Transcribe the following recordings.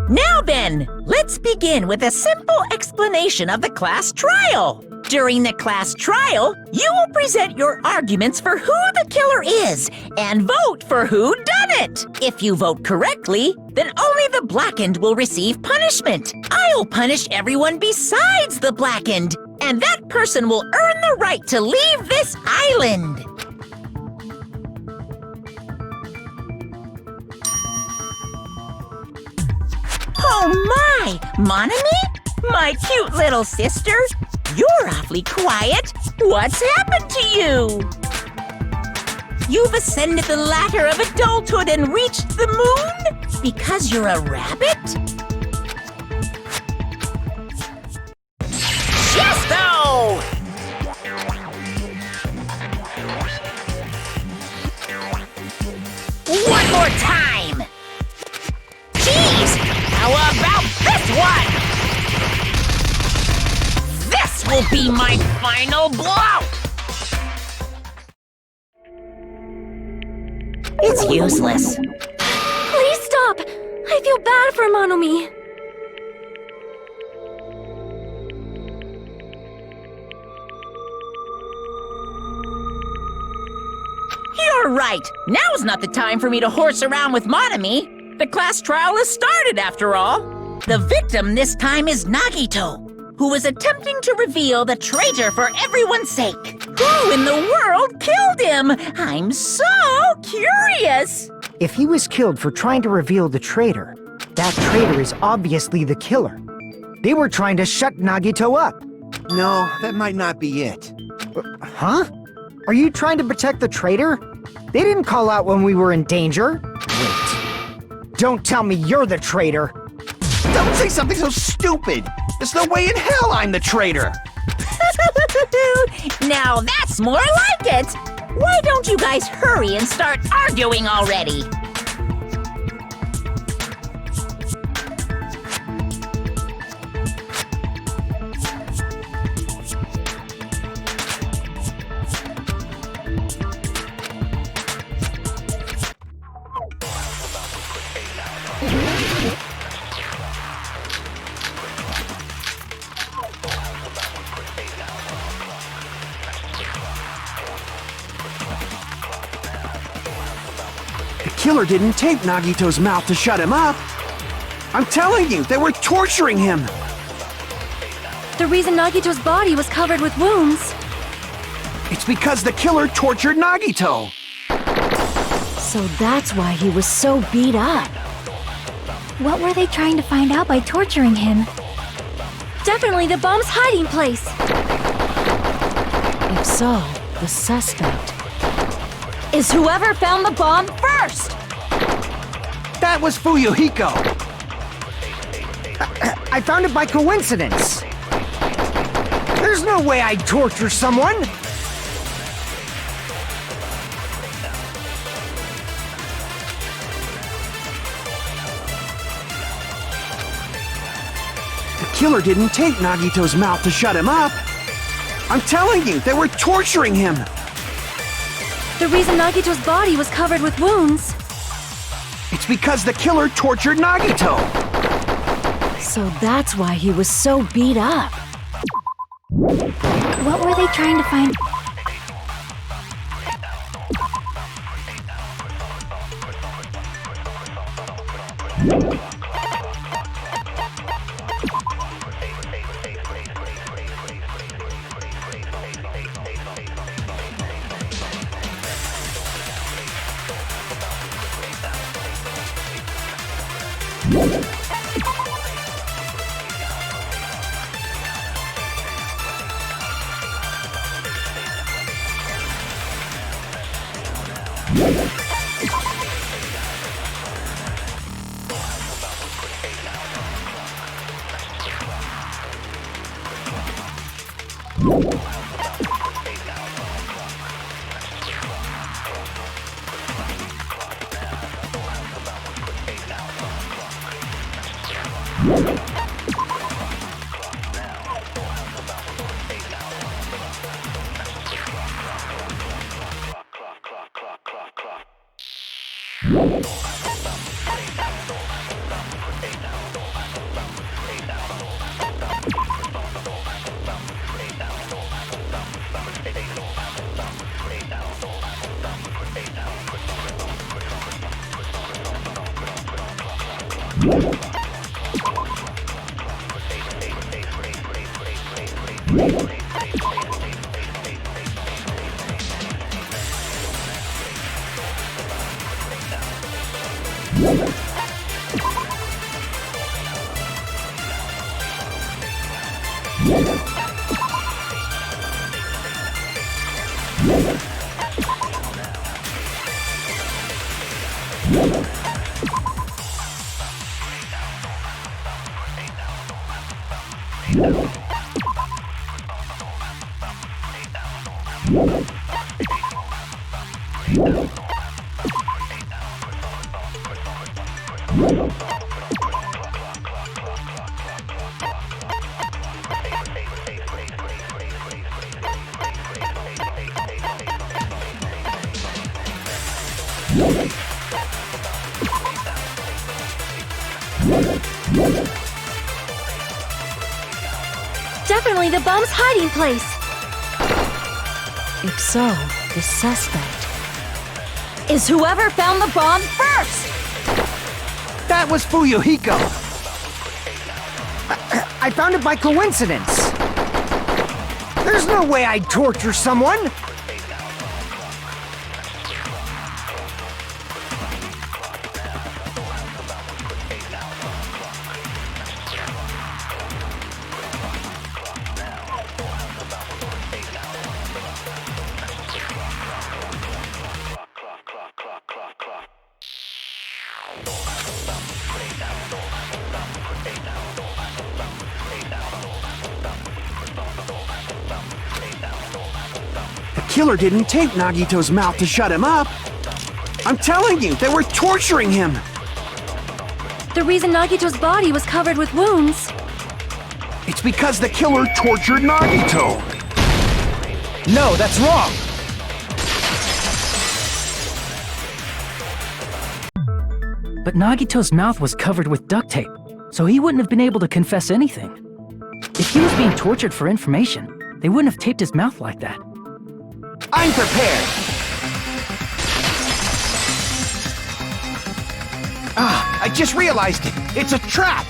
Now then, let's begin with a simple explanation of the class trial. During the class trial, you will present your arguments for who the killer is and vote for who done it. If you vote correctly, then only the blackened will receive punishment. I'll punish everyone besides the blackened, and that person will earn the right to leave this island. Oh my! Monami? My cute little sister? You're awfully quiet. What's happened to you? You've ascended the ladder of adulthood and reached the moon? Because you're a rabbit? Chesto! One more time! Jeez! How about this one? This will be my final blow! It's useless. Please stop! I feel bad for Monomi. You're right. Now's not the time for me to horse around with Monomi. The class trial has started, after all. The victim this time is Nagito, who is attempting to reveal the traitor for everyone's sake. Who in the world killed him? I'm so curious. If he was killed for trying to reveal the traitor, that traitor is obviously the killer. They were trying to shut Nagito up. No, that might not be it. Huh? Are you trying to protect the traitor? They didn't call out when we were in danger. Wait. Don't tell me you're the traitor. Don't say something so stupid! There's no way in hell I'm the traitor! Now that's more like it! Why don't you guys hurry and start arguing already? The killer didn't tape Nagito's mouth to shut him up. I'm telling you, they were torturing him. The reason Nagito's body was covered with wounds. It's because the killer tortured Nagito. So that's why he was so beat up. What were they trying to find out by torturing him? Definitely the bomb's hiding place. If so, the suspect is whoever found the bomb first! That was Fuyuhiko. I found it by coincidence. There's no way I'd torture someone. The killer didn't tape Nagito's mouth to shut him up. I'm telling you, they were torturing him. The reason Nagito's body was covered with wounds. It's because the killer tortured Nagito. So that's why he was so beat up. What were they trying to find? Definitely the bomb's hiding place! If so, the suspect is whoever found the bomb first! That was Fuyuhiko! I found it by coincidence! There's no way I'd torture someone! The killer didn't tape Nagito's mouth to shut him up. I'm telling you, they were torturing him. The reason Nagito's body was covered with wounds. It's because the killer tortured Nagito. No, that's wrong! But Nagito's mouth was covered with duct tape, so he wouldn't have been able to confess anything. If he was being tortured for information, they wouldn't have taped his mouth like that. I'm prepared. I just realized it. It's a trap.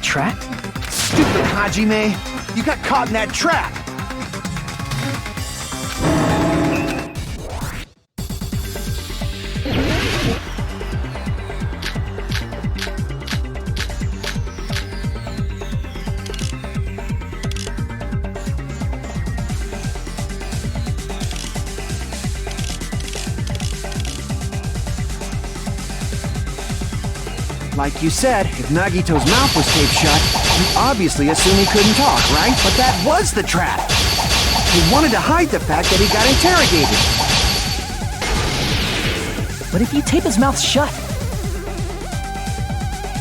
Trap? Stupid Hajime. You got caught in that trap. Like you said, if Nagito's mouth was taped shut, you obviously assume he couldn't talk, right? But that was the trap! He wanted to hide the fact that he got interrogated. But if you tape his mouth shut,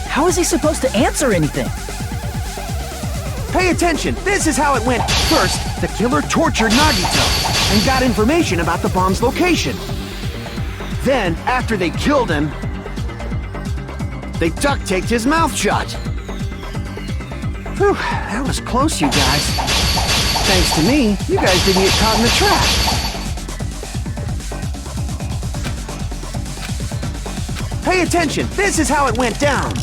how is he supposed to answer anything? Pay attention, this is how it went. First, the killer tortured Nagito and got information about the bomb's location. Then, after they killed him, they duct-taped his mouth shut. Whew, that was close, you guys. Thanks to me, you guys didn't get caught in the trap. Pay attention, this is how it went down.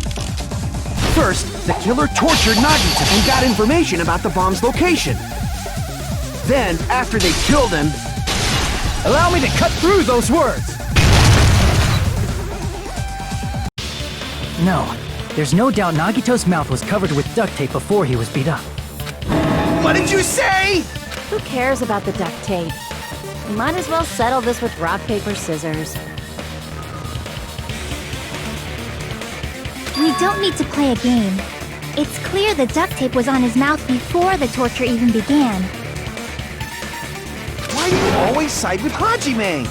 First, the killer tortured Nagito and got information about the bomb's location. Then, after they killed him... Allow me to cut through those words! No, there's no doubt Nagito's mouth was covered with duct tape before he was beat up. What did you say? Who cares about the duct tape? We might as well settle this with rock, paper, scissors. We don't need to play a game. It's clear the duct tape was on his mouth before the torture even began. Why do you always side with Hajime?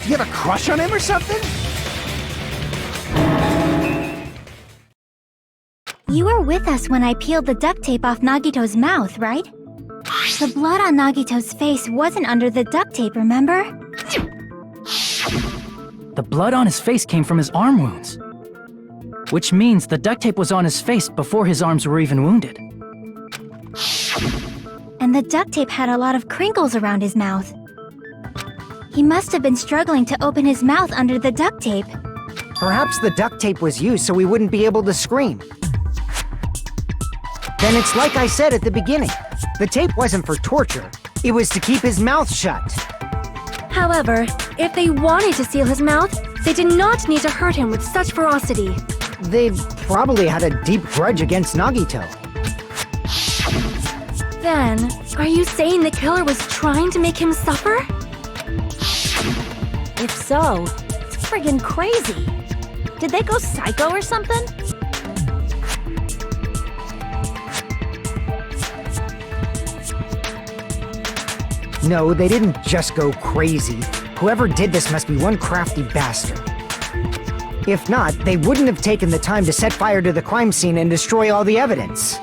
Do you have a crush on him or something? You were with us when I peeled the duct tape off Nagito's mouth, right? The blood on Nagito's face wasn't under the duct tape, remember? The blood on his face came from his arm wounds. Which means the duct tape was on his face before his arms were even wounded. And the duct tape had a lot of crinkles around his mouth. He must have been struggling to open his mouth under the duct tape. Perhaps the duct tape was used so we wouldn't be able to scream. Then it's like I said at the beginning. The tape wasn't for torture. It was to keep his mouth shut. However, if they wanted to seal his mouth, they did not need to hurt him with such ferocity. They probably had a deep grudge against Nagito. Then, are you saying the killer was trying to make him suffer? If so, it's friggin' crazy. Did they go psycho or something? No, they didn't just go crazy. Whoever did this must be one crafty bastard. If not, they wouldn't have taken the time to set fire to the crime scene and destroy all the evidence.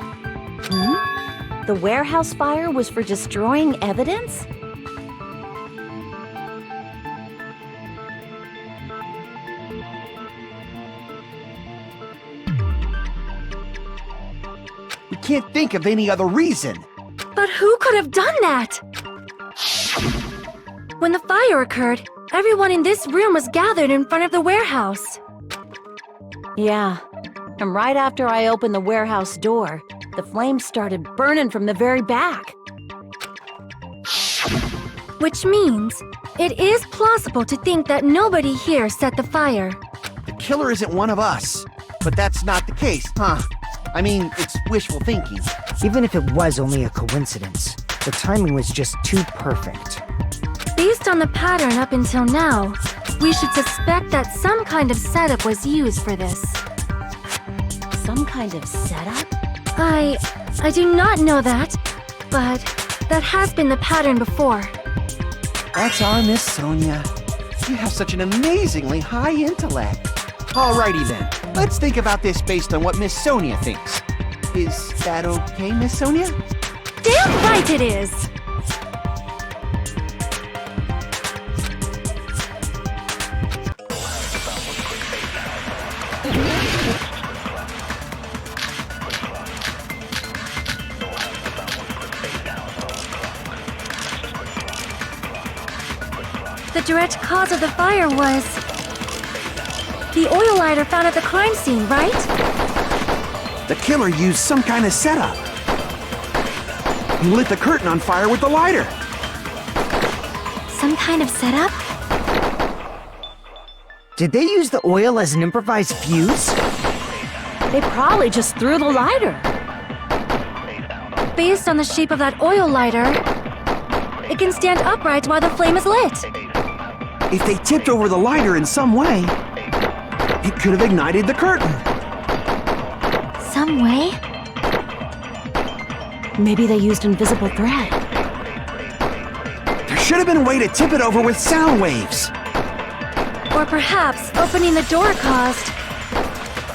The warehouse fire was for destroying evidence? We can't think of any other reason. But who could have done that? When the fire occurred, everyone in this room was gathered in front of the warehouse. Yeah, and right after I opened the warehouse door, the flames started burning from the very back. Which means it is plausible to think that nobody here set the fire. The killer isn't one of us. But that's not the case, huh? I mean, it's wishful thinking. Even if it was only a coincidence, the timing was just too perfect. Based on the pattern up until now, we should suspect that some kind of setup was used for this. Some kind of setup? I do not know that, but that has been the pattern before. That's our Miss Sonia. You have such an amazingly high intellect. Alrighty then, let's think about this based on what Miss Sonia thinks. Is that okay, Miss Sonia? Damn right it is! The direct cause of the fire was the oil lighter found at the crime scene, right? The killer used some kind of setup. He lit the curtain on fire with the lighter. Some kind of setup? Did they use the oil as an improvised fuse? They probably just threw the lighter. Based on the shape of that oil lighter, it can stand upright while the flame is lit. If they tipped over the lighter in some way, it could have ignited the curtain. Some way? Maybe they used invisible thread. There should have been a way to tip it over with sound waves. Or perhaps opening the door caused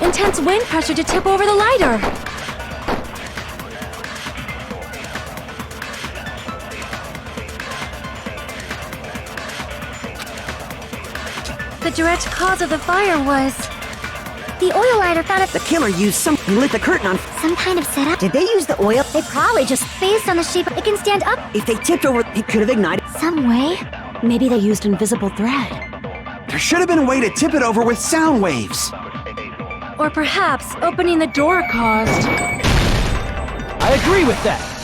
intense wind pressure to tip over the lighter. The direct cause of the fire was The oil lighter found at The killer used some... He lit the curtain on... some kind of setup. Did they use the oil? They probably just based on the shape. It can stand up If they tipped over, it could have ignited... some way. maybe they used invisible thread. There should have been a way to tip it over with sound waves. Or perhaps opening the door caused. I agree with that.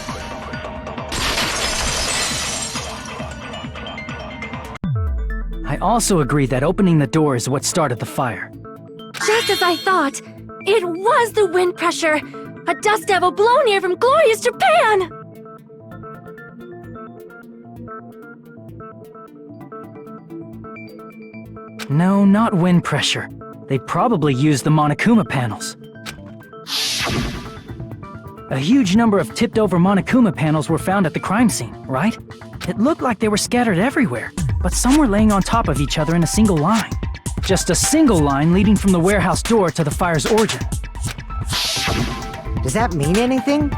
I also agree that opening the door is what started the fire. Just as I thought, It was the wind pressure! A dust devil blown here from glorious Japan! No, not wind pressure. They probably used the Monokuma panels. A huge number of tipped-over Monokuma panels were found at the crime scene, right? It looked like they were scattered everywhere, but some were laying on top of each other in a single line. Just a single line leading from the warehouse door to the fire's origin. Does that mean anything?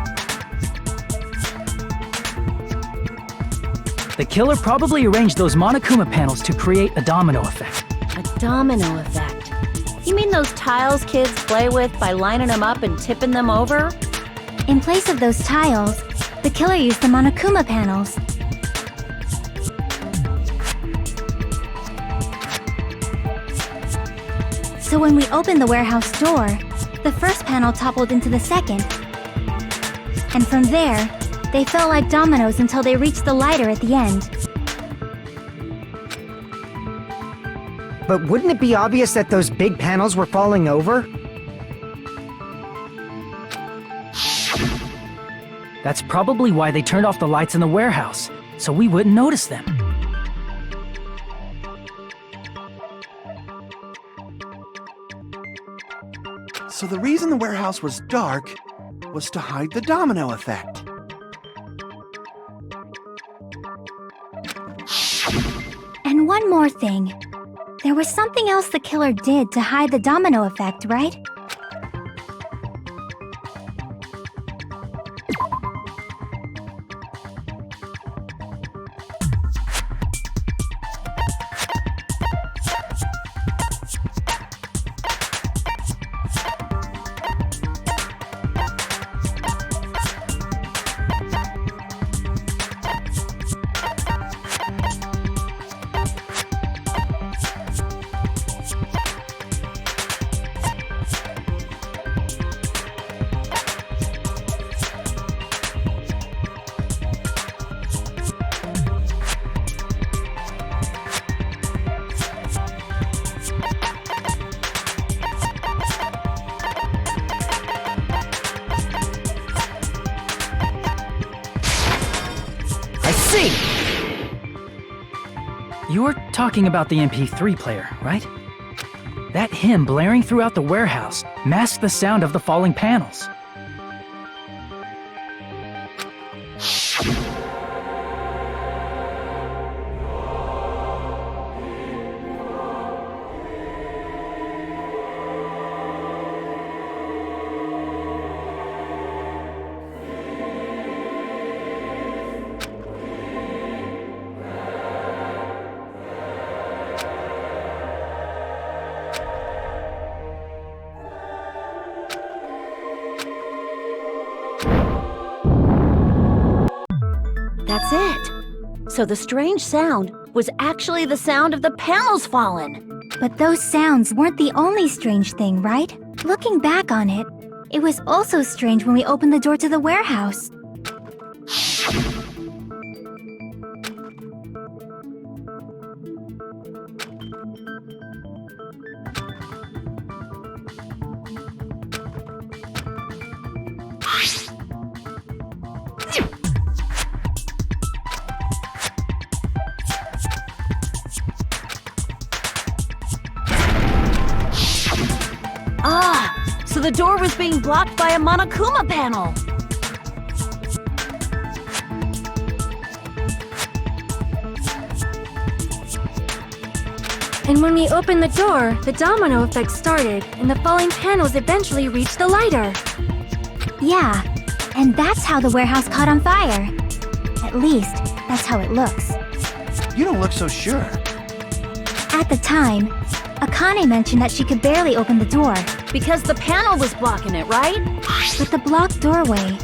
The killer probably arranged those Monokuma panels to create a domino effect. A domino effect? You mean those tiles kids play with by lining them up and tipping them over? In place of those tiles, the killer used the Monokuma panels. So when we opened the warehouse door, the first panel toppled into the second. And from there, they fell like dominoes until they reached the lighter at the end. But wouldn't it be obvious that those big panels were falling over? That's probably why they turned off the lights in the warehouse, so we wouldn't notice them. So the reason the warehouse was dark was to hide the domino effect. And one more thing. There was something else the killer did to hide the domino effect, right? You're talking about the MP3 player, right? That hymn blaring throughout the warehouse masked the sound of the falling panels. That's it. So the strange sound was actually the sound of the panels falling. But those sounds weren't the only strange thing, right? Looking back on it, it was also strange when we opened the door to the warehouse. Ah, so the door was being blocked by a Monokuma panel. And when we opened the door, the domino effect started, and the falling panels eventually reached the lighter. Yeah, and that's how the warehouse caught on fire. At least, that's how it looks. You don't look so sure. At the time, Akane mentioned that she could barely open the door. Because the panel was blocking it, right? With the blocked doorway,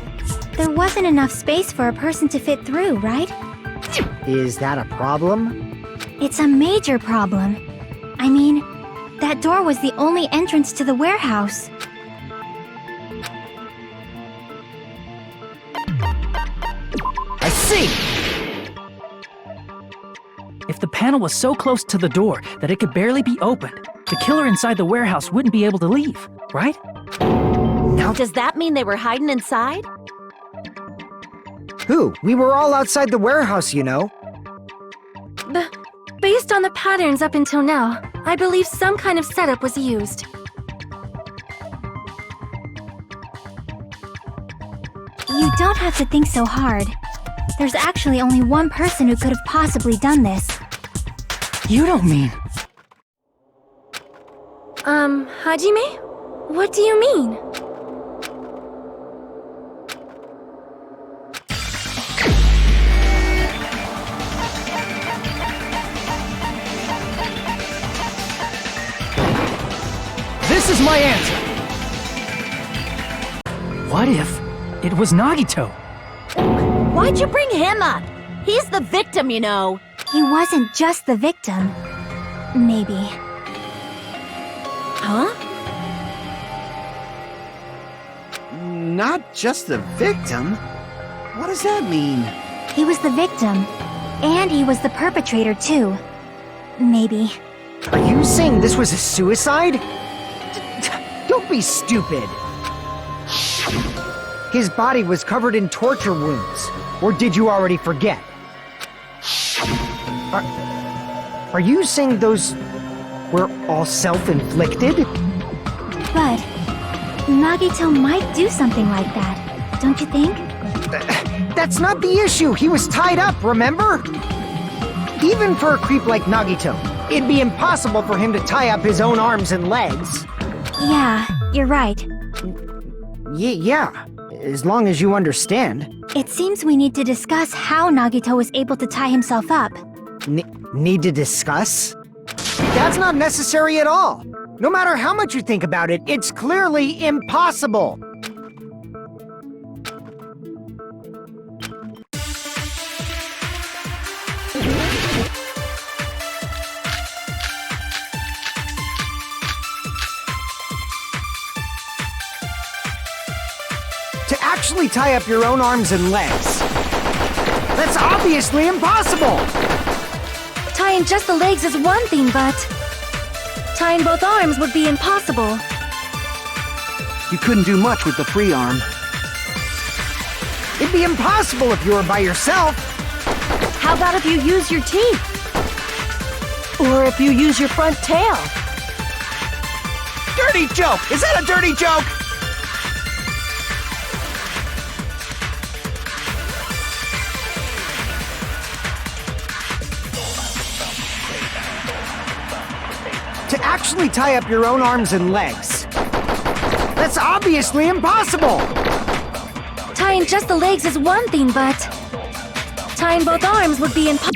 there wasn't enough space for a person to fit through, right? Is that a problem? It's a major problem. I mean, that door was the only entrance to the warehouse. I see! If the panel was so close to the door that it could barely be opened, the killer inside the warehouse wouldn't be able to leave, right? Does that mean they were hiding inside? Who? We were all outside the warehouse, you know. Based on the patterns up until now, I believe some kind of setup was used. You don't have to think so hard. There's actually only one person who could have possibly done this. You don't mean... Hajime? What do you mean? This is my answer! What if it was Nagito? Why'd you bring him up? He's the victim, you know. He wasn't just the victim. Maybe. Huh? Not just the victim? What does that mean? He was the victim. And he was the perpetrator, too. Maybe. Are you saying this was a suicide? Don't be stupid. His body was covered in torture wounds. Or did you already forget? Are you saying those were all self-inflicted? But Nagito might do something like that, don't you think? That's not the issue. He was tied up, remember? Even for a creep like Nagito, it'd be impossible for him to tie up his own arms and legs. Yeah, you're right. Yeah, as long as you understand. It seems we need to discuss how Nagito was able to tie himself up. Need to discuss? That's not necessary at all. No matter how much you think about it, it's clearly impossible. To actually tie up your own arms and legs. That's obviously impossible! Tying just the legs is one thing, but tying both arms would be impossible. You couldn't do much with the free arm. It'd be impossible if you were by yourself. How about if you use your teeth? Or if you use your front tail? Dirty joke! Is that a dirty joke? To actually tie up your own arms and legs. That's obviously impossible! Tying just the legs is one thing, but tying both arms would be impossible.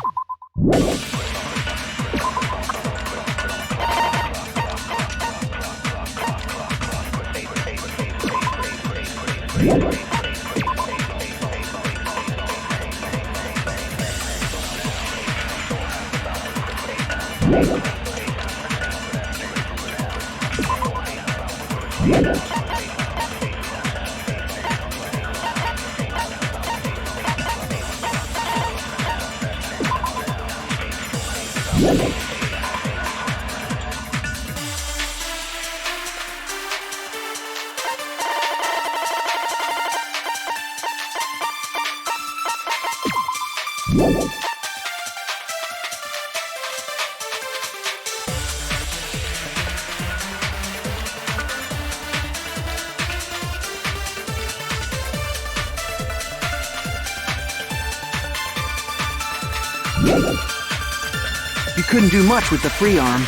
You couldn't do much with the free arm.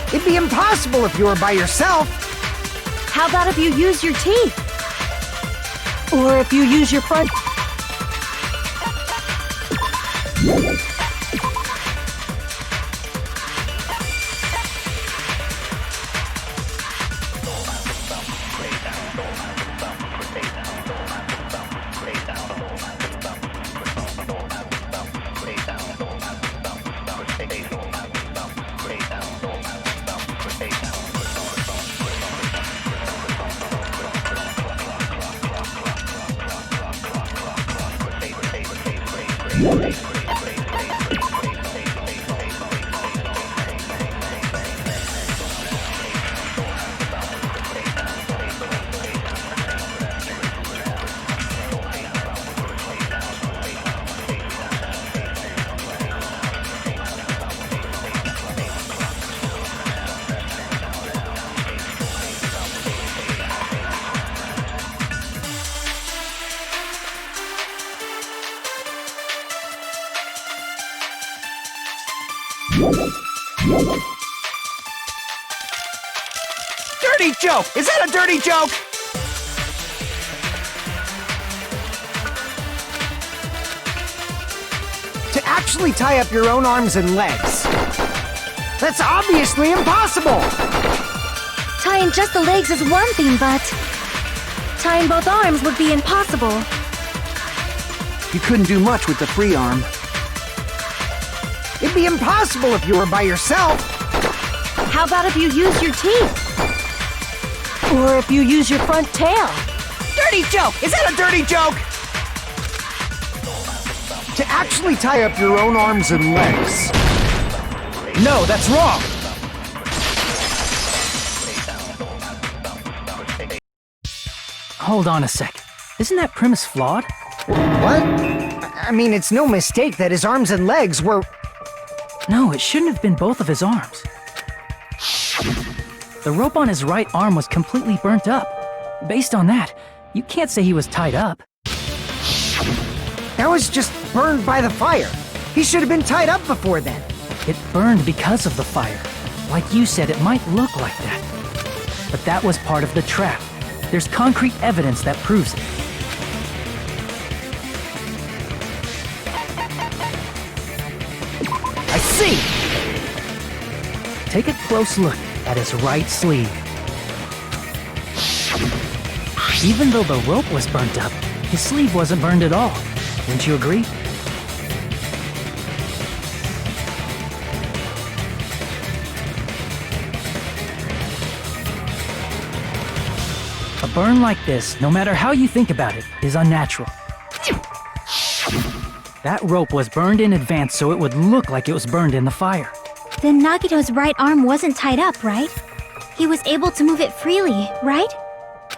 It'd be impossible if you were by yourself. How about if you use your teeth? Or if you use your front... dirty joke! Is that a dirty joke? To actually tie up your own arms and legs. That's obviously impossible! Tying just the legs is one thing, but tying both arms would be impossible. You couldn't do much with the free arm. It'd be impossible if you were by yourself. How about if you use your teeth? Or if you use your front tail? Dirty joke! Is that a dirty joke? To actually tie up your own arms and legs. No, that's wrong! Hold on a sec. Isn't that premise flawed? What? I mean, it's no mistake that his arms and legs were... No, it shouldn't have been both of his arms. The rope on his right arm was completely burnt up. Based on that, you can't say he was tied up. That was just burned by the fire. He should have been tied up before then. It burned because of the fire. Like you said, it might look like that. But that was part of the trap. There's concrete evidence that proves it. I see! Take a close look at his right sleeve. Even though the rope was burnt up, his sleeve wasn't burned at all. Wouldn't you agree? A burn like this, no matter how you think about it, is unnatural. That rope was burned in advance so it would look like it was burned in the fire. Then Nagito's right arm wasn't tied up, right? He was able to move it freely, right?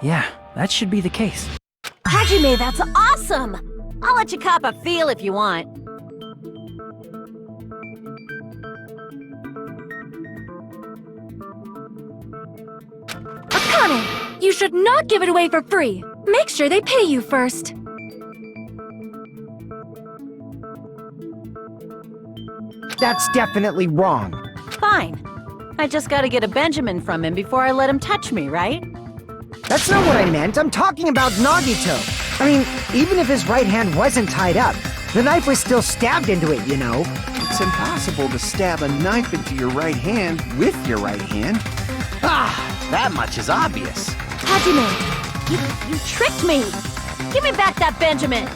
Yeah, that should be the case. Hajime, that's awesome! I'll let you cop a feel if you want. Akane, you should not give it away for free. Make sure they pay you first. That's definitely wrong. Fine. I just gotta get a Benjamin from him before I let him touch me, right? That's not what I meant. I'm talking about Nagito. I mean, even if his right hand wasn't tied up, the knife was still stabbed into it, you know? It's impossible to stab a knife into your right hand with your right hand. Ah, that much is obvious. Hajime, you tricked me! Give me back that Benjamin!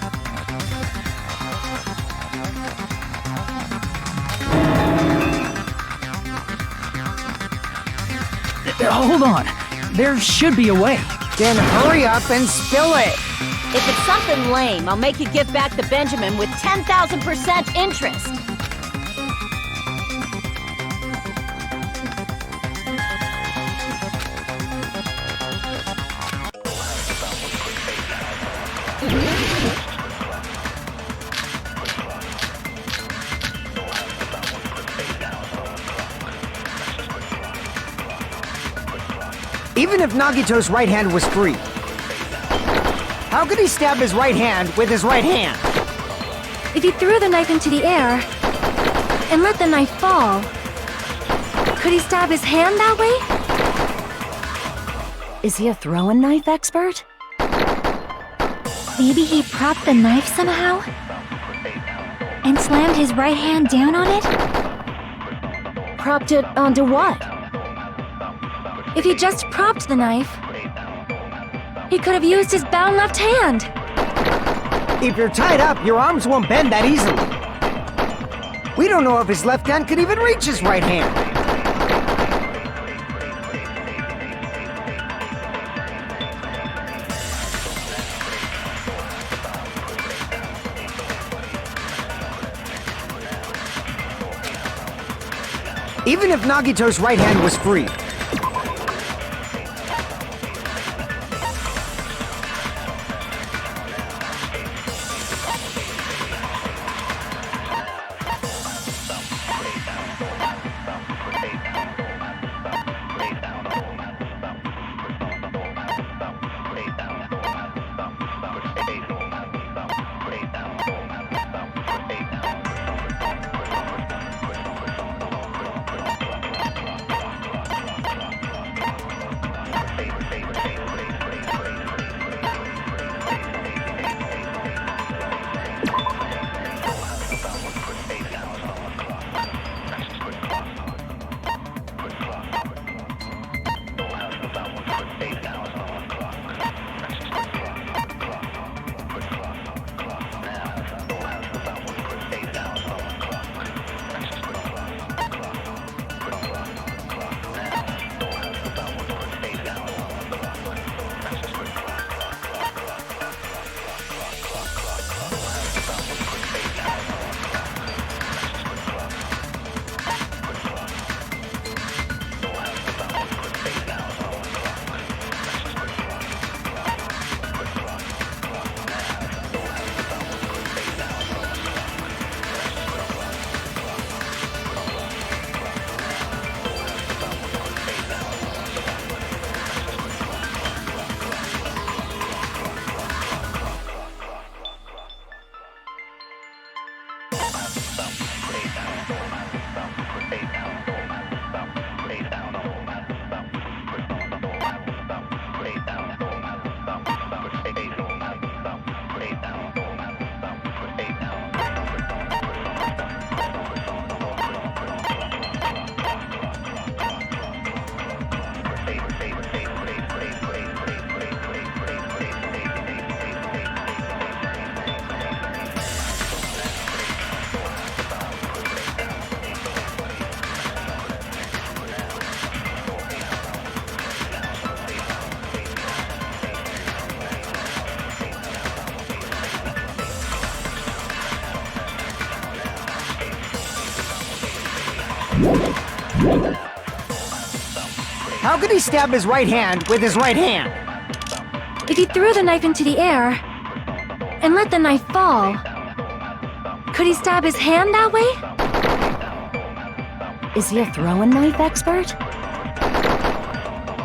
Hold on. There should be a way. Then hurry up and spill it! If it's something lame, I'll make you give back the Benjamin with 10,000% interest. Even if Nagito's right hand was free, how could he stab his right hand with his right hand? If he threw the knife into the air and let the knife fall, could he stab his hand that way? Is he a throwing knife expert? Maybe he propped the knife somehow? And slammed his right hand down on it? Propped it onto what? If he just propped the knife, he could have used his bound left hand. If you're tied up, your arms won't bend that easily. We don't know if his left hand could even reach his right hand. Even if Nagito's right hand was free, How could he stab his right hand with his right hand? If he threw the knife into the air and let the knife fall, could he stab his hand that way? Is he a throwing knife expert?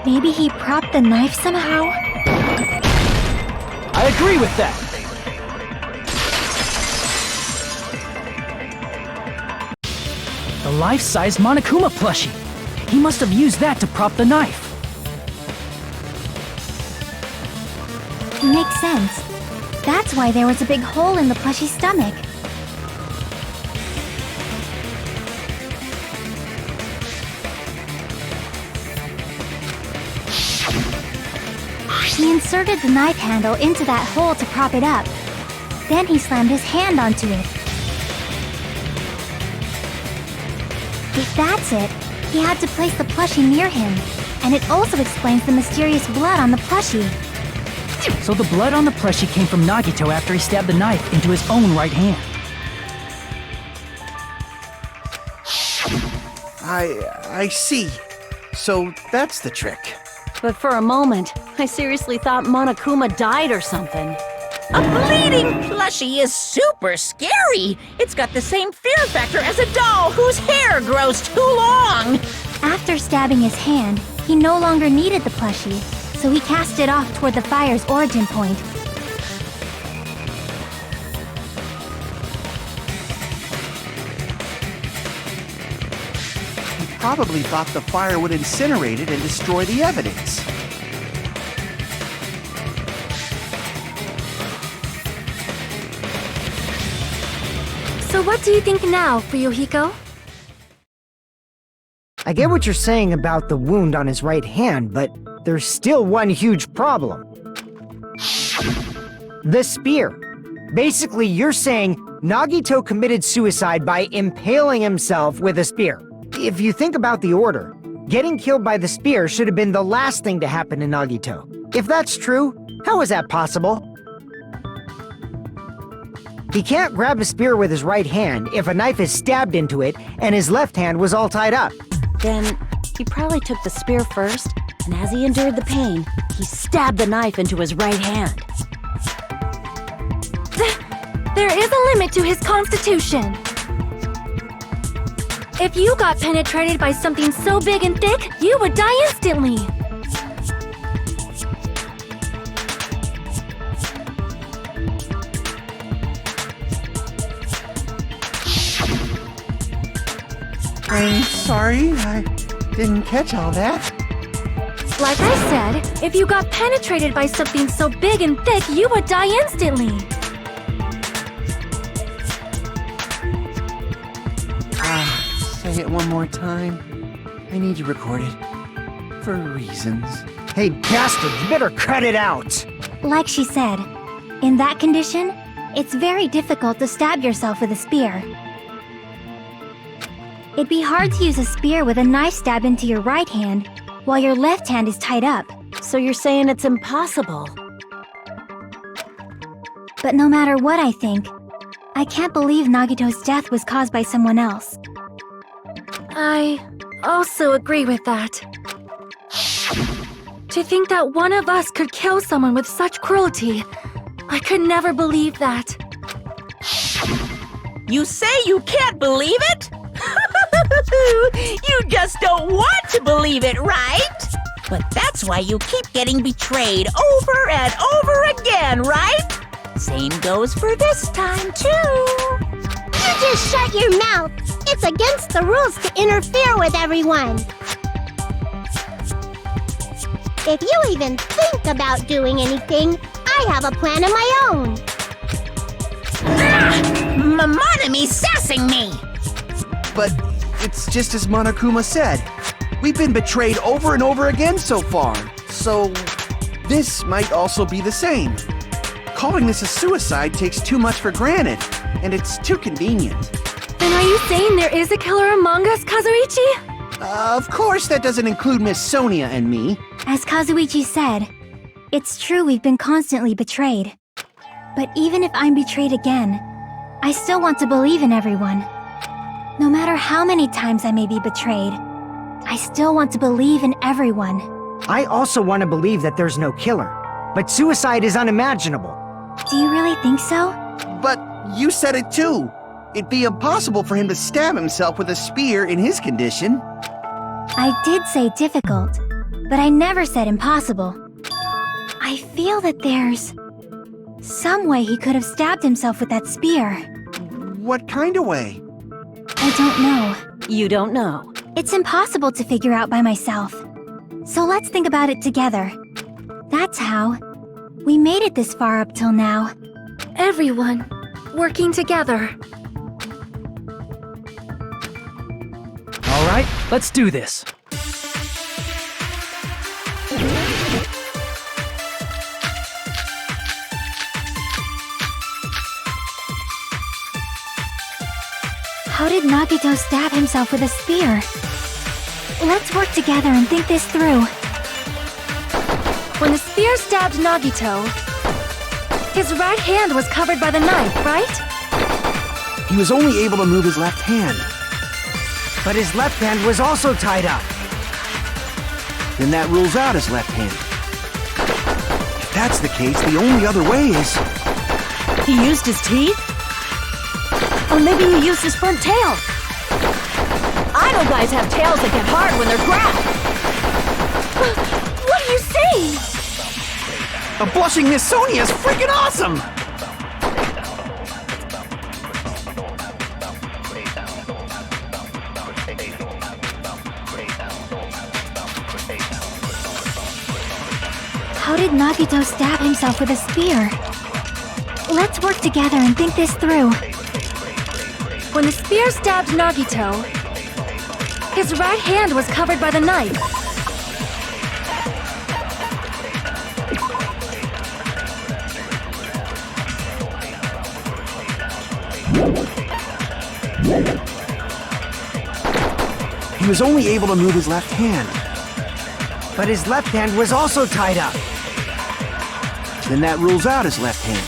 Maybe he propped the knife somehow? I agree with that. The life-sized Monokuma plushie. He must have used that to prop the knife. Makes sense. That's why there was a big hole in the plushie's stomach. He inserted the knife handle into that hole to prop it up. Then he slammed his hand onto it. If that's it, he had to place the plushie near him. And it also explains the mysterious blood on the plushie. So the blood on the plushie came from Nagito after he stabbed the knife into his own right hand. I see. So that's the trick. But for a moment, I seriously thought Monokuma died or something. A bleeding plushie is super scary. It's got the same fear factor as a doll whose hair grows too long. After stabbing his hand, he no longer needed the plushie, so he cast it off toward the fire's origin point. He probably thought the fire would incinerate it and destroy the evidence. So what do you think now, Fuyuhiko? I get what you're saying about the wound on his right hand, but there's still one huge problem. The spear. Basically, you're saying Nagito committed suicide by impaling himself with a spear. If you think about the order, getting killed by the spear should have been the last thing to happen to Nagito. If that's true, how is that possible? He can't grab a spear with his right hand if a knife is stabbed into it and his left hand was all tied up. Then he probably took the spear first, and as he endured the pain, he stabbed the knife into his right hand. There is a limit to his constitution. If you got penetrated by something so big and thick, you would die instantly. I'm sorry, I didn't catch all that. Like I said, if you got penetrated by something so big and thick, you would die instantly. Say it one more time. I need to record it. For reasons. Hey, bastard, you better cut it out! Like she said, in that condition, it's very difficult to stab yourself with a spear. It'd be hard to use a spear with a knife stab into your right hand while your left hand is tied up. So you're saying it's impossible? But no matter what I think, I can't believe Nagito's death was caused by someone else. I also agree with that. To think that one of us could kill someone with such cruelty, I could never believe that. You say you can't believe it? You just don't want to believe it, right? But that's why you keep getting betrayed over and over again, right? Same goes for this time, too. You just shut your mouth. It's against the rules to interfere with everyone. If you even think about doing anything, I have a plan of my own. Monome's sassing me! But it's just as Monokuma said. We've been betrayed over and over again so far. So this might also be the same. Calling this a suicide takes too much for granted, and it's too convenient. Then are you saying there is a killer among us, Kazuichi? Of course that doesn't include Miss Sonia and me. As Kazuichi said, it's true we've been constantly betrayed. But even if I'm betrayed again, I still want to believe in everyone. No matter how many times I may be betrayed, I still want to believe in everyone. I also want to believe that there's no killer, but suicide is unimaginable. Do you really think so? But you said it too. It'd be impossible for him to stab himself with a spear in his condition. I did say difficult, but I never said impossible. I feel that there's some way he could have stabbed himself with that spear. What kind of way? I don't know. You don't know. It's impossible to figure out by myself. So let's think about it together. That's how we made it this far up till now. Everyone, working together. All right, let's do this. How did Nagito stab himself with a spear? Let's work together and think this through. When the spear stabbed Nagito, his right hand was covered by the knife, right? He was only able to move his left hand. But his left hand was also tied up. Then that rules out his left hand. If that's the case, the only other way is... He used his teeth? Or maybe he used his front tail. Idle guys have tails that get hard when they're grabbed. What are you saying? A blushing Miss Sonia is freaking awesome! How did Nagito stab himself with a spear? Let's work together and think this through. When the spear stabbed Nagito, his right hand was covered by the knife. He was only able to move his left hand. But his left hand was also tied up. Then that rules out his left hand.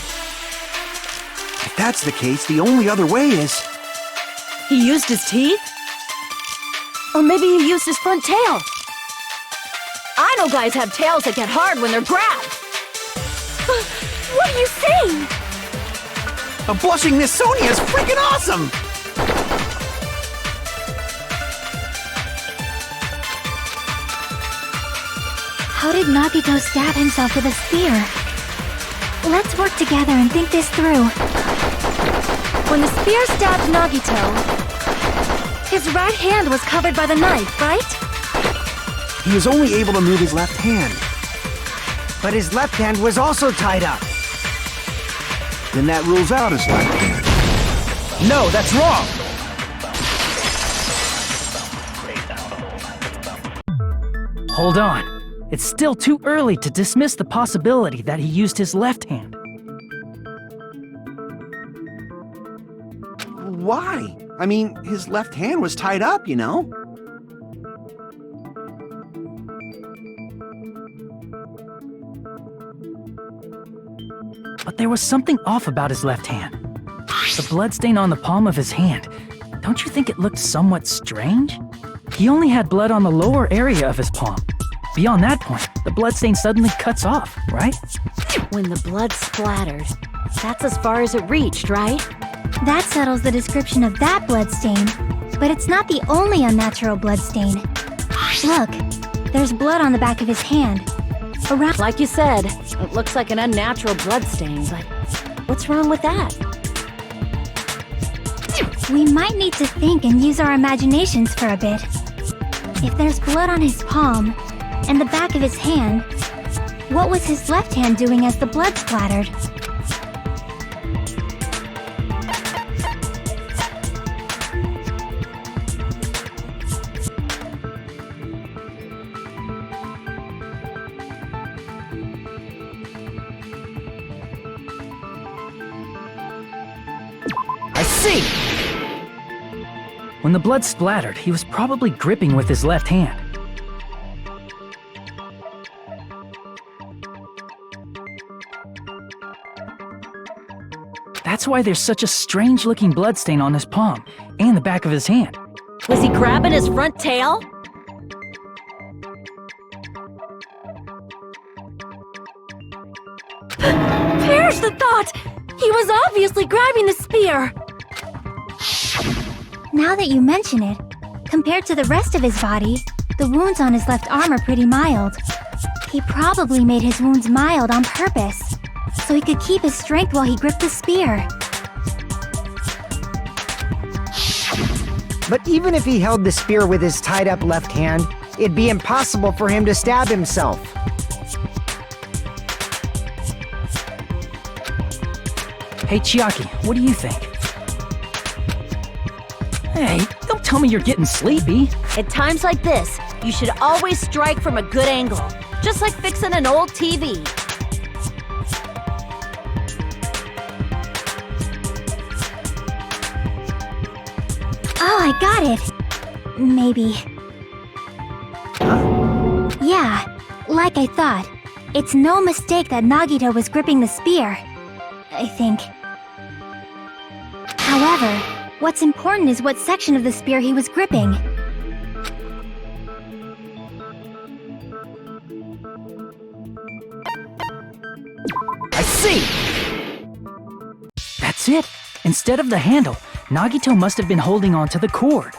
If that's the case, the only other way is... He used his teeth? Or maybe he used his front tail. Idle guys have tails that get hard when they're grabbed. What are you saying? A blushing Miss Sonia is freaking awesome! How did Nagito stab himself with a spear? Let's work together and think this through. When the spear stabbed Nagito, his right hand was covered by the knife, right? He was only able to move his left hand. But his left hand was also tied up. Then that rules out his left hand. No, that's wrong! Hold on. it's still too early to dismiss the possibility that he used his left hand. Why? I mean, his left hand was tied up, you know? But there was something off about his left hand. The bloodstain on the palm of his hand. Don't you think it looked somewhat strange? He only had blood on the lower area of his palm. Beyond that point, the bloodstain suddenly cuts off, right? When the blood splattered, that's as far as it reached, right? That settles the description of that bloodstain, but it's not the only unnatural bloodstain. Look, there's blood on the back of his hand. Around. Like you said, it looks like an unnatural bloodstain, but what's wrong with that? We might need to think and use our imaginations for a bit. If there's blood on his palm and the back of his hand, what was his left hand doing as the blood splattered? I see! When the blood splattered, he was probably gripping with his left hand. That's why there's such a strange-looking bloodstain on his palm and the back of his hand. Was he grabbing his front tail? Perish the thought! He was obviously grabbing the spear! Now that you mention it, compared to the rest of his body, the wounds on his left arm are pretty mild. He probably made his wounds mild on purpose, so he could keep his strength while he gripped the spear. But even if he held the spear with his tied-up left hand, it'd be impossible for him to stab himself. Hey, Chiaki, what do you think? Hey, don't tell me you're getting sleepy. At times like this, you should always strike from a good angle, just like fixing an old TV. Oh, I got it! Maybe. Yeah, like I thought. It's no mistake that Nagito was gripping the spear, I think. However, what's important is what section of the spear he was gripping. I see! That's it. Instead of the handle, Nagito must have been holding on to the cord.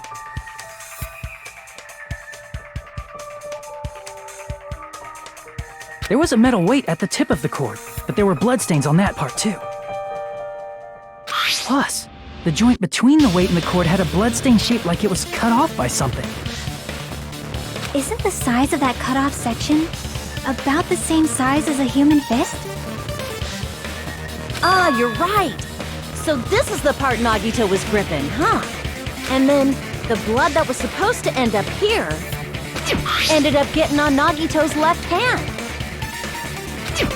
There was a metal weight at the tip of the cord, but there were bloodstains on that part too. Plus, the joint between the weight and the cord had a bloodstain shaped like it was cut off by something. Isn't the size of that cut-off section about the same size as a human fist? Ah, you're right. So this is the part Nagito was gripping, huh? And then the blood that was supposed to end up here ended up getting on Nagito's left hand.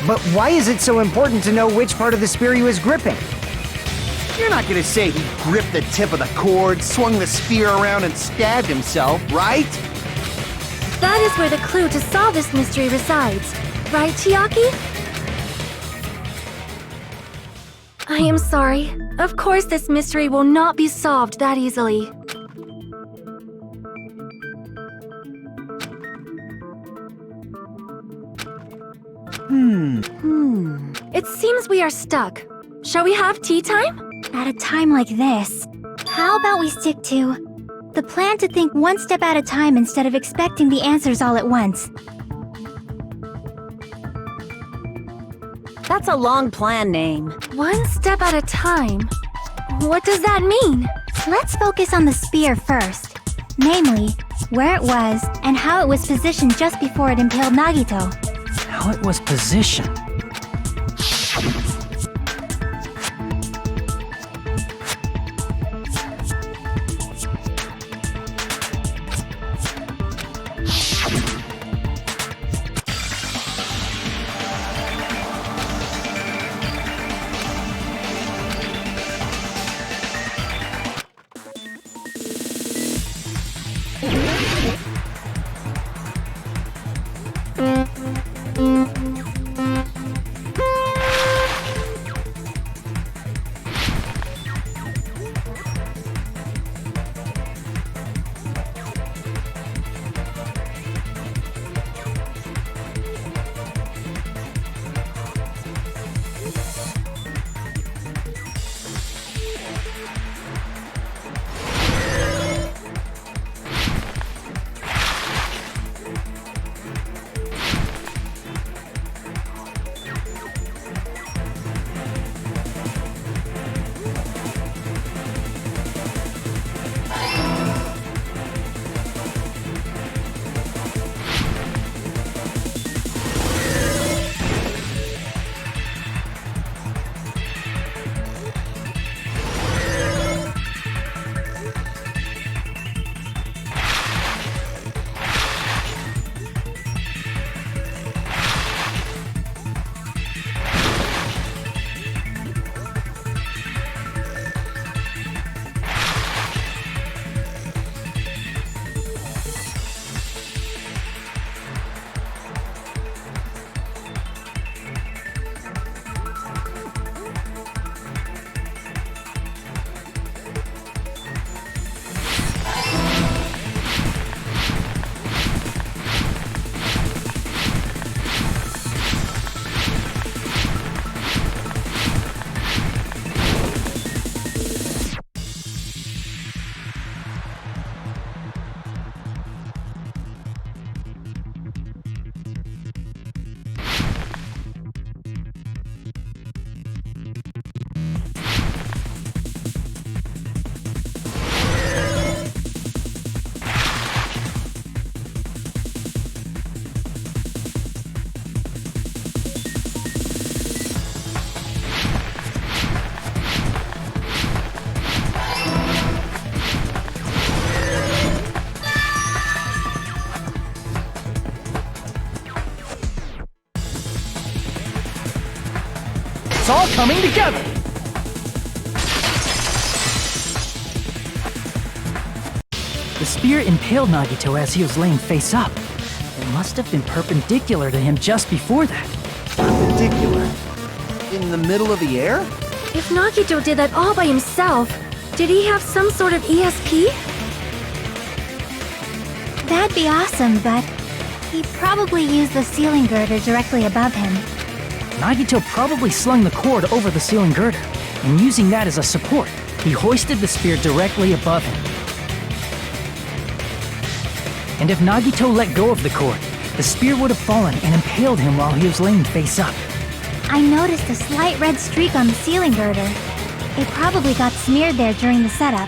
But why is it so important to know which part of the spear he was gripping? You're not gonna say he gripped the tip of the cord, swung the spear around and stabbed himself, right? That is where the clue to solve this mystery resides. Right, Chiaki? I am sorry. Of course this mystery will not be solved that easily. It seems we are stuck. Shall we have tea time? At a time like this, how about we stick to the plan to think one step at a time instead of expecting the answers all at once? That's a long plan name. One step at a time? What does that mean? Let's focus on the spear first. Namely, where it was and how it was positioned just before it impaled Nagito. How it was positioned. It's all coming together! The spear impaled Nagito as he was laying face up. It must have been perpendicular to him just before that. Perpendicular? In the middle of the air? If Nagito did that all by himself, did he have some sort of ESP? That'd be awesome, but he probably used the ceiling girder directly above him. Nagito probably slung the cord over the ceiling girder, and using that as a support, he hoisted the spear directly above him. And if Nagito let go of the cord, the spear would have fallen and impaled him while he was laying face up. I noticed a slight red streak on the ceiling girder. It probably got smeared there during the setup.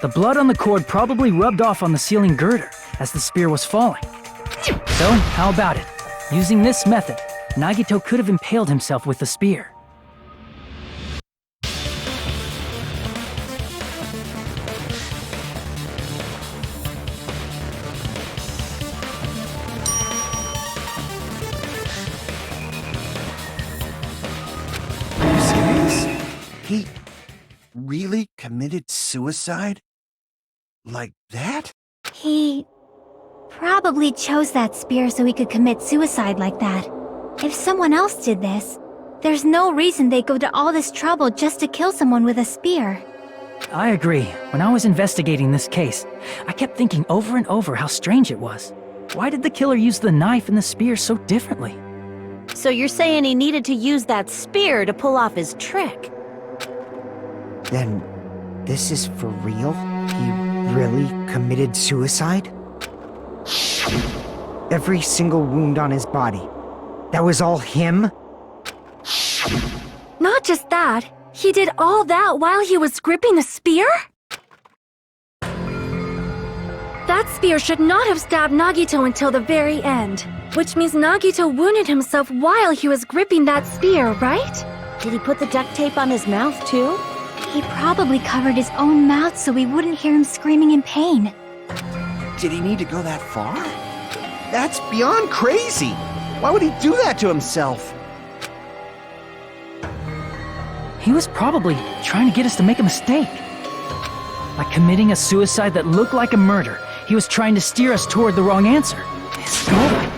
The blood on the cord probably rubbed off on the ceiling girder as the spear was falling. So, how about it? Using this method, Nagito could have impaled himself with the spear. Are you serious? He really committed suicide? Like that? He probably chose that spear so he could commit suicide like that. If someone else did this, there's no reason they'd go to all this trouble just to kill someone with a spear. I agree. When I was investigating this case, I kept thinking over and over how strange it was. Why did the killer use the knife and the spear so differently? So you're saying he needed to use that spear to pull off his trick? Then, this is for real? He really committed suicide? Every single wound on his body. That was all him? Not just that, he did all that while he was gripping the spear? That spear should not have stabbed Nagito until the very end, which means Nagito wounded himself while he was gripping that spear, right? Did he put the duct tape on his mouth too? He probably covered his own mouth so we wouldn't hear him screaming in pain. Did he need to go that far? That's beyond crazy! Why would he do that to himself? He was probably trying to get us to make a mistake. By committing a suicide that looked like a murder, he was trying to steer us toward the wrong answer. His goal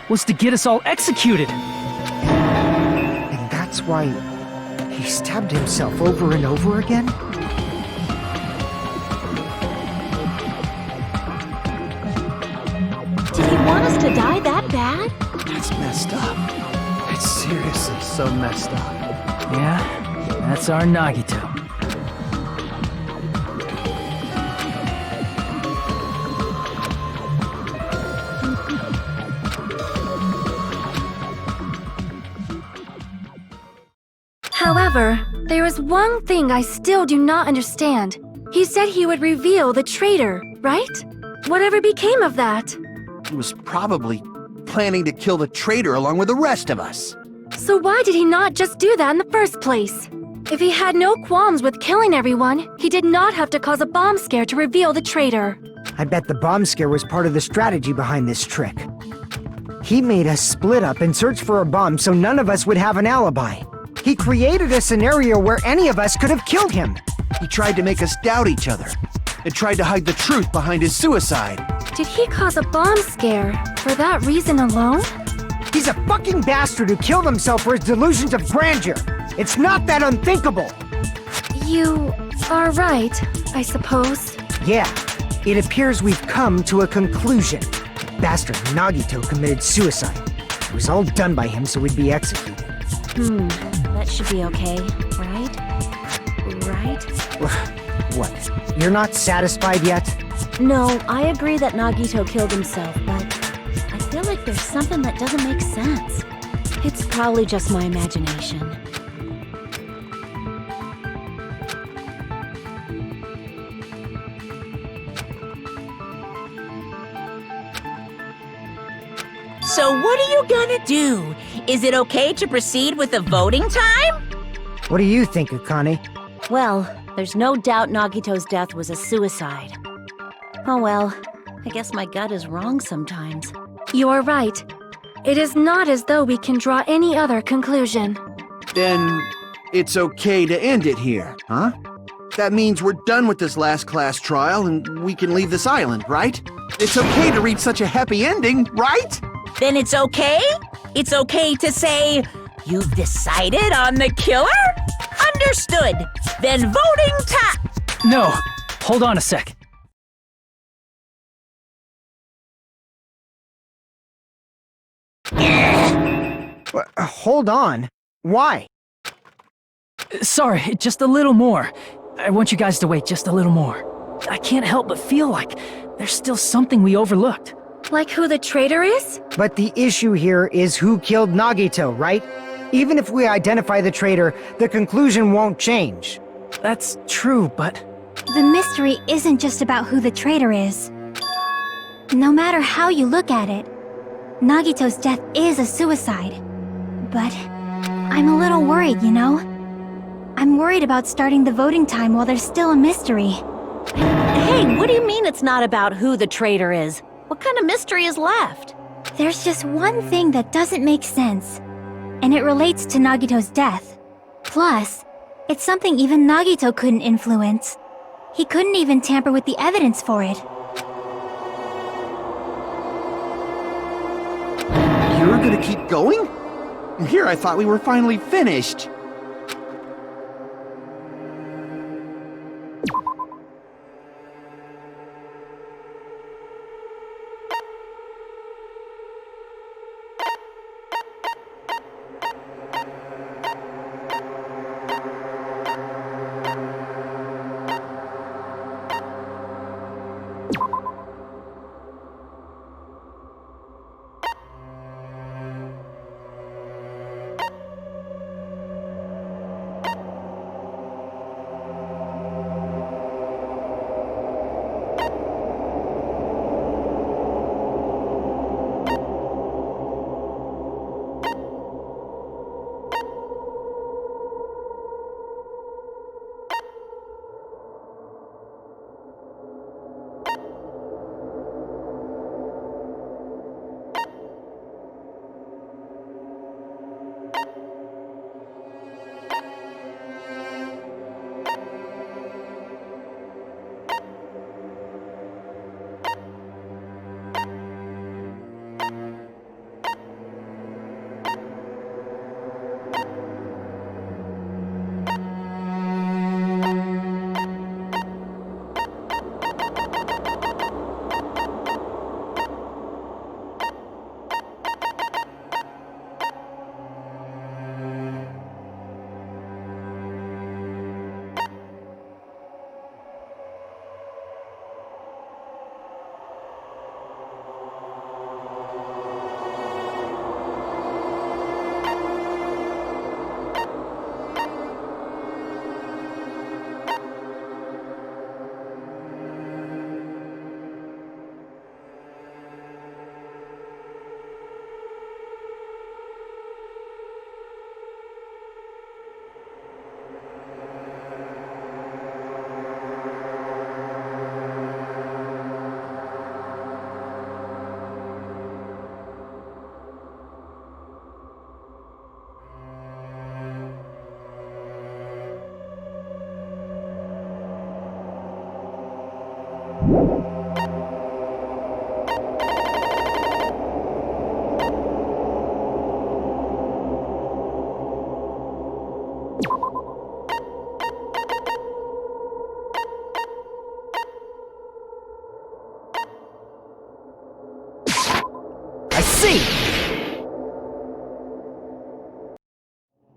was to get us all executed. And that's why he stabbed himself over and over again? Did he want us to die that bad? That's messed up. It's seriously so messed up. Yeah, that's our Nagito. However, there is one thing I still do not understand. He said he would reveal the traitor, right? Whatever became of that? He was probably planning to kill the traitor along with the rest of us. So why did he not just do that in the first place? If he had no qualms with killing everyone, he did not have to cause a bomb scare to reveal the traitor. I bet the bomb scare was part of the strategy behind this trick. He made us split up and search for a bomb so none of us would have an alibi. He created a scenario where any of us could have killed him. He tried to make us doubt each other and tried to hide the truth behind his suicide. Did he cause a bomb scare for that reason alone? He's a fucking bastard who killed himself for his delusions of grandeur. It's not that unthinkable. You are right, I suppose. Yeah, it appears we've come to a conclusion. Bastard Nagito committed suicide. It was all done by him so we'd be executed. That should be okay, right? Right? What? You're not satisfied yet? No, I agree that Nagito killed himself, but I feel like there's something that doesn't make sense. It's probably just my imagination. So what are you gonna do? Is it okay to proceed with the voting time? What do you think, Akane? Well, there's no doubt Nagito's death was a suicide. Oh well, I guess my gut is wrong sometimes. You are right. It is not as though we can draw any other conclusion. Then it's okay to end it here, huh? That means we're done with this last class trial and we can leave this island, right? It's okay to reach such a happy ending, right? Then it's okay? It's okay to say, you've decided on the killer? Understood. Then voting time. No, hold on a sec. Hold on. Why? Sorry, just a little more. I want you guys to wait just a little more. I can't help but feel like there's still something we overlooked. Like who the traitor is? But the issue here is who killed Nagito, right? Even if we identify the traitor, the conclusion won't change. That's true, but... The mystery isn't just about who the traitor is. No matter how you look at it, Nagito's death is a suicide. But I'm a little worried, you know? I'm worried about starting the voting time while there's still a mystery. Hey, what do you mean it's not about who the traitor is? What kind of mystery is left? There's just one thing that doesn't make sense, and it relates to Nagito's death. Plus, it's something even Nagito couldn't influence. He couldn't even tamper with the evidence for it. You're gonna keep going? Here I thought we were finally finished.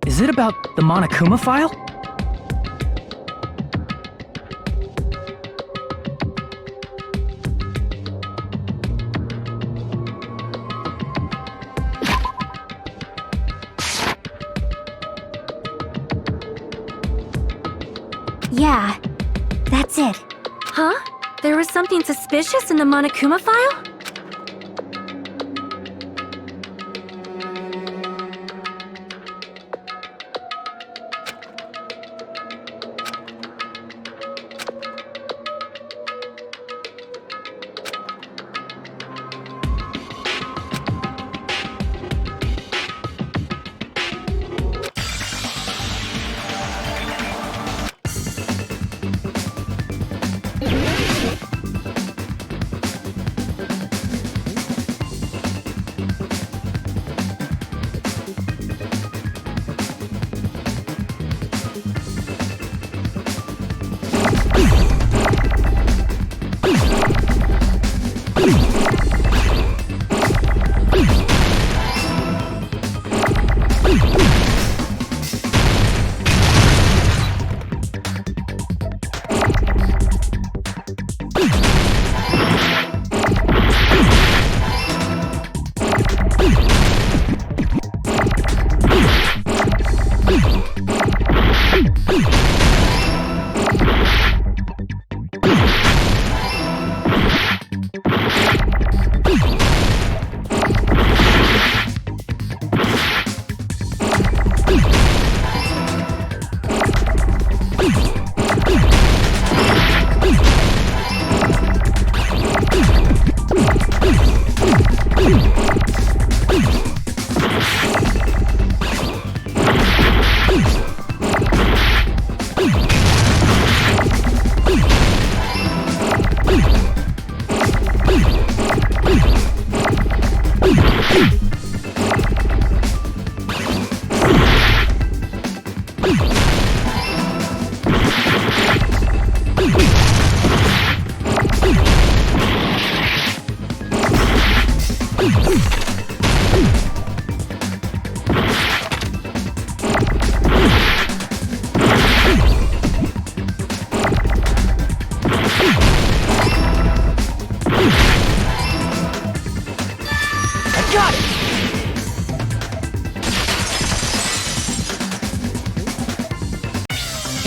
Is it about the Monokuma file? Yeah, that's it. Huh? There was something suspicious in the Monokuma file?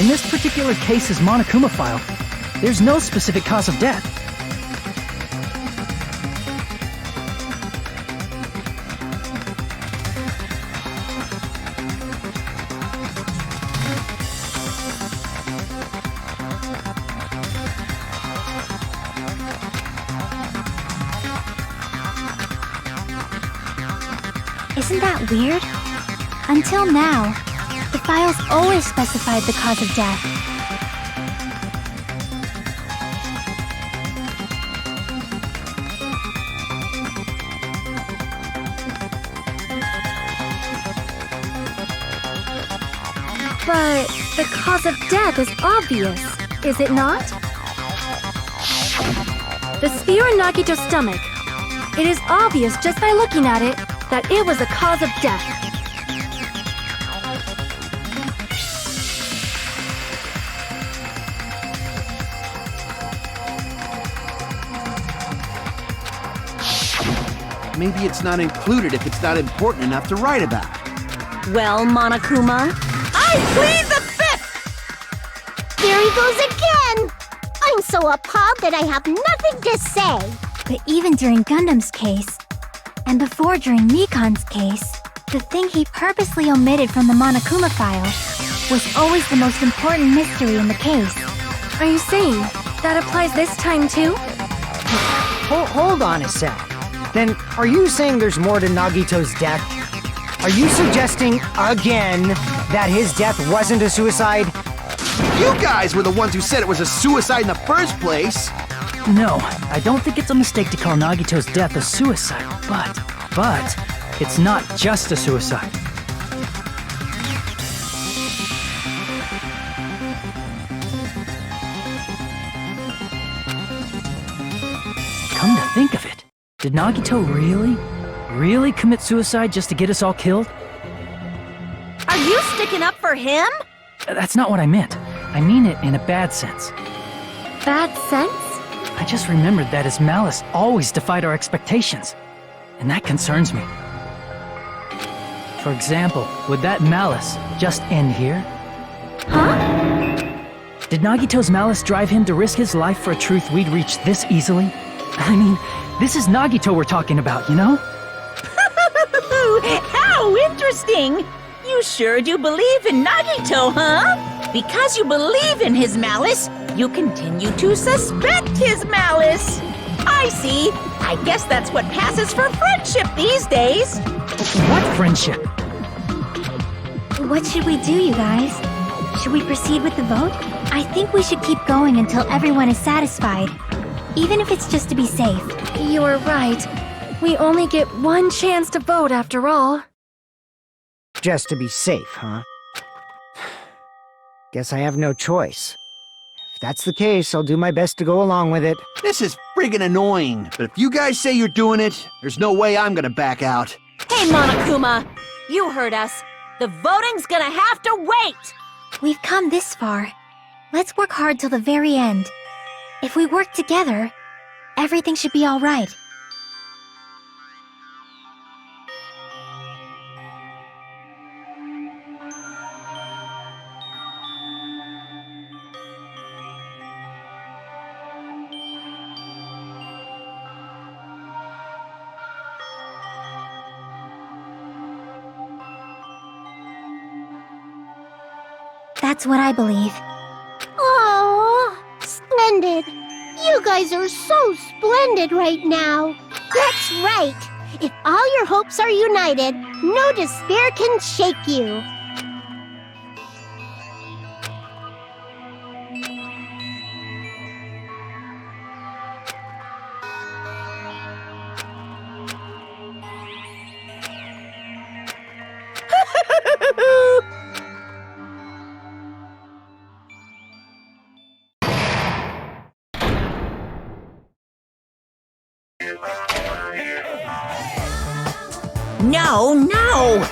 In this particular case's Monokuma file, there's no specific cause of death. Isn't that weird? Until now, the files always specified the cause of death. But the cause of death is obvious, is it not? The spear in Nagito's stomach. It is obvious just by looking at it that it was a cause of death. Maybe it's not included if it's not important enough to write about. Well, Monokuma, I plead the fifth! There he goes again! I'm so appalled that I have nothing to say. But even during Gundam's case, and before during Mikan's case, the thing he purposely omitted from the Monokuma file was always the most important mystery in the case. Are you saying that applies this time too? Hold on a sec. Then, are you saying there's more to Nagito's death? Are you suggesting, again, that his death wasn't a suicide? You guys were the ones who said it was a suicide in the first place! No, I don't think it's a mistake to call Nagito's death a suicide, but it's not just a suicide. Come to think of it, did Nagito really commit suicide just to get us all killed? are you sticking up for him? That's not what I meant. I mean it in a bad sense. Bad sense? I just remembered that his malice always defied our expectations, and that concerns me. For example, would that malice just end here? Huh? Did Nagito's malice drive him to risk his life for a truth we'd reach this easily? I mean, this is Nagito we're talking about, you know? How interesting! You sure do believe in Nagito, huh? Because you believe in his malice, you continue to suspect his malice. I see. I guess that's what passes for friendship these days. What friendship? What should we do, you guys? Should we proceed with the vote? I think we should keep going until everyone is satisfied, even if it's just to be safe. You're right. We only get one chance to vote after all. Just to be safe, huh? Guess I have no choice. If that's the case, I'll do my best to go along with it. This is friggin' annoying, but if you guys say you're doing it, there's no way I'm gonna back out. Hey, Monokuma, you heard us. The voting's gonna have to wait! We've come this far. Let's work hard till the very end. If we work together, everything should be all right. That's what I believe. Oh, splendid. You guys are so splendid right now. That's right. If all your hopes are united, no despair can shake you. No, no!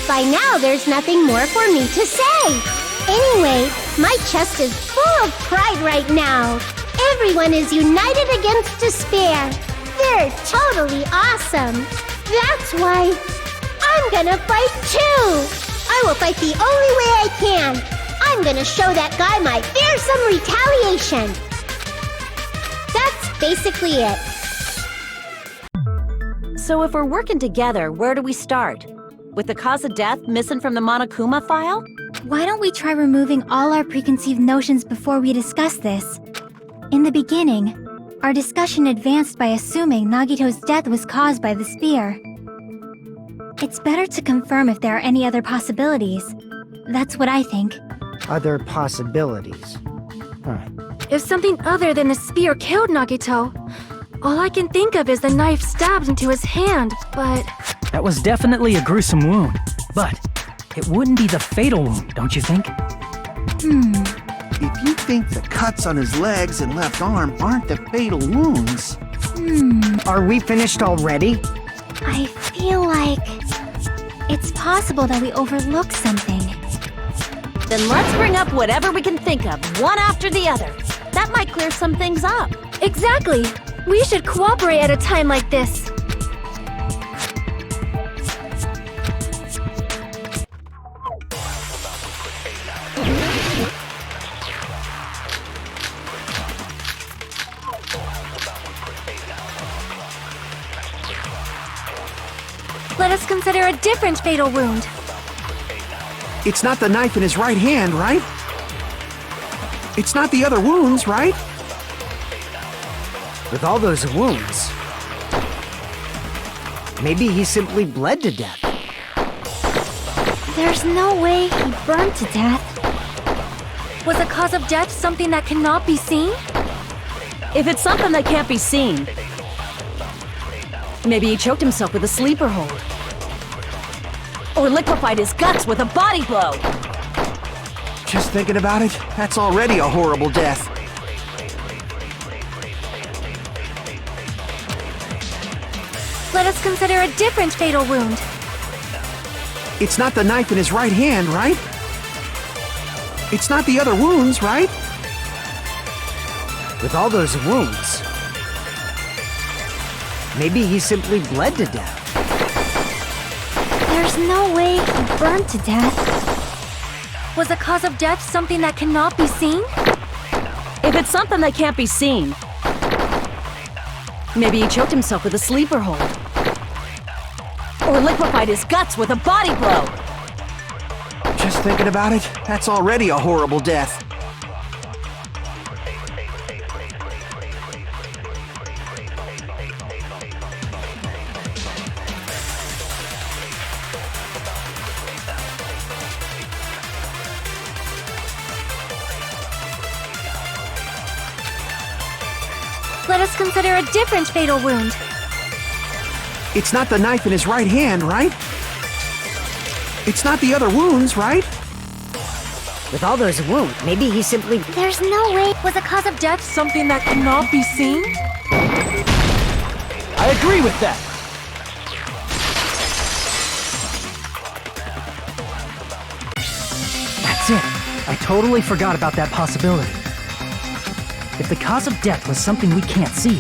By now, there's nothing more for me to say. Anyway, my chest is full of pride right now. Everyone is united against despair. They're totally awesome. That's why I'm gonna fight too. I will fight the only way I can. I'm gonna show that guy my fearsome retaliation. That's basically it. So if we're working together, where do we start? With the cause of death missing from the Monokuma file? Why don't we try removing all our preconceived notions before we discuss this? In the beginning, our discussion advanced by assuming Nagito's death was caused by the spear. It's better to confirm if there are any other possibilities. That's what I think. Other possibilities. Huh. If something other than the spear killed Nagito, all I can think of is the knife stabbed into his hand, but... That was definitely a gruesome wound, but it wouldn't be the fatal wound, don't you think? If you think the cuts on his legs and left arm aren't the fatal wounds... Are we finished already? I feel like... it's possible that we overlooked something. Then let's bring up whatever we can think of, one after the other. That might clear some things up. Exactly! We should cooperate at a time like this. Let us consider a different fatal wound. It's not the knife in his right hand, right? It's not the other wounds, right? With all those wounds, maybe he simply bled to death. There's no way he burned to death. Was the cause of death something that cannot be seen? If it's something that can't be seen, maybe he choked himself with a sleeper hold. Or liquefied his guts with a body blow. Just thinking about it, that's already a horrible death. Let us consider a different fatal wound. It's not the knife in his right hand, right? It's not the other wounds, right? With all those wounds, maybe he simply bled to death. There's no way he burned to death. Was the cause of death something that cannot be seen? If it's something that can't be seen, maybe he choked himself with a sleeper hold. Or liquefied his guts with a body blow. Just thinking about it, that's already a horrible death. Let us consider a different fatal wound. It's not the knife in his right hand, right? It's not the other wounds, right? With all those wounds, maybe he simply... There's no way... Was the cause of death something that cannot be seen? I agree with that! That's it! I totally forgot about that possibility. If the cause of death was something we can't see,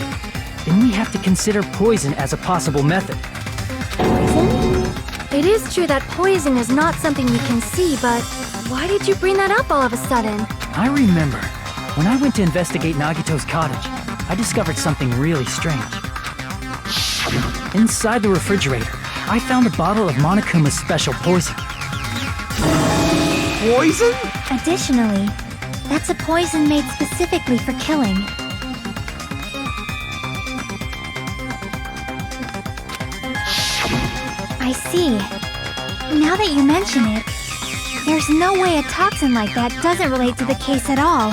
then we have to consider poison as a possible method. It is true that poison is not something you can see, but why did you bring that up all of a sudden? I remember, when I went to investigate Nagito's cottage, I discovered something really strange. Inside the refrigerator, I found a bottle of Monokuma's special poison. Poison? Additionally, that's a poison made specifically for killing. I see. Now that you mention it, there's no way a toxin like that doesn't relate to the case at all.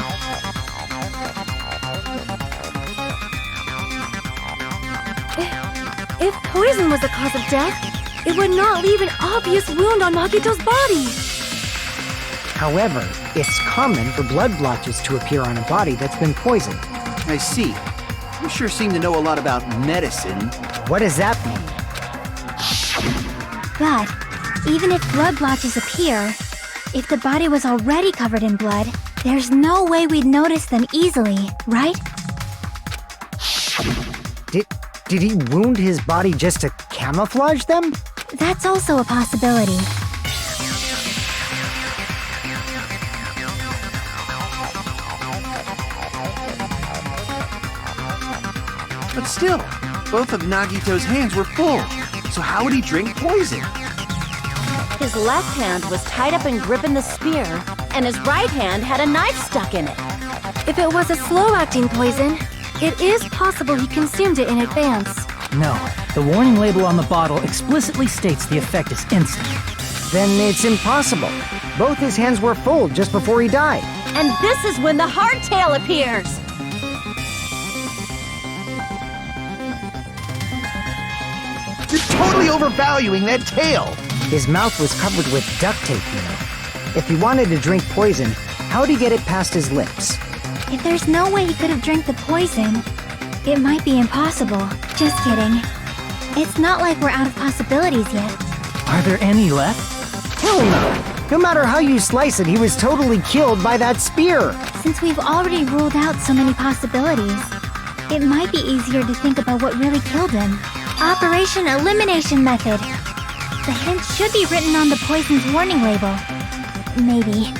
If poison was the cause of death, it would not leave an obvious wound on Nagito's body. However, it's common for blood blotches to appear on a body that's been poisoned. I see. You sure seem to know a lot about medicine. What does that mean? But Even if blood blotches appear, if the body was already covered in blood, there's no way we'd notice them easily, right? Did he wound his body just to camouflage them? That's also a possibility. But still, both of Nagito's hands were full. So how would he drink poison? His left hand was tied up and gripping the spear, and his right hand had a knife stuck in it. If it was a slow-acting poison, it is possible he consumed it in advance. No, the warning label on the bottle explicitly states the effect is instant. Then it's impossible. Both his hands were full just before he died. And this is when the hardtail appears. You're totally overvaluing that tail. His mouth was covered with duct tape, you know. If he wanted to drink poison, how'd he get it past his lips? If there's no way he could have drank the poison, it might be impossible. Just kidding. It's not like we're out of possibilities yet. Are there any left? Hell no! No matter how you slice it, he was totally killed by that spear. Since we've already ruled out so many possibilities, it might be easier to think about what really killed him. Operation Elimination Method. The hint should be written on the poison's warning label. Maybe.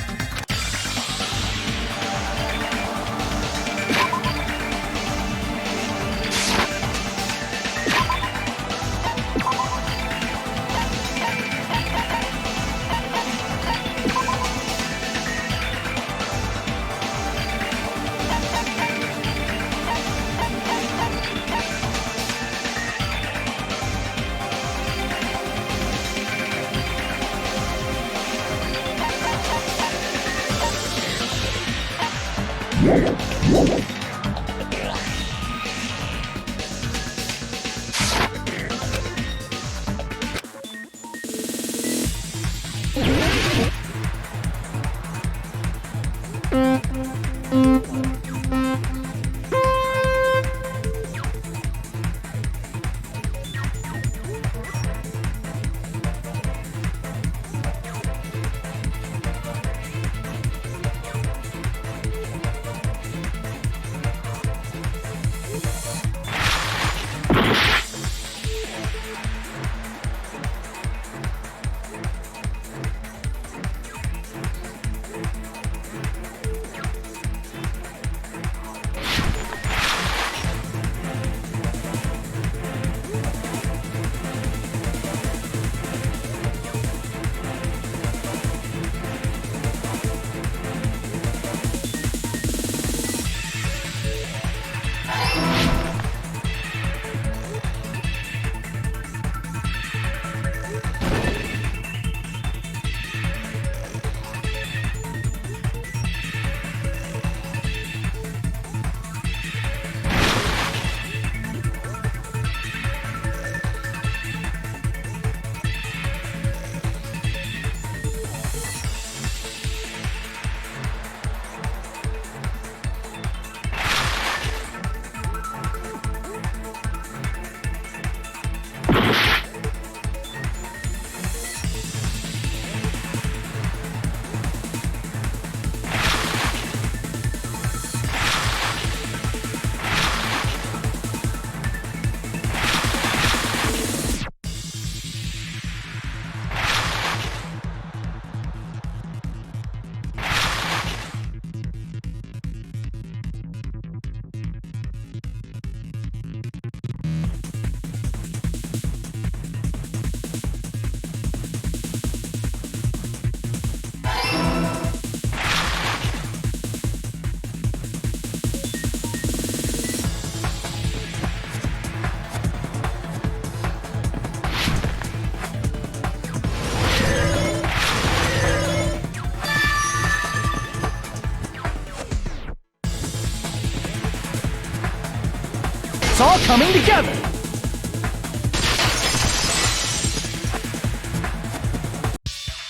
It's all coming together!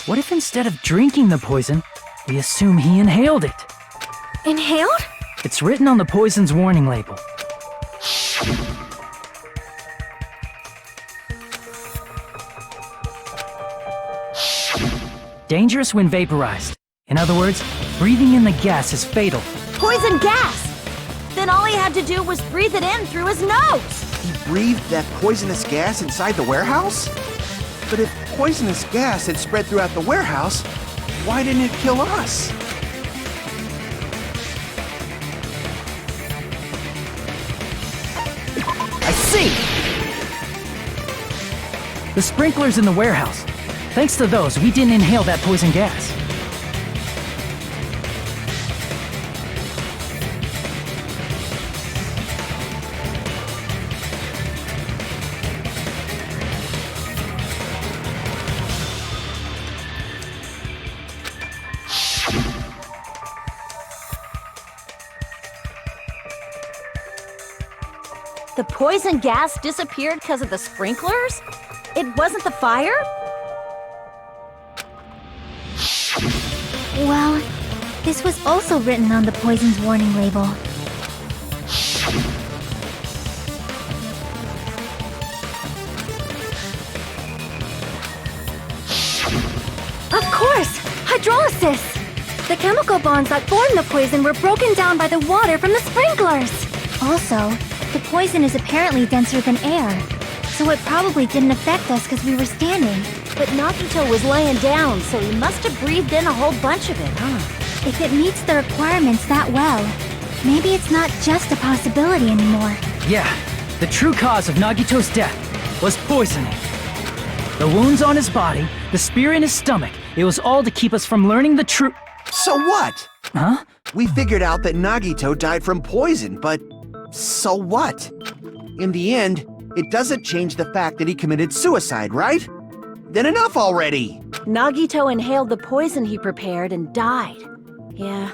What if instead of drinking the poison, we assume he inhaled it? Inhaled? It's written on the poison's warning label. dangerous when vaporized. In other words, breathing in the gas is fatal. Poison gas! Then all he had to do was breathe it in through his nose! He breathed that poisonous gas inside the warehouse? But if poisonous gas had spread throughout the warehouse, why didn't it kill us? I see! The sprinklers in the warehouse. Thanks to those, we didn't inhale that poison gas. The poison gas disappeared because of the sprinklers? It wasn't the fire? Well, this was also written on the poison's warning label. Of course! Hydrolysis! The chemical bonds that formed the poison were broken down by the water from the sprinklers! Also, the poison is apparently denser than air, so it probably didn't affect us because we were standing. But Nagito was laying down, so he must have breathed in a whole bunch of it, huh? If it meets the requirements that well, maybe it's not just a possibility anymore. Yeah, the true cause of Nagito's death was poisoning. The wounds on his body, the spear in his stomach, it was all to keep us from learning the truth. So what? Huh? We figured out that Nagito died from poison, but so what? In the end, it doesn't change the fact that he committed suicide, right? Then enough already! Nagito inhaled the poison he prepared and died. Yeah,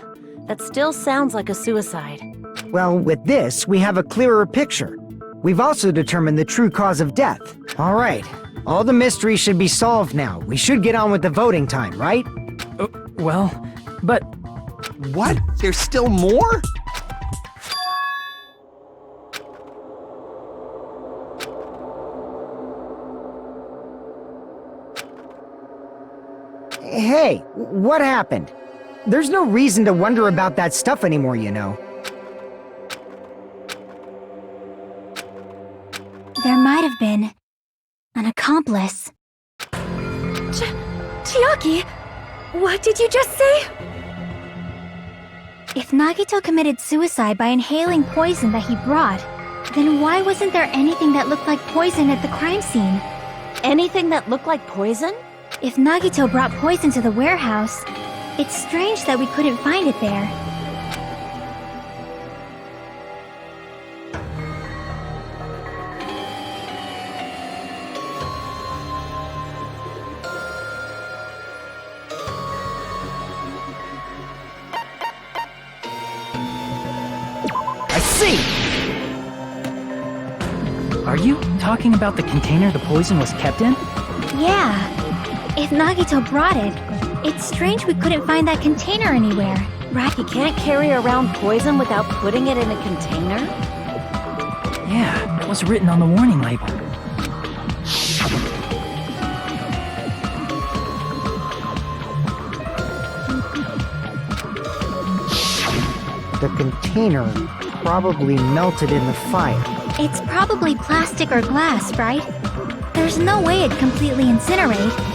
that still sounds like a suicide. Well, with this, we have a clearer picture. We've also determined the true cause of death. All right, all the mysteries should be solved now. We should get on with the voting time, right? Well, but What? There's still more? Hey, what happened? There's no reason to wonder about that stuff anymore, you know. There might have been an accomplice. Chiaki! What did you just say? If Nagito committed suicide by inhaling poison that he brought, then why wasn't there anything that looked like poison at the crime scene? Anything that looked like poison? If Nagito brought poison to the warehouse, it's strange that we couldn't find it there. I see! are you talking about the container the poison was kept in? Yeah. If Nagito brought it, it's strange we couldn't find that container anywhere. Right, he can't carry around poison without putting it in a container? Yeah, it was written on the warning label. The container probably melted in the fire. It's probably plastic or glass, right? There's no way it'd completely incinerate.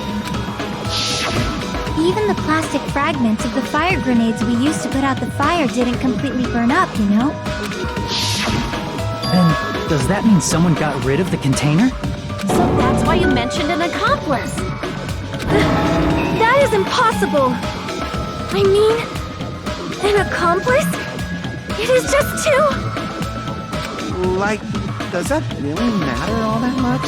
Even the plastic fragments of the fire grenades we used to put out the fire didn't completely burn up, you know? Then, does that mean someone got rid of the container? So that's why you mentioned an accomplice. That is impossible! I mean, an accomplice? It is just two! Like, does that really matter all that much?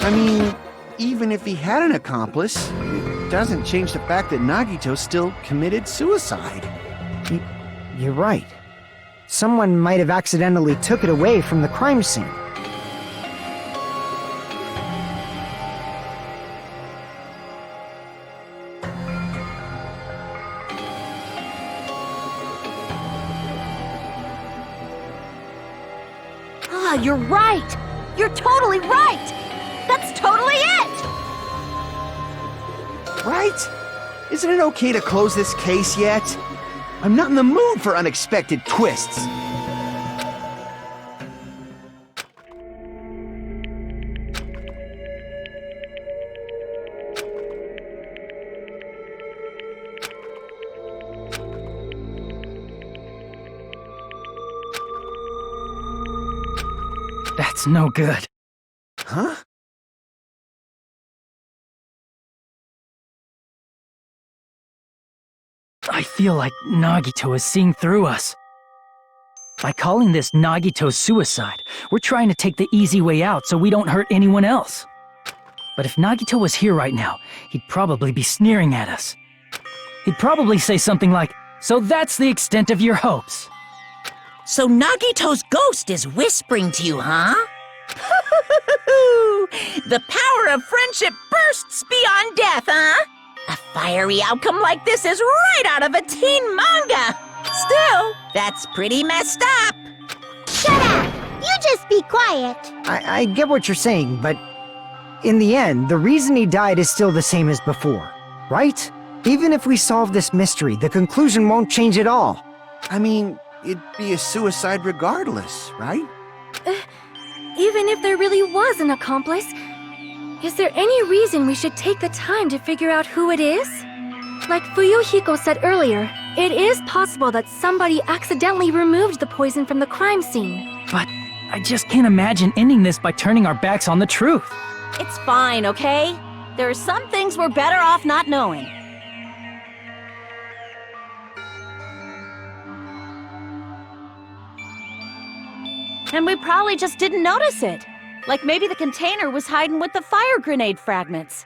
I mean, even if he had an accomplice, it doesn't change the fact that Nagito still committed suicide. You're right. Someone might have accidentally took it away from the crime scene. Ah, you're right! You're totally right! That's totally it! right? Isn't it okay to close this case yet? I'm not in the mood for unexpected twists. That's no good. Huh? I feel like Nagito is seeing through us. By calling this Nagito's suicide, we're trying to take the easy way out so we don't hurt anyone else. But if Nagito was here right now, he'd probably be sneering at us. He'd probably say something like, "So that's the extent of your hopes." So Nagito's ghost is whispering to you, huh? The power of friendship bursts beyond death, huh? A fiery outcome like this is right out of a teen manga. Still, that's pretty messed up. Shut up! You just be quiet. I get what you're saying, but in the end, the reason he died is still the same as before, right? Even if we solve this mystery, the conclusion won't change at all. I mean, it'd be a suicide regardless, right? Even if there really was an accomplice, is there any reason we should take the time to figure out who it is? Like Fuyuhiko said earlier, it is possible that somebody accidentally removed the poison from the crime scene. But I just can't imagine ending this by turning our backs on the truth. It's fine, okay? There are some things we're better off not knowing. And we probably just didn't notice it. Like maybe the container was hiding with the fire grenade fragments.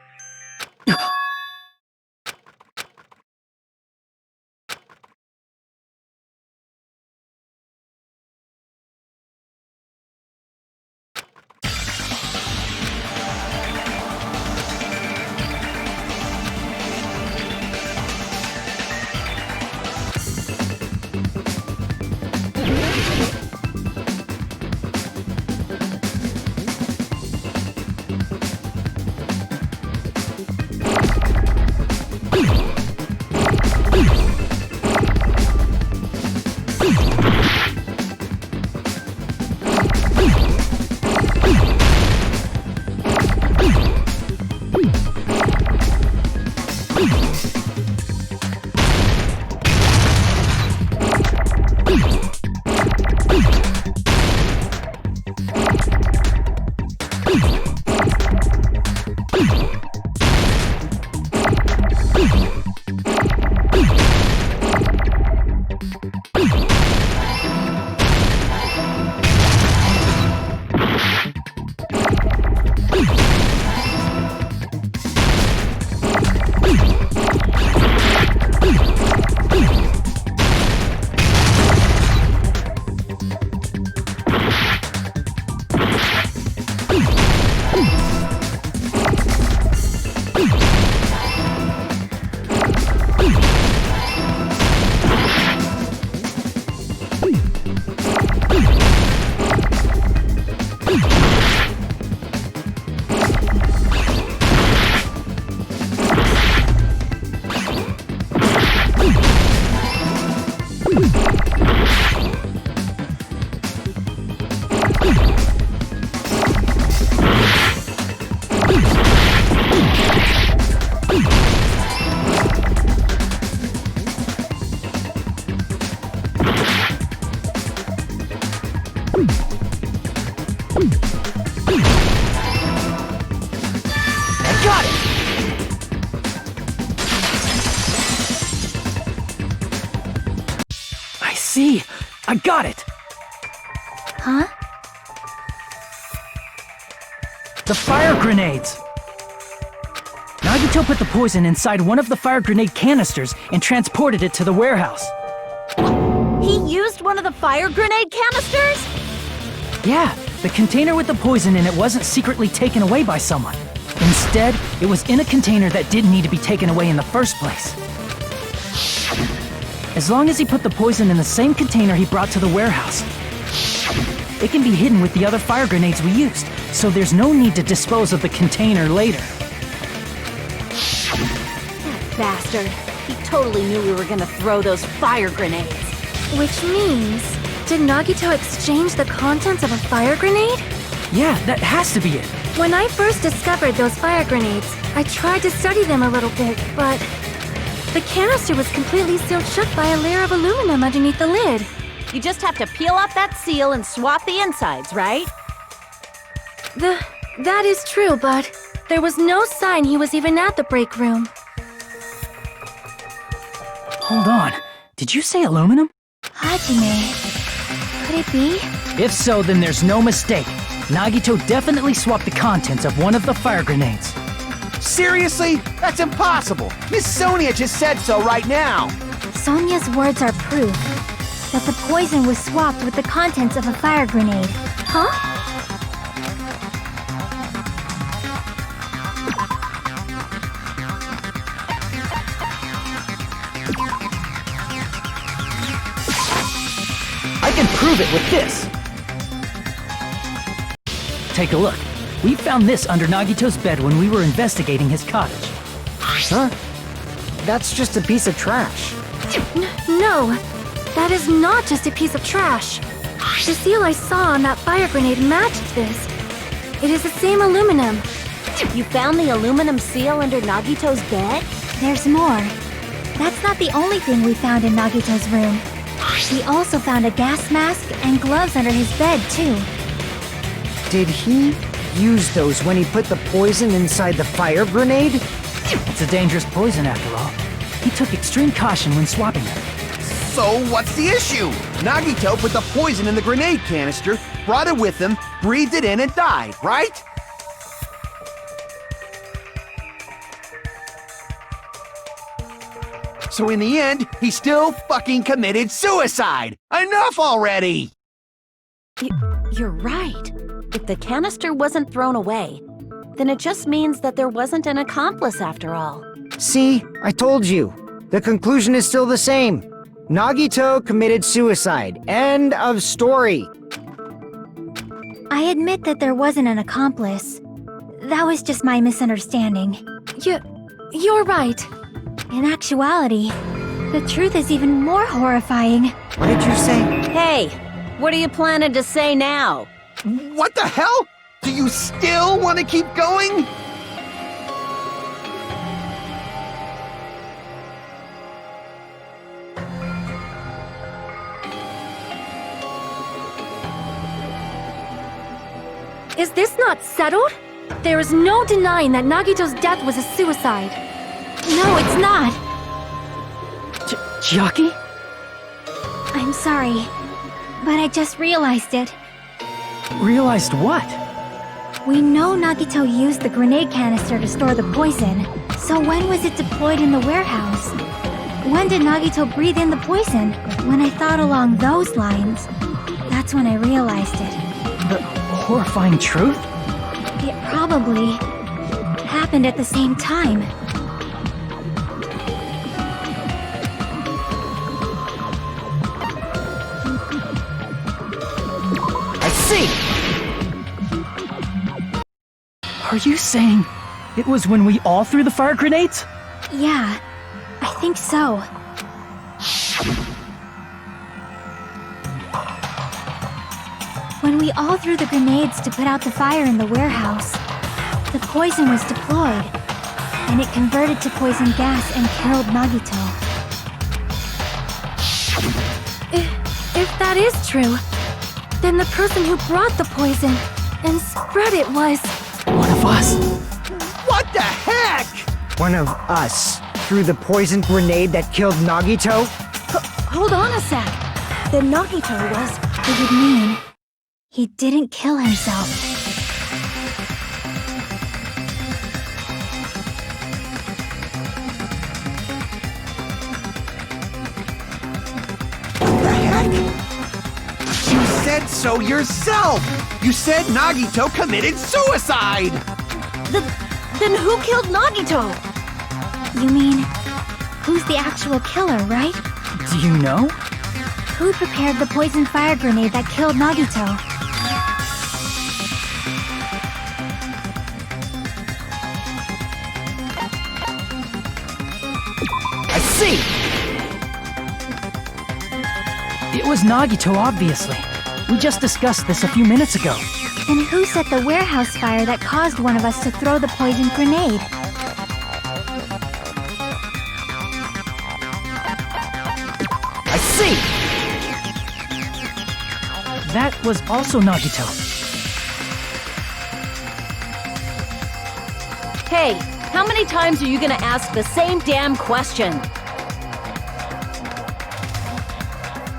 See, I got it! Huh? The fire grenades! Nagito put the poison inside one of the fire grenade canisters and transported it to the warehouse. He used one of the fire grenade canisters? Yeah, the container with the poison in it wasn't secretly taken away by someone. Instead, it was in a container that didn't need to be taken away in the first place. As long as he put the poison in the same container he brought to the warehouse, it can be hidden with the other fire grenades we used, so there's no need to dispose of the container later. bastard. He totally knew we were gonna throw those fire grenades. Which means, did Nagito exchange the contents of a fire grenade? Yeah, that has to be it. When I first discovered those fire grenades, I tried to study them a little bit, but the canister was completely sealed shut by a layer of aluminum underneath the lid. You just have to peel off that seal and swap the insides, right? That is true, but there was no sign he was even at the break room. Hold on. Did you say aluminum? Hajime. Could it be? If so, then there's no mistake. Nagito definitely swapped the contents of one of the fire grenades. Seriously? That's impossible. Miss Sonia just said so right now. Sonia's words are proof that the poison was swapped with the contents of a fire grenade. Huh? I can prove it with this. Take a look. We found this under Nagito's bed when we were investigating his cottage. Huh? That's just a piece of trash. No, that is not just a piece of trash. The seal I saw on that fire grenade matched this. It is the same aluminum. You found the aluminum seal under Nagito's bed? There's more. That's not the only thing we found in Nagito's room. We also found a gas mask and gloves under his bed, too. Did he use those when he put the poison inside the fire grenade? It's a dangerous poison after all. He took extreme caution when swapping them. So what's the issue? Nagito put the poison in the grenade canister, brought it with him, breathed it in and died, right? So in the end, he still fucking committed suicide! Enough already! You're right. If the canister wasn't thrown away, then it just means that there wasn't an accomplice after all. See, I told you. The conclusion is still the same. Nagito committed suicide. End of story. I admit that there wasn't an accomplice. That was just my misunderstanding. You're right. In actuality, the truth is even more horrifying. What did you say? Hey, what are you planning to say now? What the hell? Do you still want to keep going? Is this not settled? There is no denying that Nagito's death was a suicide. No, it's not. Chiaki? I'm sorry, but I just realized it. Realized what? We know Nagito used the grenade canister to store the poison. So when was it deployed in the warehouse? When did Nagito breathe in the poison? When I thought along those lines, that's when I realized it. The horrifying truth? It probably happened at the same time. I see! Are you saying it was when we all threw the fire grenades? Yeah, I think so. When we all threw the grenades to put out the fire in the warehouse, the poison was deployed, and it converted to poison gas and killed Nagito. If that is true, then the person who brought the poison and spread it was... One of us. What the heck? One of us threw the poison grenade that killed Nagito? Hold on a sec. Then Nagito was... It would mean he didn't kill himself. What the heck? You said so yourself! You said Nagito committed suicide! Then who killed Nagito? You mean, who's the actual killer, right? Do you know? Who prepared the poison fire grenade that killed Nagito? see! It was Nagito, obviously. We just discussed this a few minutes ago. And who set the warehouse fire that caused one of us to throw the poison grenade? I see! That was also Nagito. Hey, how many times are you gonna ask the same damn question?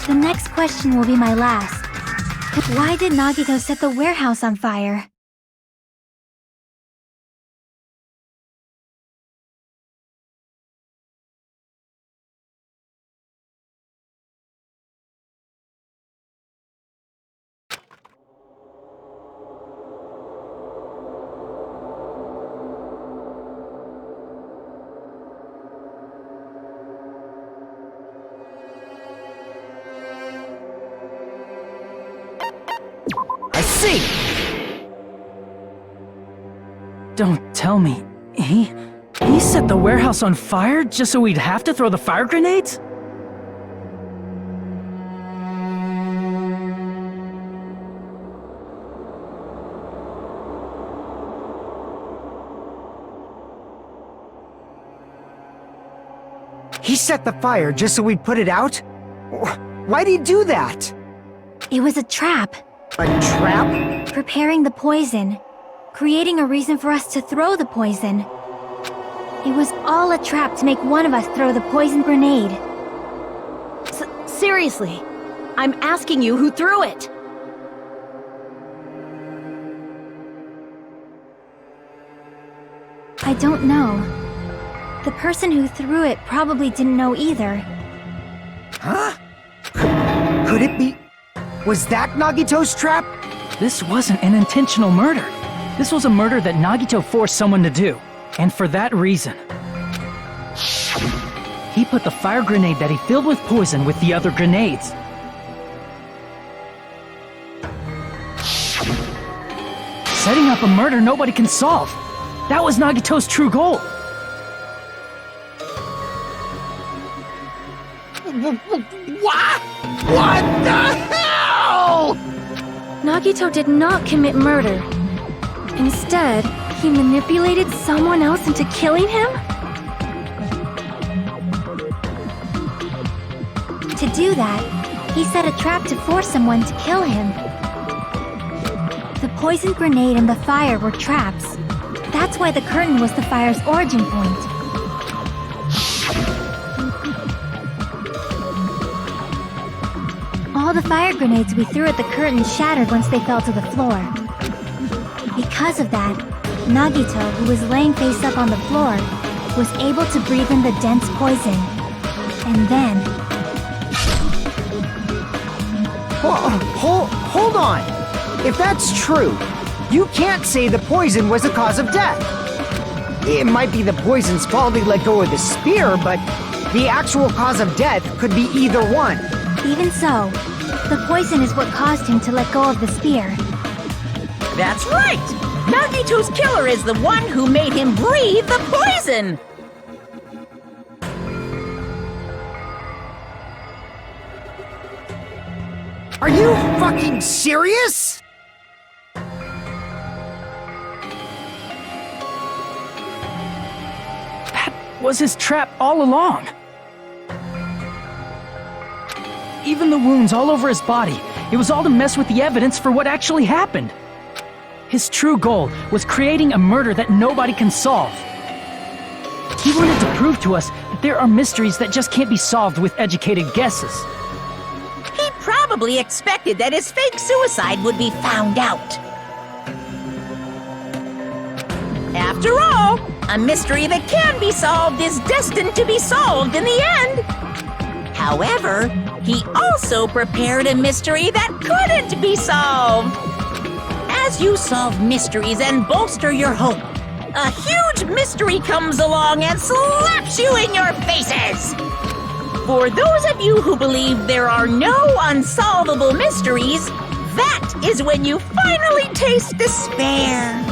The next question will be my last. Why did Nagito set the warehouse on fire? I see! Don't tell me. He set the warehouse on fire just so we'd have to throw the fire grenades? He set the fire just so we'd put it out? Why'd he do that? It was a trap. A trap? Preparing the poison. Creating a reason for us to throw the poison. It was all a trap to make one of us throw the poison grenade. Seriously, I'm asking you who threw it. I don't know. The person who threw it probably didn't know either. Huh? Could it be... Was that Nagito's trap? This wasn't an intentional murder. This was a murder that Nagito forced someone to do. And for that reason. He put the fire grenade that he filled with poison with the other grenades. Setting up a murder nobody can solve. That was Nagito's true goal. What? What the hell? Nagito did not commit murder. Instead, he manipulated someone else into killing him? To do that, he set a trap to force someone to kill him. The poison grenade and the fire were traps. That's why the curtain was the fire's origin point. All the fire grenades we threw at the curtain shattered once they fell to the floor. Because of that, Nagito, who was laying face up on the floor, was able to breathe in the dense poison. And then... Hold on! If that's true, you can't say the poison was the cause of death. It might be the poison's fault he let go of the spear, but the actual cause of death could be either one. Even so, the poison is what caused him to let go of the spear. That's right! Nagito's killer is the one who made him breathe the poison! Are you fucking serious? That was his trap all along. Even the wounds all over his body, it was all to mess with the evidence for what actually happened. His true goal was creating a murder that nobody can solve. He wanted to prove to us that there are mysteries that just can't be solved with educated guesses. He probably expected that his fake suicide would be found out. After all, a mystery that can be solved is destined to be solved in the end. However, he also prepared a mystery that couldn't be solved. As you solve mysteries and bolster your hope, a huge mystery comes along and slaps you in your faces! For those of you who believe there are no unsolvable mysteries, that is when you finally taste despair.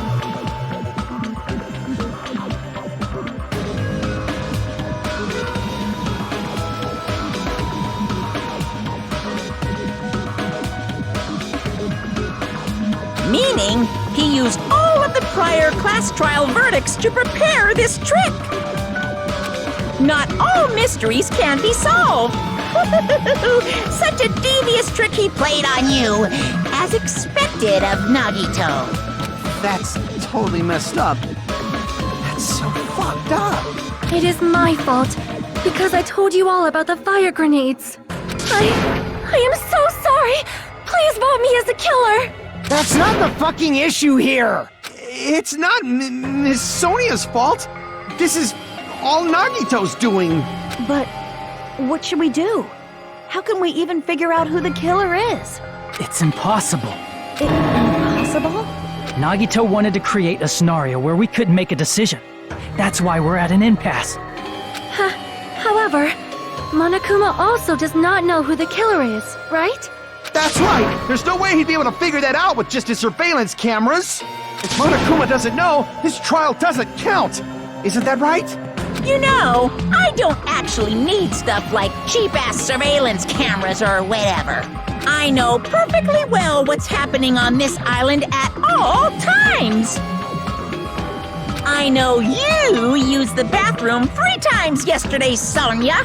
meaning he used all of the prior class trial verdicts to prepare this trick. Not all mysteries can be solved. Such a devious trick he played on you, as expected of Nagito. That's totally messed up. That's so fucked up. It is my fault, because I told you all about the fire grenades. I am so sorry. Please vote me as the killer. That's not the fucking issue here! It's not Miss Sonia's fault. This is all Nagito's doing. But what should we do? How can we even figure out who the killer is? It's impossible. Impossible? Nagito wanted to create a scenario where we couldn't make a decision. That's why we're at an impasse. However, Monokuma also does not know who the killer is, right? That's right. There's no way he'd be able to figure that out with just his surveillance cameras. If Monokuma doesn't know, his trial doesn't count. Isn't that right? You know, I don't actually need stuff like cheap-ass surveillance cameras or whatever. I know perfectly well what's happening on this island at all times. I know you used the bathroom 3 times yesterday, Sonia.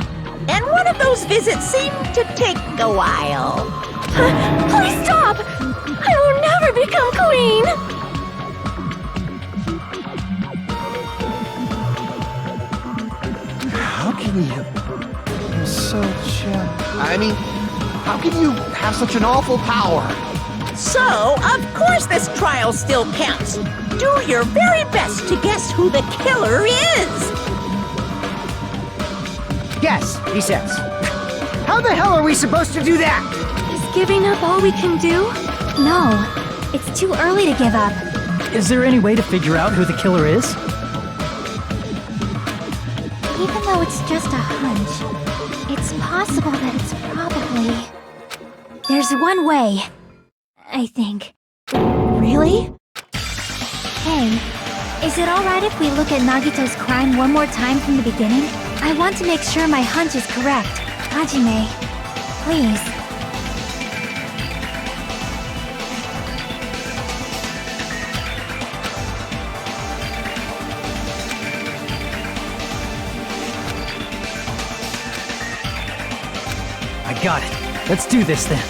And one of those visits seemed to take a while. Please stop! I will never become queen! How can you? You're such how can you have such an awful power? So, of course this trial still counts. Do your very best to guess who the killer is. Yes, he says. How the hell are we supposed to do that? Is giving up all we can do? No, it's too early to give up. Is there any way to figure out who the killer is? Even though it's just a hunch, it's possible that it's probably... There's one way, I think. Really? Hey, is it alright if we look at Nagito's crime one more time from the beginning? I want to make sure my hunch is correct. Hajime, please. I got it. Let's do this then.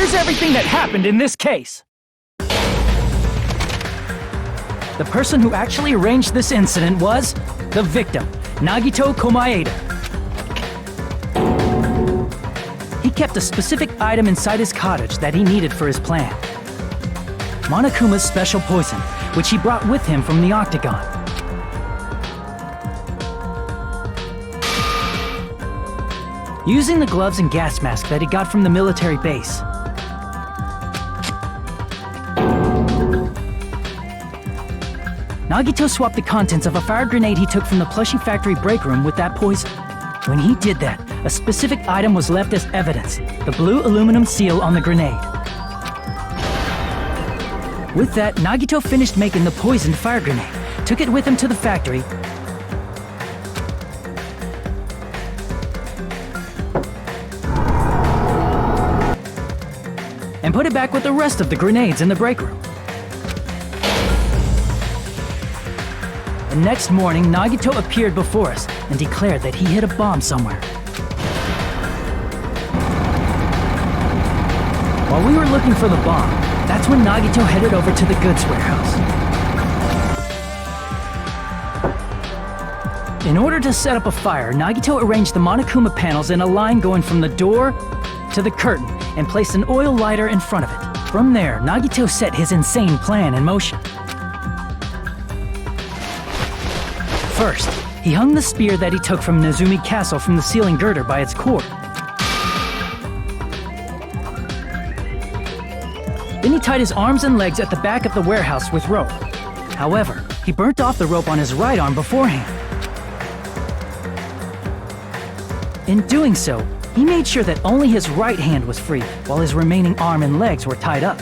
here's everything that happened in this case. The person who actually arranged this incident was the victim, Nagito Komaeda. He kept a specific item inside his cottage that he needed for his plan. Monokuma's special poison, which he brought with him from the Octagon. Using the gloves and gas mask that he got from the military base, Nagito swapped the contents of a fire grenade he took from the plushie factory break room with that poison. When he did that, a specific item was left as evidence, the blue aluminum seal on the grenade. With that, Nagito finished making the poisoned fire grenade, took it with him to the factory, and put it back with the rest of the grenades in the break room. The next morning, Nagito appeared before us and declared that he hid a bomb somewhere. While we were looking for the bomb, that's when Nagito headed over to the goods warehouse. In order to set up a fire, Nagito arranged the Monokuma panels in a line going from the door to the curtain and placed an oil lighter in front of it. From there, Nagito set his insane plan in motion. First, he hung the spear that he took from Nezumi Castle from the ceiling girder by its cord. Then he tied his arms and legs at the back of the warehouse with rope. However, he burnt off the rope on his right arm beforehand. In doing so, he made sure that only his right hand was free, while his remaining arm and legs were tied up.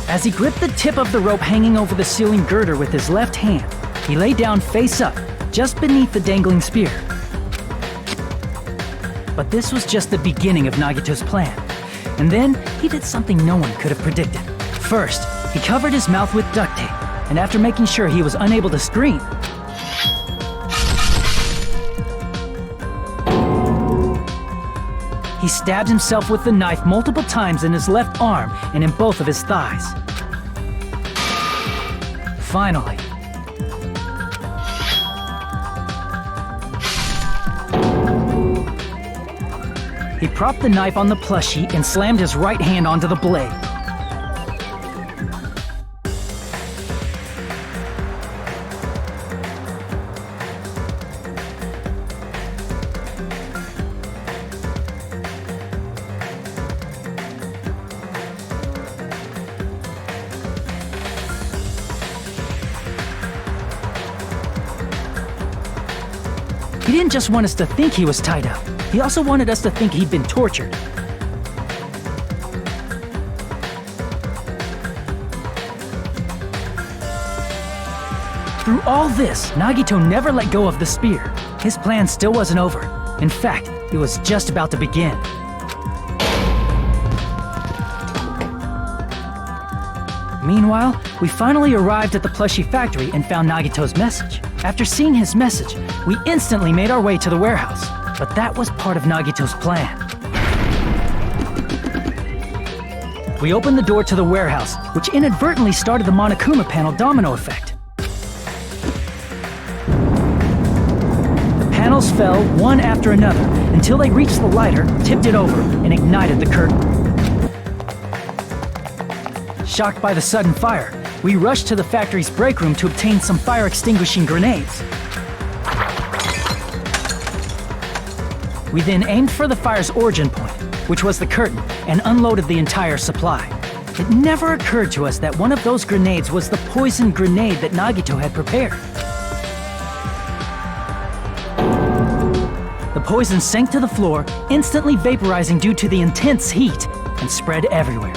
As he gripped the tip of the rope hanging over the ceiling girder with his left hand, he lay down face up, just beneath the dangling spear. But this was just the beginning of Nagito's plan. And then, he did something no one could have predicted. First, he covered his mouth with duct tape, and after making sure he was unable to scream, he stabbed himself with the knife multiple times in his left arm and in both of his thighs. Finally, he propped the knife on the plushie and slammed his right hand onto the blade. He didn't just want us to think he was tied up. He also wanted us to think he'd been tortured. Through all this, Nagito never let go of the spear. His plan still wasn't over. In fact, it was just about to begin. Meanwhile, we finally arrived at the plushie factory and found Nagito's message. After seeing his message, we instantly made our way to the warehouse. But that was part of Nagito's plan. We opened the door to the warehouse, which inadvertently started the Monokuma panel domino effect. The panels fell one after another until they reached the lighter, tipped it over, and ignited the curtain. Shocked by the sudden fire, we rushed to the factory's break room to obtain some fire-extinguishing grenades. We then aimed for the fire's origin point, which was the curtain, and unloaded the entire supply. It never occurred to us that one of those grenades was the poisoned grenade that Nagito had prepared. The poison sank to the floor, instantly vaporizing due to the intense heat, and spread everywhere.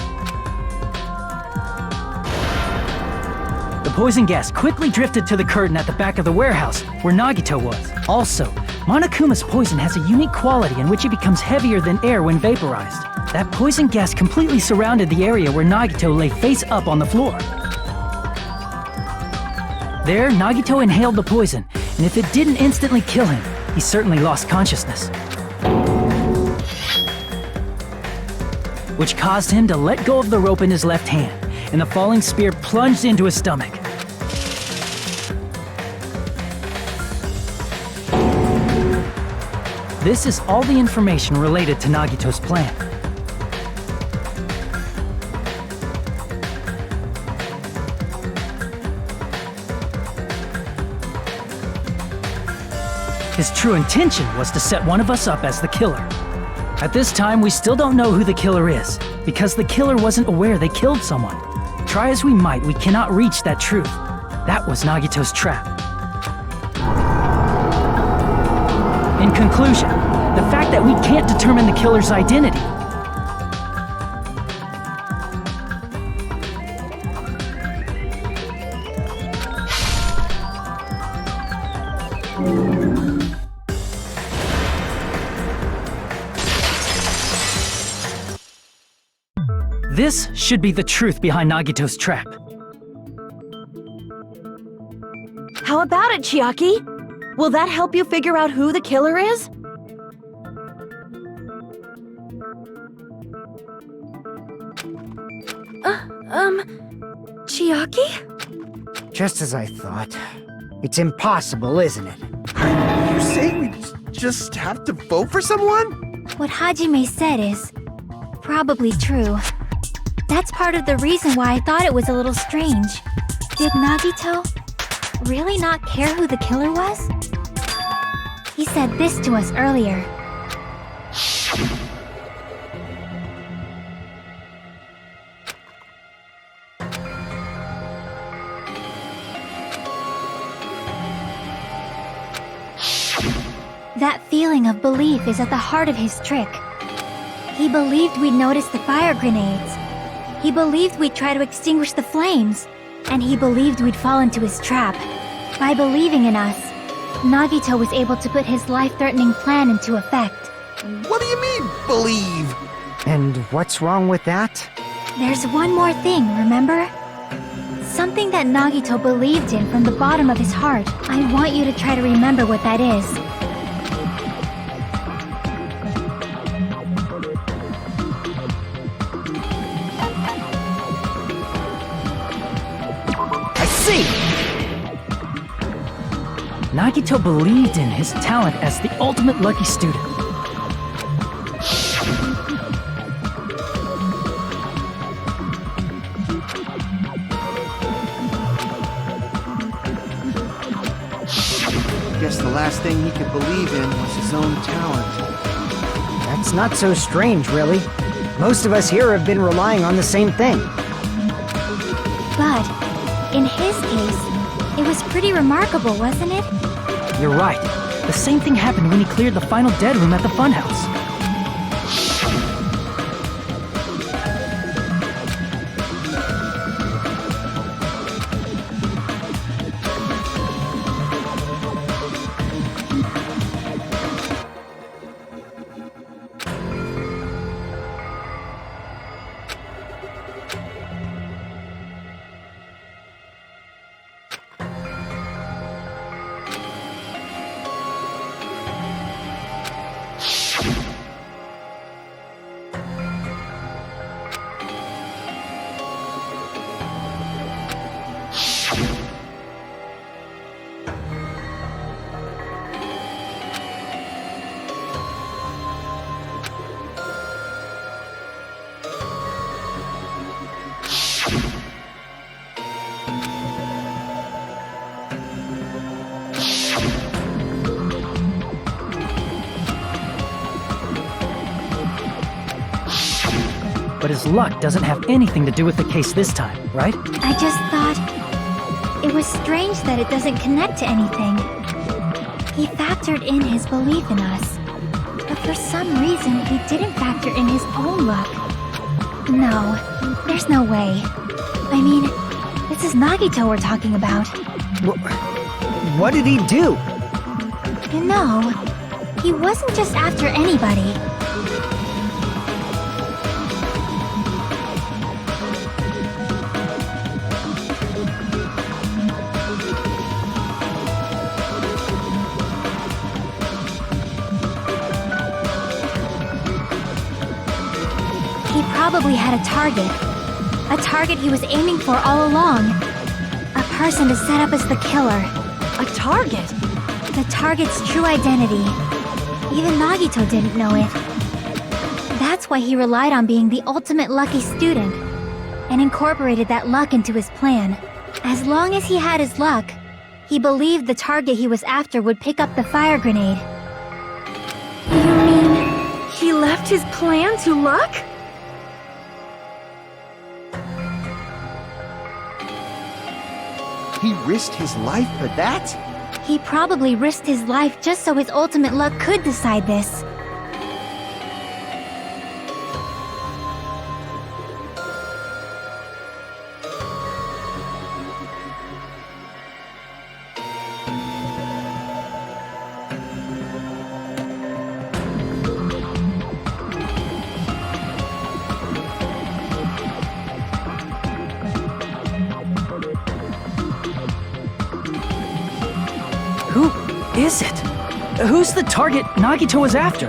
The poison gas quickly drifted to the curtain at the back of the warehouse, where Nagito was. Also, Monokuma's poison has a unique quality in which it becomes heavier than air when vaporized. That poison gas completely surrounded the area where Nagito lay face up on the floor. There, Nagito inhaled the poison, and if it didn't instantly kill him, He certainly lost consciousness, which caused him to let go of the rope in his left hand, and the falling spear plunged into his stomach. This is all the information related to Nagito's plan. His true intention was to set one of us up as the killer. At this time, we still don't know who the killer is, because the killer wasn't aware they killed someone. Try as we might, we cannot reach that truth. That was Nagito's trap. In conclusion, the fact that we can't determine the killer's identity This should be the truth behind Nagito's trap. How about it, Chiaki? Will that help you figure out who the killer is? Chiaki? Just as I thought. It's impossible, isn't it? You're saying we just have to vote for someone? What Hajime said is probably true. That's part of the reason why I thought it was a little strange. Did Nagito really not care who the killer was? He said this to us earlier. That feeling of belief is at the heart of his trick. He believed we'd notice the fire grenades. He believed we'd try to extinguish the flames. And he believed we'd fall into his trap. By believing in us, Nagito was able to put his life-threatening plan into effect. What do you mean, believe? And what's wrong with that? There's one more thing, remember? Something that Nagito believed in from the bottom of his heart. I want you to try to remember what that is. Nagito believed in his talent as the ultimate lucky student. Guess the last thing he could believe in was his own talent. That's not so strange, really. Most of us here have been relying on the same thing. But, in his case, it was pretty remarkable, wasn't it? You're right. The same thing happened when he cleared the final dead room at the funhouse. But his luck doesn't have anything to do with the case this time, right? I just thought it was strange that it doesn't connect to anything. He factored in his belief in us, but for some reason he didn't factor in his own luck. No, there's no way. I mean, this is Nagito we're talking about. What did he do? You know, he wasn't just after anybody. probably had a target. A target he was aiming for all along. A person to set up as the killer. A target? The target's true identity. Even Nagito didn't know it. That's why he relied on being the ultimate lucky student, and incorporated that luck into his plan. As long as he had his luck, he believed the target he was after would pick up the fire grenade. You mean he left his plan to luck? He risked his life for that? He probably risked his life just so his ultimate luck could decide this. Who is it? Who's the target Nagito was after?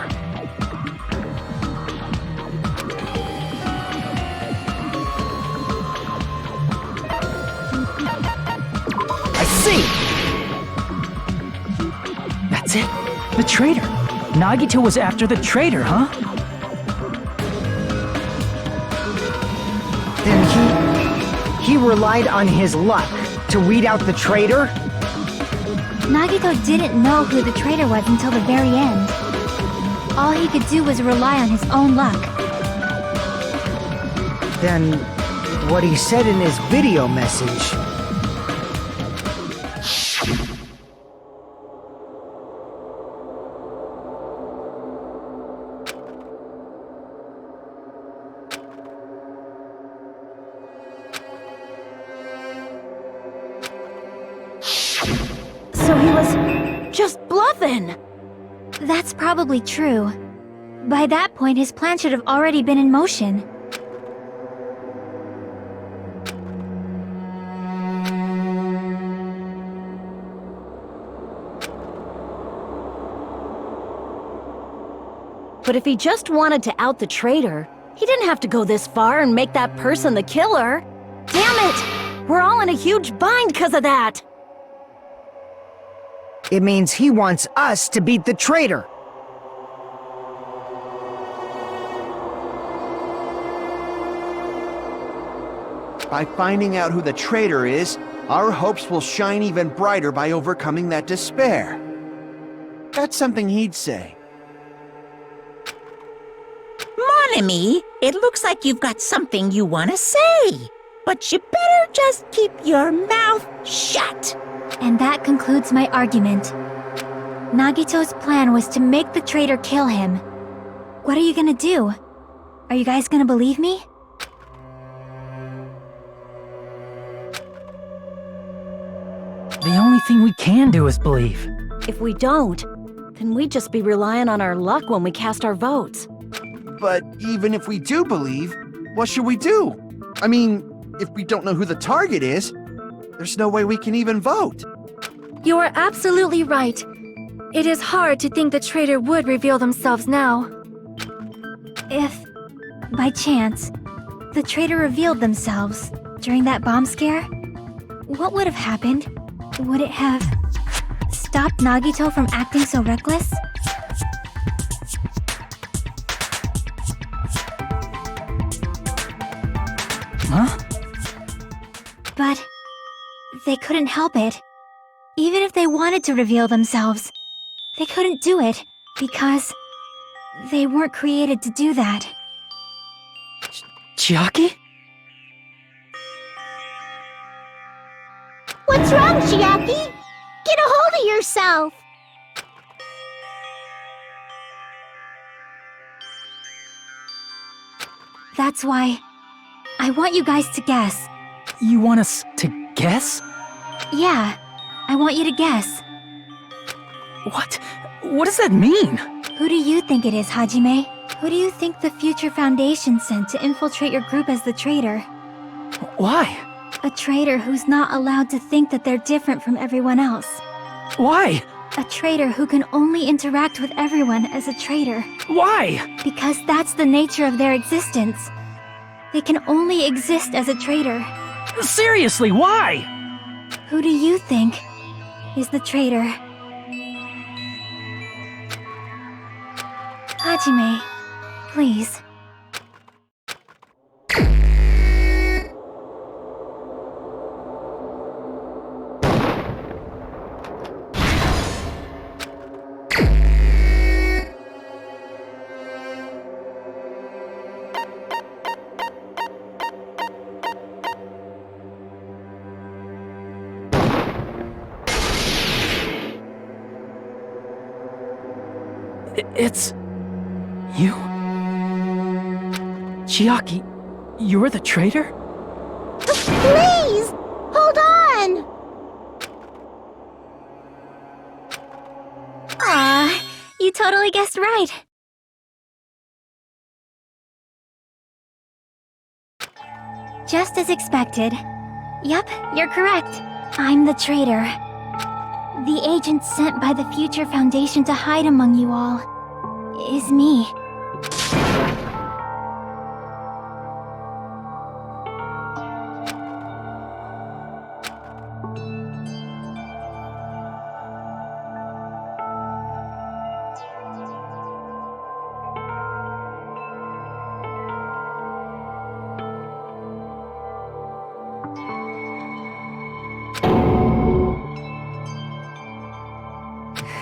I see! That's it. The traitor. Nagito was after the traitor, huh? Then he relied on his luck to weed out the traitor? Nagito didn't know who the traitor was until the very end. All he could do was rely on his own luck. Then what he said in his video message... So he was just bluffing. That's probably true. By that point, his plan should have already been in motion. But if he just wanted to out the traitor, he didn't have to go this far and make that person the killer. Damn it! We're all in a huge bind because of that! It means he wants us to beat the traitor. By finding out who the traitor is, our hopes will shine even brighter by overcoming that despair. That's something he'd say. Mon ami, it looks like you've got something you want to say. But you better just keep your mouth shut. And that concludes my argument. Nagito's plan was to make the traitor kill him. What are you gonna do? Are you guys gonna believe me? The only thing we can do is believe. If we don't, then we'd just be relying on our luck when we cast our votes. But even if we do believe, what should we do? I mean, if we don't know who the target is, there's no way we can even vote. You are absolutely right. It is hard to think the traitor would reveal themselves now. If, by chance, the traitor revealed themselves during that bomb scare, what would have happened? Would it have stopped Nagito from acting so reckless? Huh? But they couldn't help it. Even if they wanted to reveal themselves, they couldn't do it because they weren't created to do that. Chiaki? What's wrong, Chiaki? Get a hold of yourself! That's why I want you guys to guess. You want us to guess? Yeah, I want you to guess. What? What does that mean? Who do you think it is, Hajime? Who do you think the Future Foundation sent to infiltrate your group as the traitor? Why? A traitor who's not allowed to think that they're different from everyone else. Why? A traitor who can only interact with everyone as a traitor. Why? Because that's the nature of their existence. They can only exist as a traitor. Seriously, why? Who do you think is the traitor? Hajime, please. It's... you? Chiaki, you're the traitor? Please! Hold on! Aw, you totally guessed right. Just as expected. Yup, you're correct. I'm the traitor. The agent sent by the Future Foundation to hide among you all is me.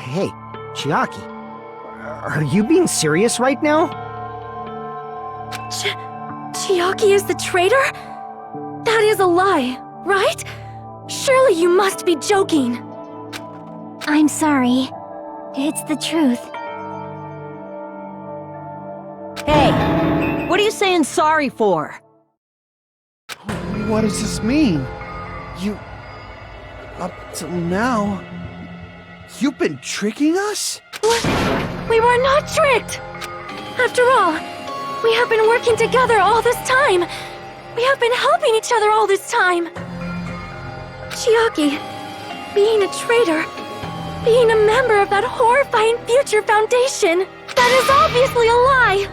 Hey, Chiaki, are you being serious right now? Chiaki is the traitor? That is a lie, right? Surely you must be joking. I'm sorry. It's the truth. Hey, what are you saying sorry for? What does this mean? You... Up till now... You've been tricking us? We were not tricked! After all, we have been working together all this time. We have been helping each other all this time. Chiaki, being a traitor, being a member of that horrifying Future Foundation, that is obviously a lie!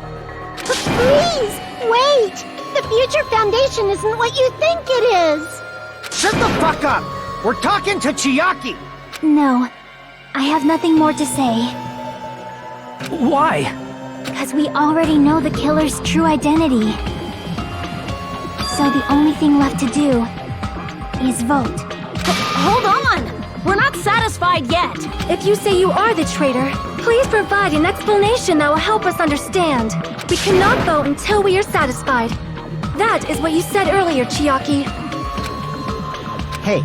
Please, wait! The Future Foundation isn't what you think it is! Shut the fuck up! We're talking to Chiaki! No, I have nothing more to say. Why? Because we already know the killer's true identity. So the only thing left to do is vote. Hold on! We're not satisfied yet! If you say you are the traitor, please provide an explanation that will help us understand. We cannot vote until we are satisfied. That is what you said earlier, Chiaki. Hey,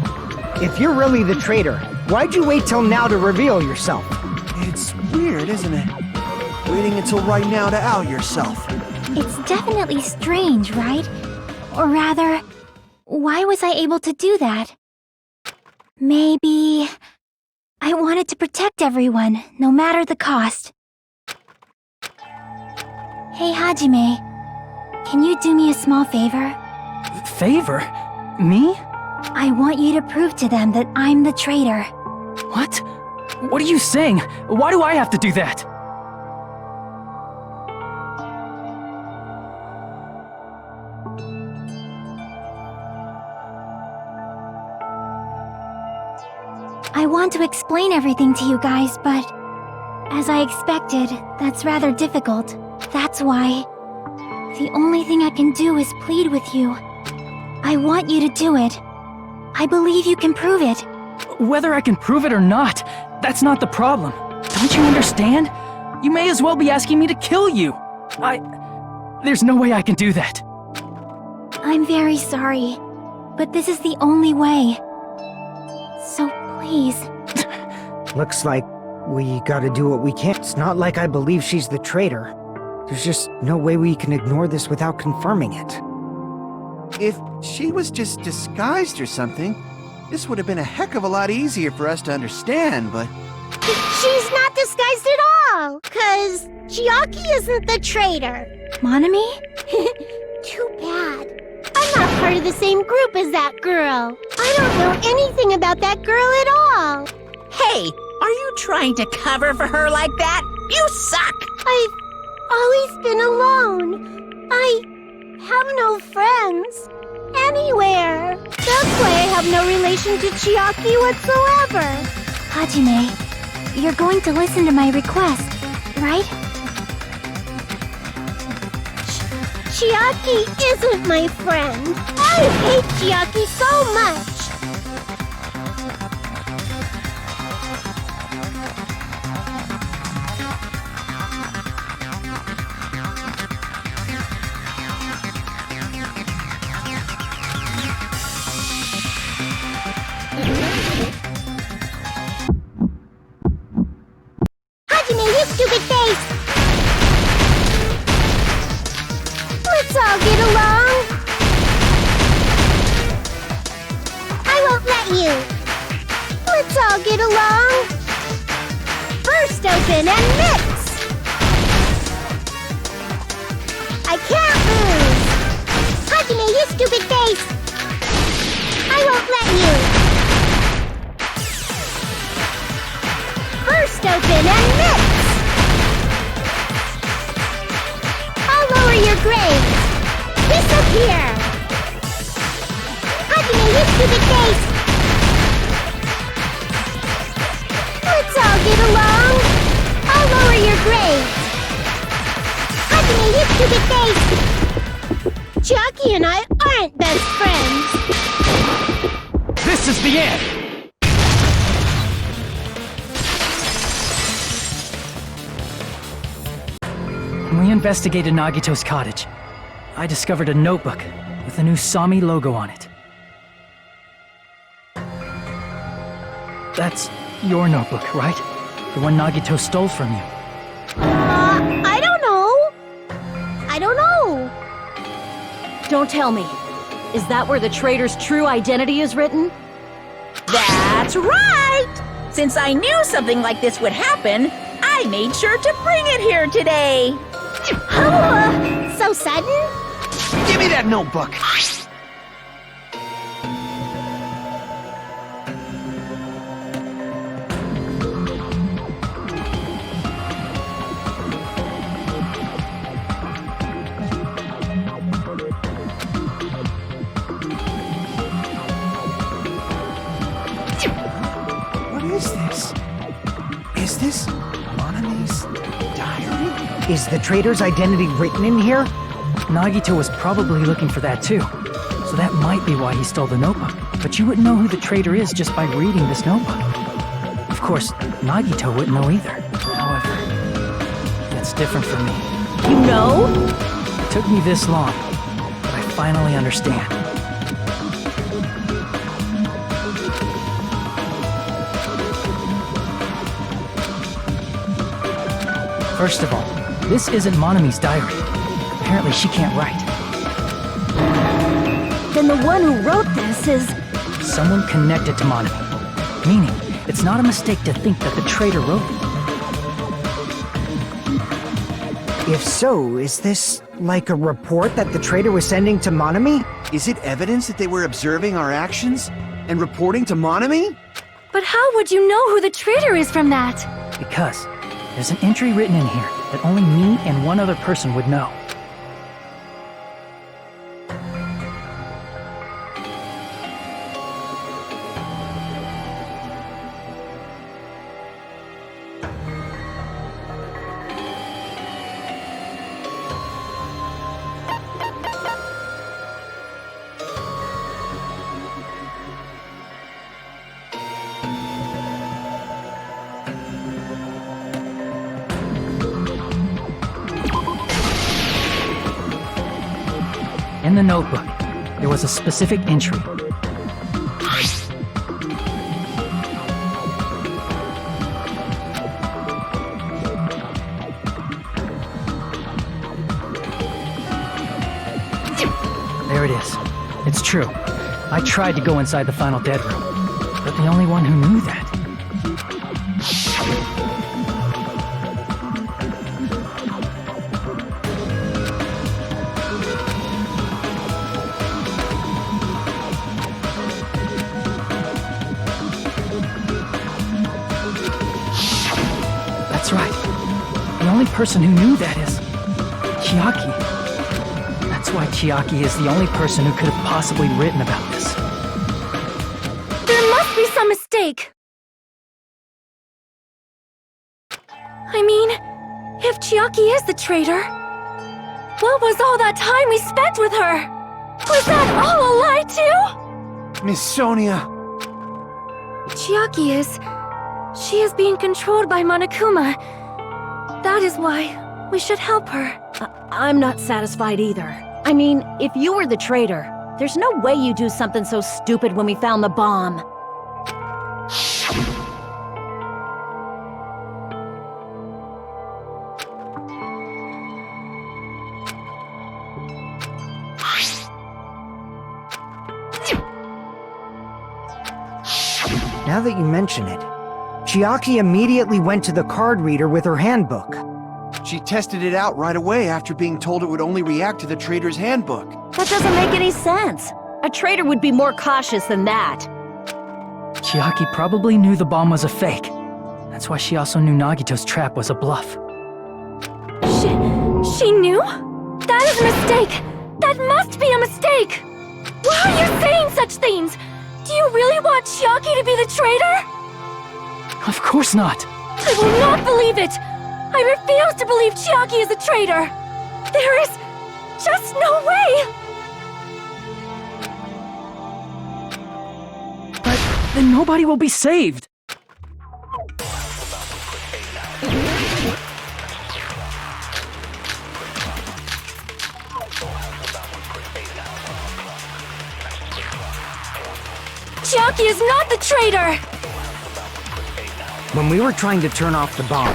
if you're really the traitor, why'd you wait till now to reveal yourself? It's weird, isn't it? Waiting until right now to out yourself. It's definitely strange, right? Or rather, why was I able to do that? Maybe... I wanted to protect everyone, no matter the cost. Hey, Hajime. Can you do me a small favor? Favor? Me? I want you to prove to them that I'm the traitor. What? What are you saying? Why do I have to do that? I want to explain everything to you guys, but... as I expected, that's rather difficult. That's why... the only thing I can do is plead with you. I want you to do it. I believe you can prove it. Whether I can prove it or not, that's not the problem. Don't you understand? You may as well be asking me to kill you. There's no way I can do that. I'm very sorry, but this is the only way. So please. Looks like we gotta do what we can. It's not like I believe she's the traitor. There's just no way we can ignore this without confirming it. If she was just disguised or something, this would have been a heck of a lot easier for us to understand, but... She's not disguised at all, 'cause Chiaki isn't the traitor. Monami? Too bad. I'm not part of the same group as that girl. I don't know anything about that girl at all. Hey, are you trying to cover for her like that? You suck! I've always been alone. I have no no friends. Anywhere. That's why I have no relation to Chiaki whatsoever. Hajime, you're going to listen to my request, right? Chiaki isn't my friend. I hate Chiaki so much. Hajime, you stupid face! Let's all get along. I won't let you. Let's all get along. Burst open and mix. I can't lose. Hajime, you stupid face. I won't let you. Burst open and mix. I'll lower your grades. Disappear. Hajime, you stupid face. Let's all get along. I'll lower your grades. Hajime, you stupid face. Chiaki and I aren't best friends. This is the end! When we investigated Nagito's cottage, I discovered a notebook with a new Sami logo on it. That's your notebook, right? The one Nagito stole from you. I don't know. I don't know. Don't tell me. Is that where the traitor's true identity is written? That's right! Since I knew something like this would happen, I made sure to bring it here today. So sudden? Give me that notebook! What is this? Is this Monami's diary? Is the traitor's identity written in here? Nagito was probably looking for that too. So that might be why he stole the notebook. But you wouldn't know who the traitor is just by reading this notebook. Of course, Nagito wouldn't know either. However, that's different from me. You know? It took me this long, but I finally understand. First of all, this isn't Monami's diary. Apparently she can't write. Then the one who wrote this is... Someone connected to Monami. Meaning, it's not a mistake to think that the traitor wrote it. If so, is this like a report that the traitor was sending to Monami? Is it evidence that they were observing our actions and reporting to Monami? But how would you know who the traitor is from that? Because there's an entry written in here that only me and one other person would know. In the notebook, there was a specific entry. There it is. It's true. I tried to go inside the final dead room, but the only one who knew that. That's right. The only person who knew that is Chiaki. That's That's why Chiaki is the only person who could have possibly written about this. There must be some mistake. I mean, if Chiaki is the traitor, what was all that time we spent with her? Was that all a lie too? Miss Sonia. Chiaki is... She is being controlled by Monokuma. That is why we should help her. I'm not satisfied either. I mean, if you were the traitor, there's no way you'd do something so stupid when we found the bomb. Now that you mention it, Chiaki immediately went to the card reader with her handbook. She tested it out right away after being told it would only react to the traitor's handbook. That doesn't make any sense. A traitor would be more cautious than that. Chiaki probably knew the bomb was a fake. That's why she also knew Nagito's trap was a bluff. She knew? That is a mistake! That must be a mistake! Why are you saying such things? Do you really want Chiaki to be the traitor? Of course not! I will not believe it! I refuse to believe Chiaki is a traitor! There is just no way! But then nobody will be saved! Chiaki is not the traitor! When we were trying to turn off the bomb,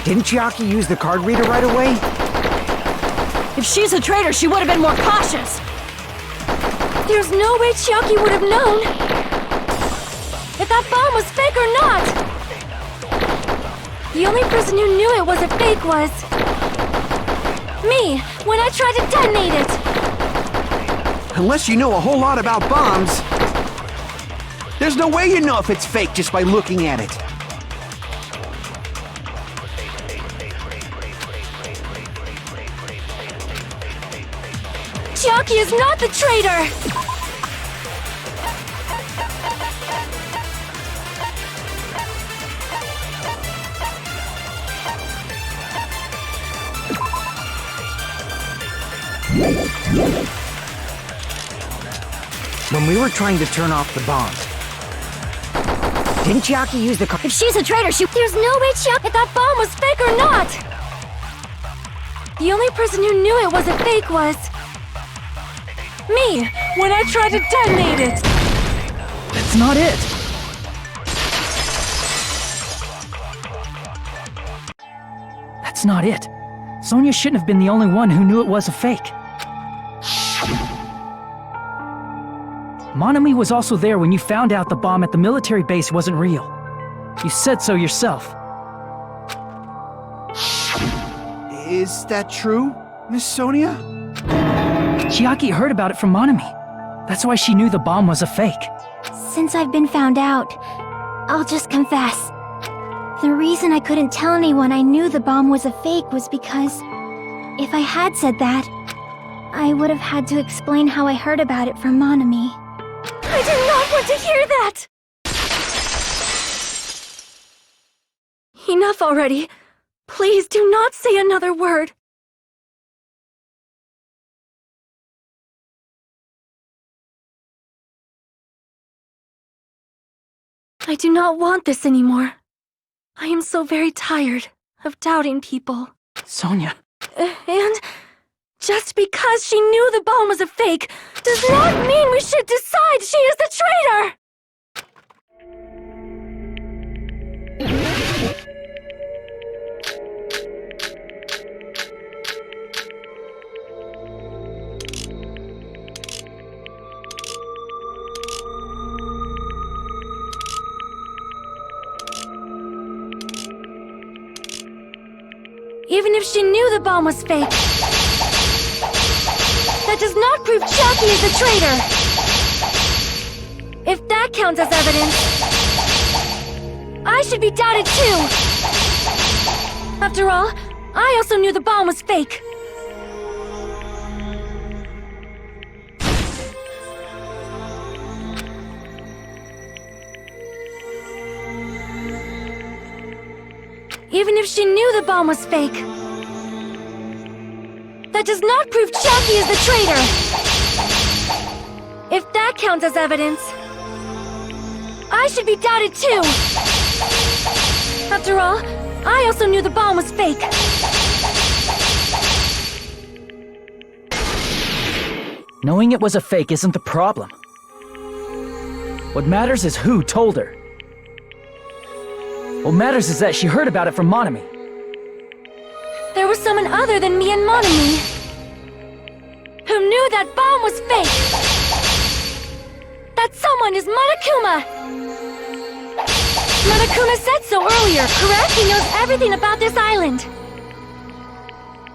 didn't Chiaki use the card reader right away? If she's a traitor, she would have been more cautious. There's no way Chiaki would have known if that bomb was fake or not. The only person who knew it was a fake was me, when I tried to detonate it. Unless you know a whole lot about bombs, there's no way you know if it's fake just by looking at it. Chiaki is not the traitor! When we were trying to turn off the bomb, didn't Chiaki use the card? If she's a traitor, there's no way Chiaki... If that bomb was fake or not! The only person who knew it was a fake was me, when I tried to detonate it! That's not it! That's not it. Sonia shouldn't have been the only one who knew it was a fake. Monami was also there when you found out the bomb at the military base wasn't real. You said so yourself. Is that true, Miss Sonia? Chiaki heard about it from Monami. That's why she knew the bomb was a fake. Since I've been found out, I'll just confess. The reason I couldn't tell anyone I knew the bomb was a fake was because if I had said that, I would have had to explain how I heard about it from Monami. I do not want to hear that! Enough already. Please do not say another word. I do not want this anymore. I am so very tired of doubting people. Sonia. And just because she knew the bomb was a fake does not mean we should decide she is the traitor! Even if she knew the bomb was fake, that does not prove Chiaki is the traitor! If that counts as evidence, I should be doubted too! After all, I also knew the bomb was fake. Even if she knew the bomb was fake, that does not prove Chiaki is the traitor! If that counts as evidence, I should be doubted too! After all, I also knew the bomb was fake. Knowing it was a fake isn't the problem. What matters is who told her. What matters is that she heard about it from Monami. There was someone other than me and Monami who knew that bomb was fake! That someone is Monokuma! Monokuma said so earlier, correct? He knows everything about this island.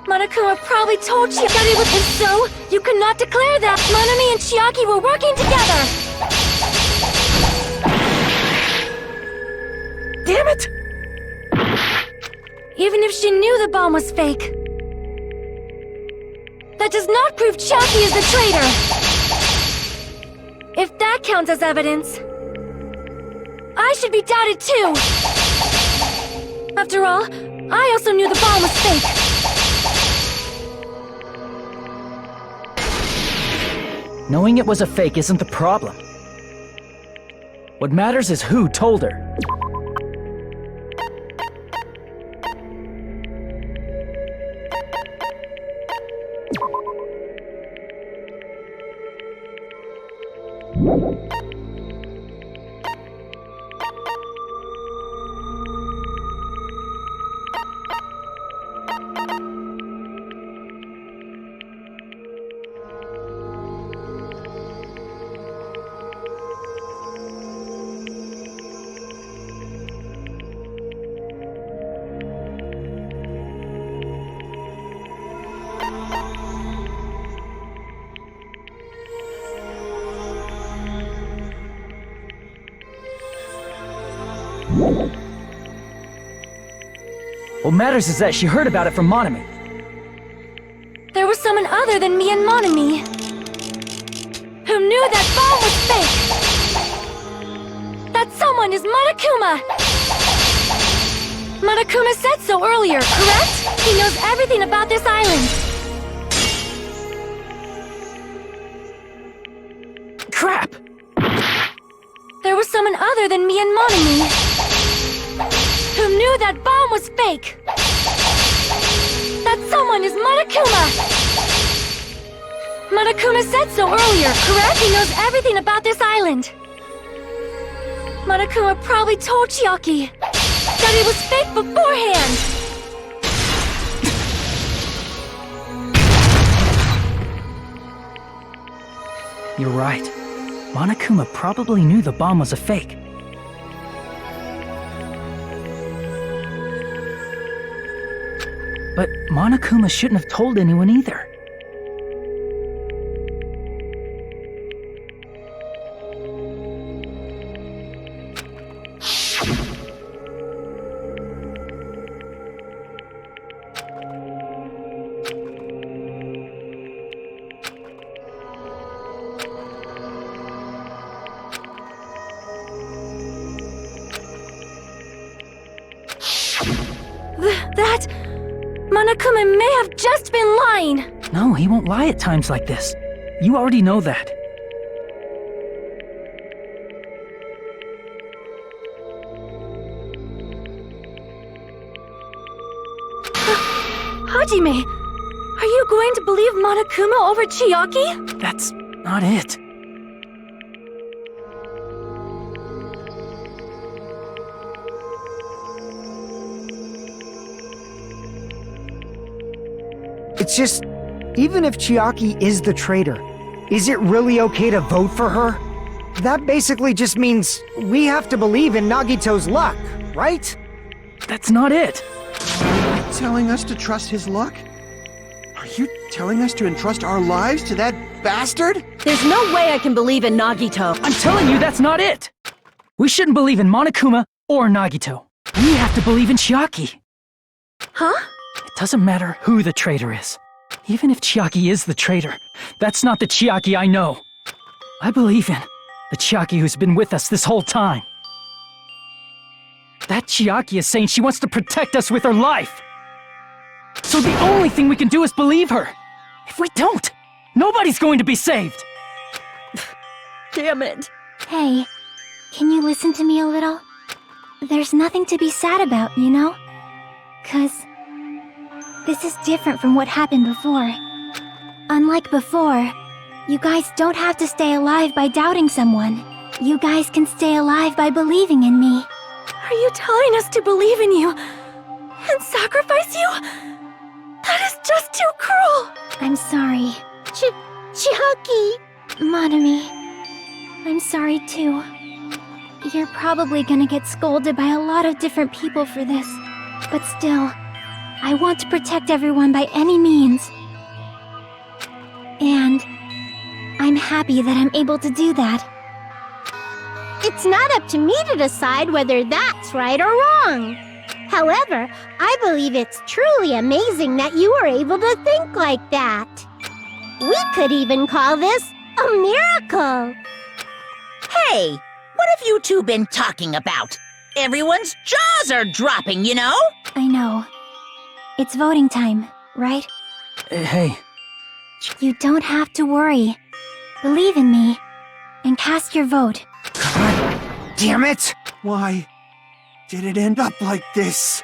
Monokuma probably told Chiaki that it was so. You could not declare that Monami and Chiaki were working together! Damn it! Even if she knew the bomb was fake, that does not prove Chiaki is the traitor! If that counts as evidence, I should be doubted too! After all, I also knew the bomb was fake. Knowing it was a fake isn't the problem. What matters is who told her. What matters is that she heard about it from Monami. There was someone other than me and Monami who knew that bomb was fake! That someone is Monokuma! Monokuma said so earlier, correct? He knows everything about this island. Crap! There was someone other than me and Monami who knew that bomb was fake! That someone is Monokuma! Monokuma said so earlier, correct? He knows everything about this island. Monokuma probably told Chiaki that it was fake beforehand! You're right. Monokuma probably knew the bomb was a fake. But Monokuma shouldn't have told anyone either. That... Monokuma may have just been lying! No, he won't lie at times like this. You already know that. Hajime, are you going to believe Monokuma over Chiaki? That's not it. It's just, even if Chiaki is the traitor, is it really okay to vote for her? That basically just means we have to believe in Nagito's luck, right? That's not it. Telling us to trust his luck? Are you telling us to entrust our lives to that bastard? There's no way I can believe in Nagito. I'm telling you, that's not it! We shouldn't believe in Monokuma or Nagito. We have to believe in Chiaki. Huh? It doesn't matter who the traitor is. Even if Chiaki is the traitor, that's not the Chiaki I know. I believe in the Chiaki who's been with us this whole time. That Chiaki is saying she wants to protect us with her life. So the only thing we can do is believe her. If we don't, nobody's going to be saved. Damn it. Hey, can you listen to me a little? There's nothing to be sad about, you know? 'Cause this is different from what happened before. Unlike before, you guys don't have to stay alive by doubting someone. You guys can stay alive by believing in me. Are you telling us to believe in you and sacrifice you? That is just too cruel! I'm sorry. Chiaki! Monami, I'm sorry too. You're probably gonna get scolded by a lot of different people for this. But still, I want to protect everyone by any means. And I'm happy that I'm able to do that. It's not up to me to decide whether that's right or wrong. However, I believe it's truly amazing that you were able to think like that. We could even call this a miracle. Hey, what have you two been talking about? Everyone's jaws are dropping, you know? I know. It's voting time, right? Hey, You don't have to worry. Believe in me and cast your vote. God damn it! Why did it end up like this?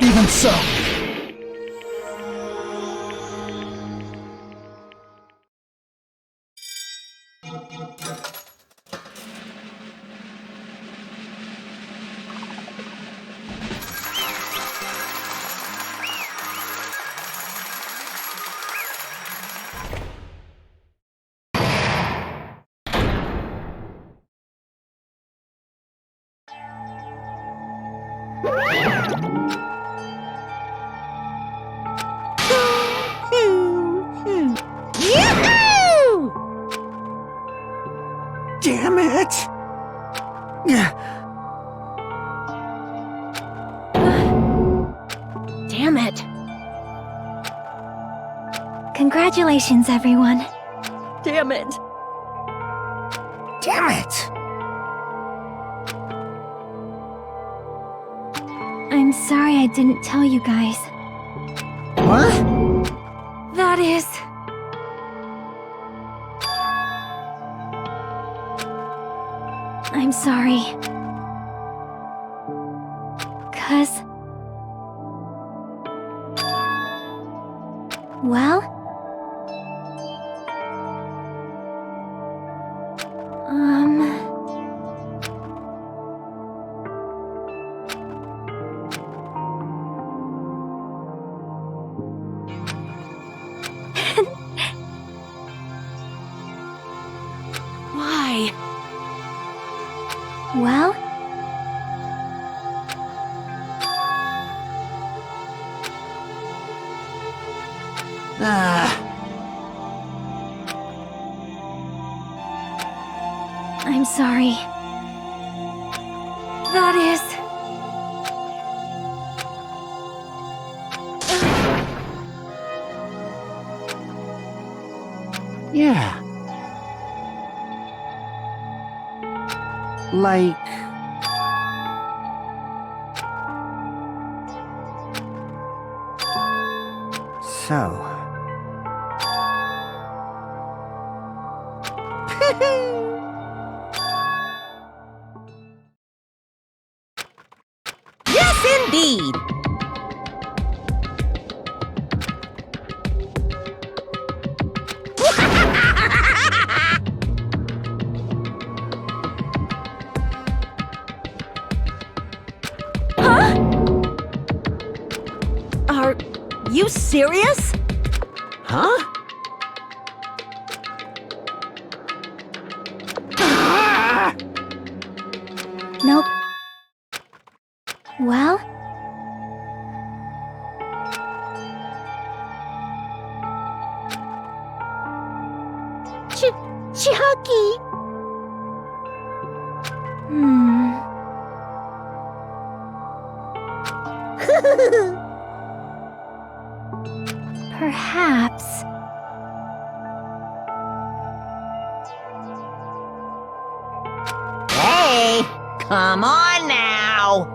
even so. Yoo-hoo! Damn it! Damn it. Congratulations, everyone. Damn it. Damn it! I'm sorry I didn't tell you guys. What? That is... I'm sorry. 'Cause... Well... Why? Well... I'm sorry. that is... Yeah. So... Yes, indeed! Are you serious? Huh? Nope. Well? Chiaki! Perhaps. Hey, come on now!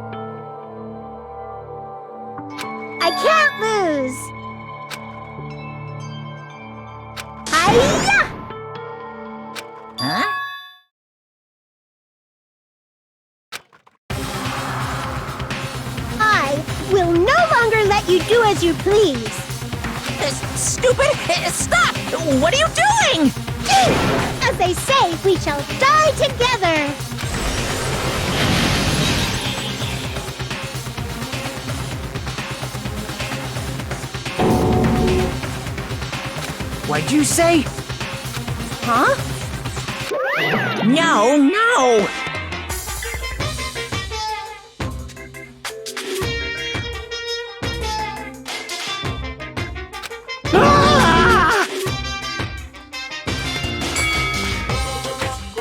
I can't lose! Hiya! Huh? I will no longer let you do as you please! Stupid! Stop! What are you doing? As they say, we shall die together! What'd you say? Huh? No, no! Ah!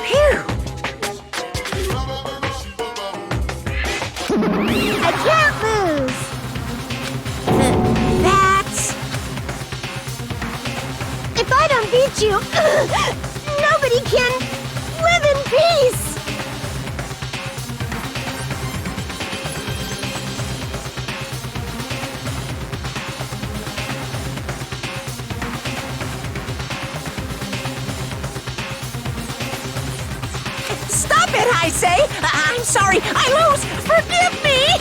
Phew! I can't lose! That's... If I don't beat you, nobody can live in peace! Stop it, I say! I'm sorry, I lose! Forgive me!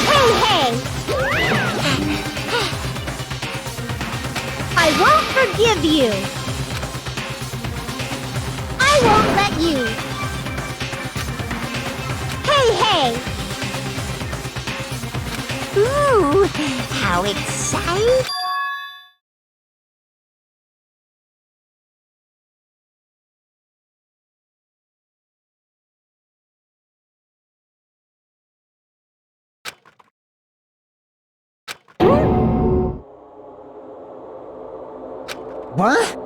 Hey, hey! I won't forgive you! I won't let you! Hey, hey! Ooh, how exciting! What?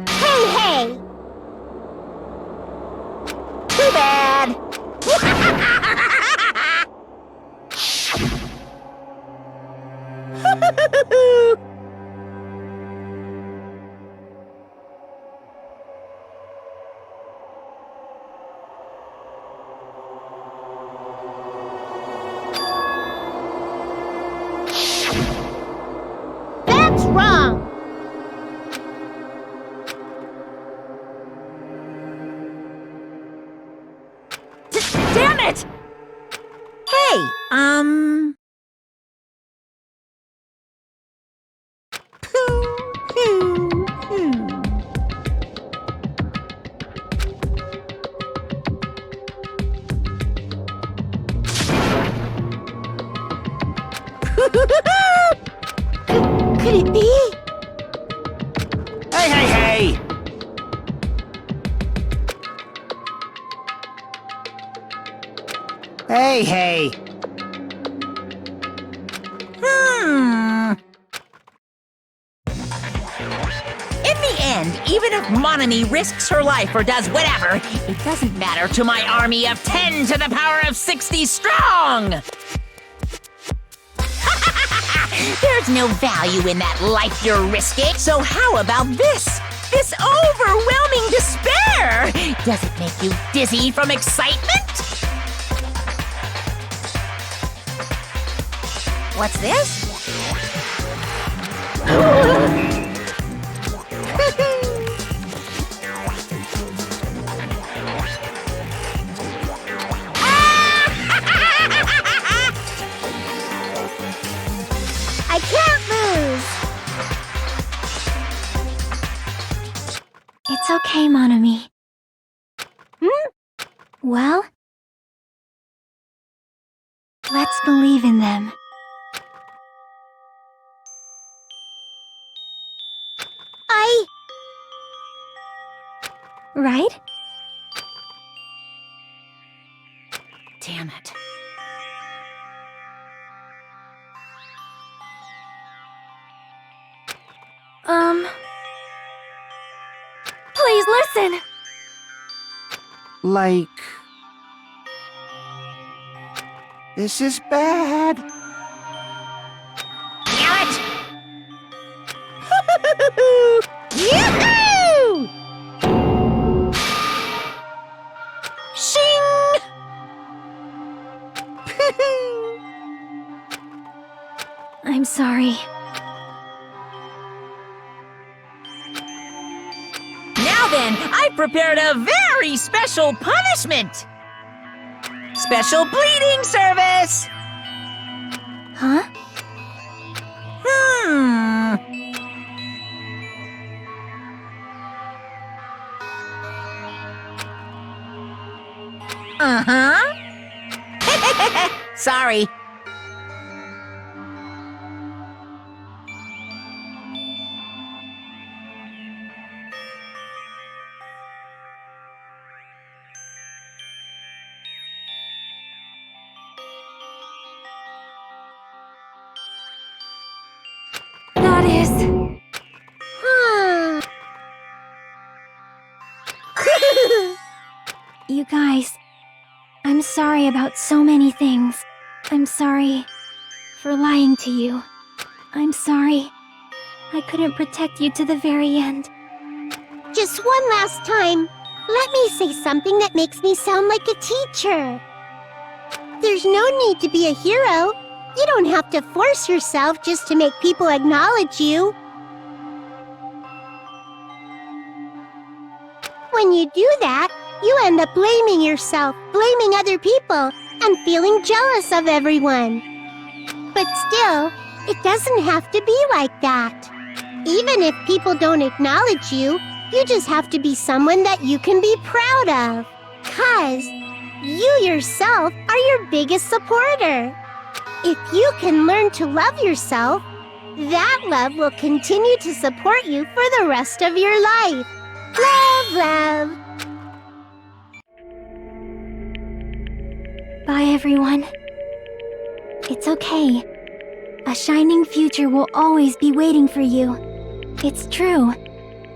Hey, hey! Too bad! That's wrong! Damn it! Hey, Could it be? Hey, hey, hey! Hey, hey! Even if Monami risks her life or does whatever, it doesn't matter to my army of 10 to the power of 60 strong! There's no value in that life you're risking. So how about this? This overwhelming despair! Does it make you dizzy from excitement? What's this? I can't lose! It's okay, Monami. Well, let's believe in them. Right? Damn it. Please listen! Like... This is bad. Damn it! Yoo-hoo! Shing! I'm sorry. Now then, I prepared a very special punishment! Special bleeding service! Huh? Uh-huh. Sorry. That is... You guys, I'm sorry about so many things. I'm sorry for lying to you. I'm sorry I couldn't protect you to the very end. Just one last time, let me say something that makes me sound like a teacher. There's no need to be a hero. You don't have to force yourself just to make people acknowledge you. When you do that, you end up blaming yourself, blaming other people, and feeling jealous of everyone. But still, it doesn't have to be like that. Even if people don't acknowledge you, you just have to be someone that you can be proud of. 'Cause you yourself are your biggest supporter. If you can learn to love yourself, that love will continue to support you for the rest of your life. Love, love. Bye, everyone. It's okay. A shining future will always be waiting for you. It's true.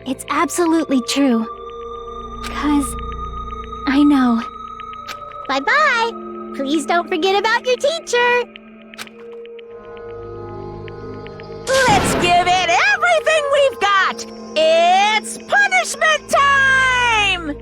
It's absolutely true. 'Cause I know. Bye-bye. Please don't forget about your teacher. Let's give it everything we've got! It's punishment time!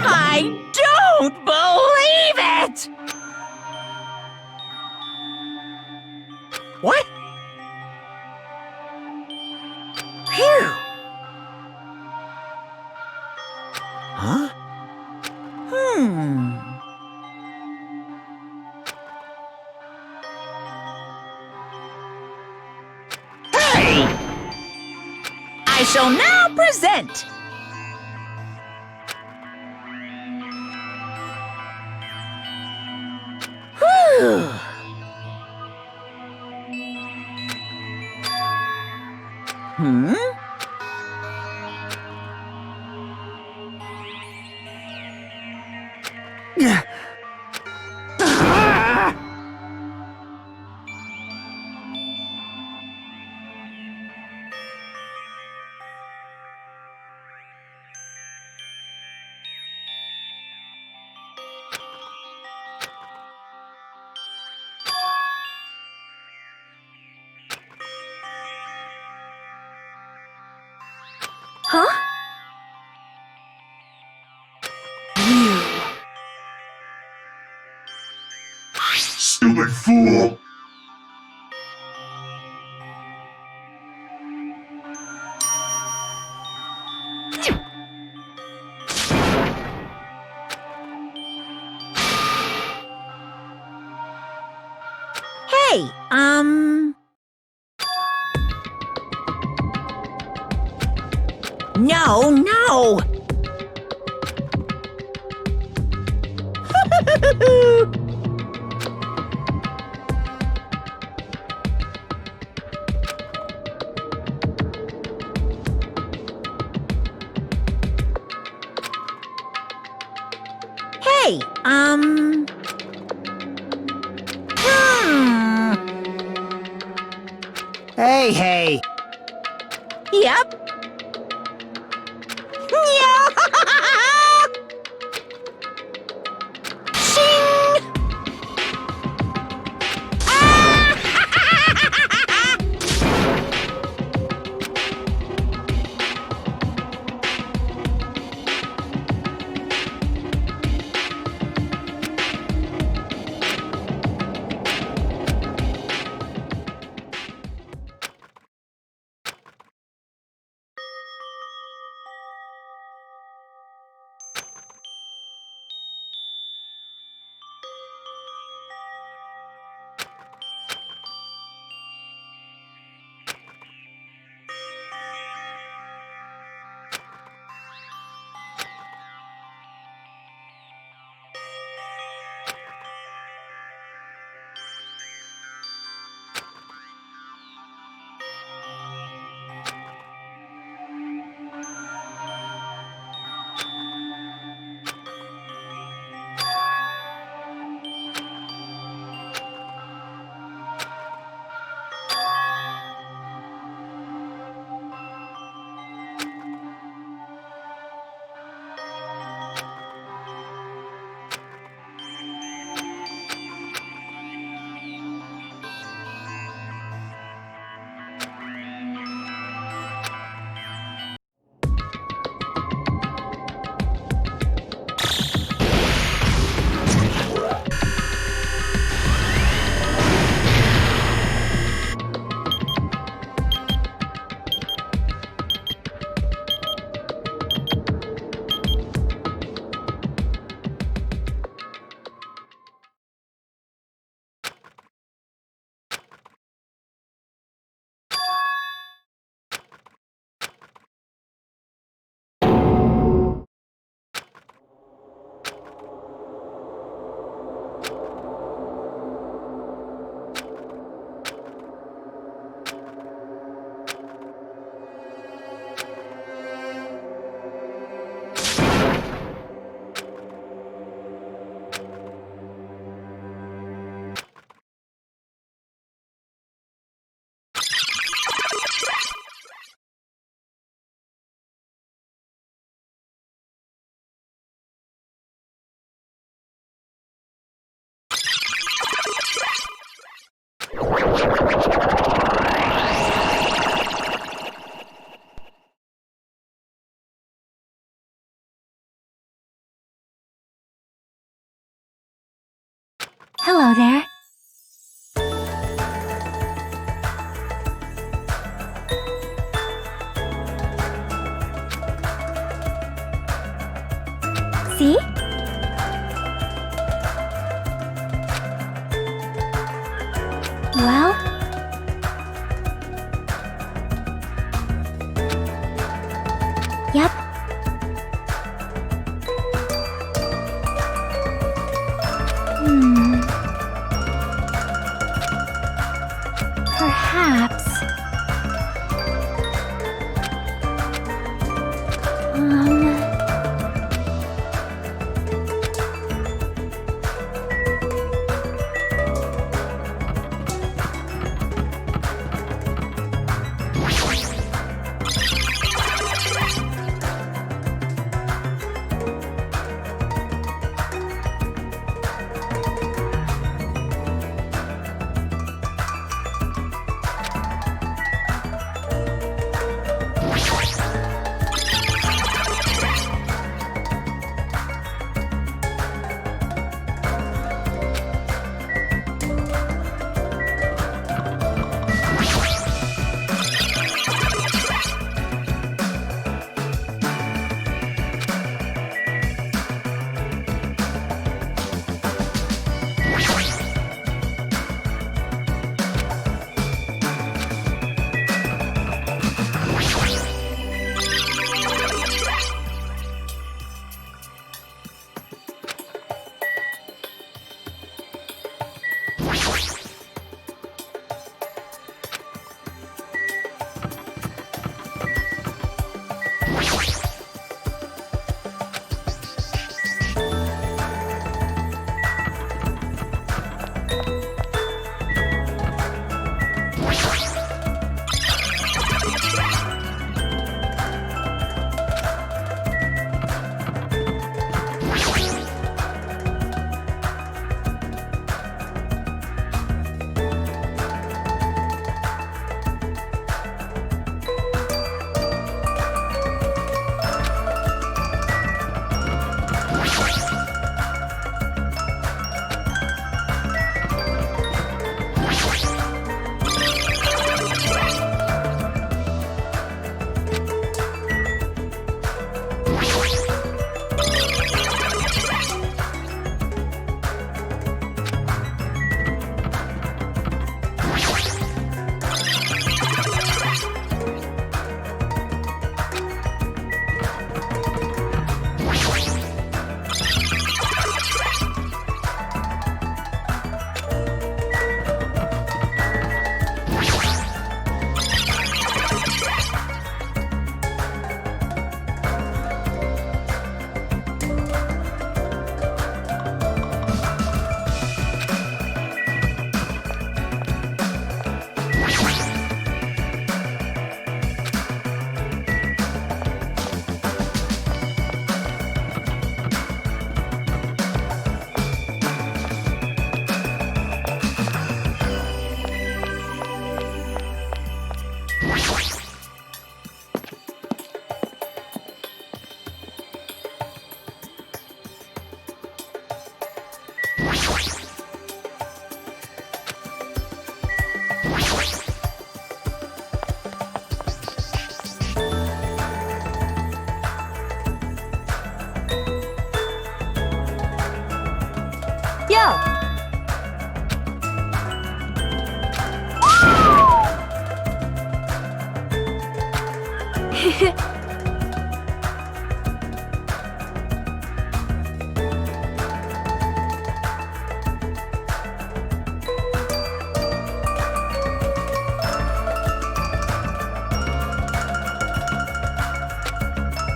I don't believe it! What? Phew! Huh? Hey! I shall now present. Whew! Huh? Stupid fool! Hey, No, no! Hey, Hey! Yep. Hello there. See? Well? Yep. Perhaps...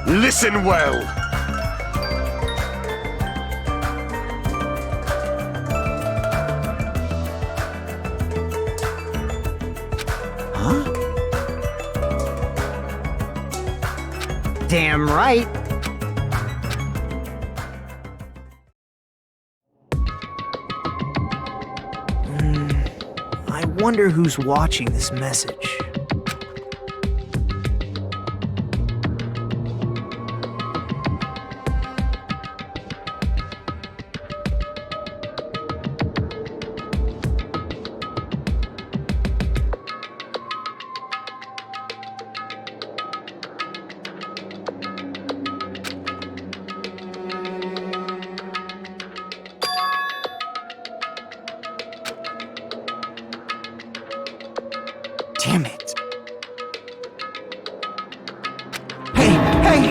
Listen well. Damn right. I wonder who's watching this message. Damn it. Hey, hey!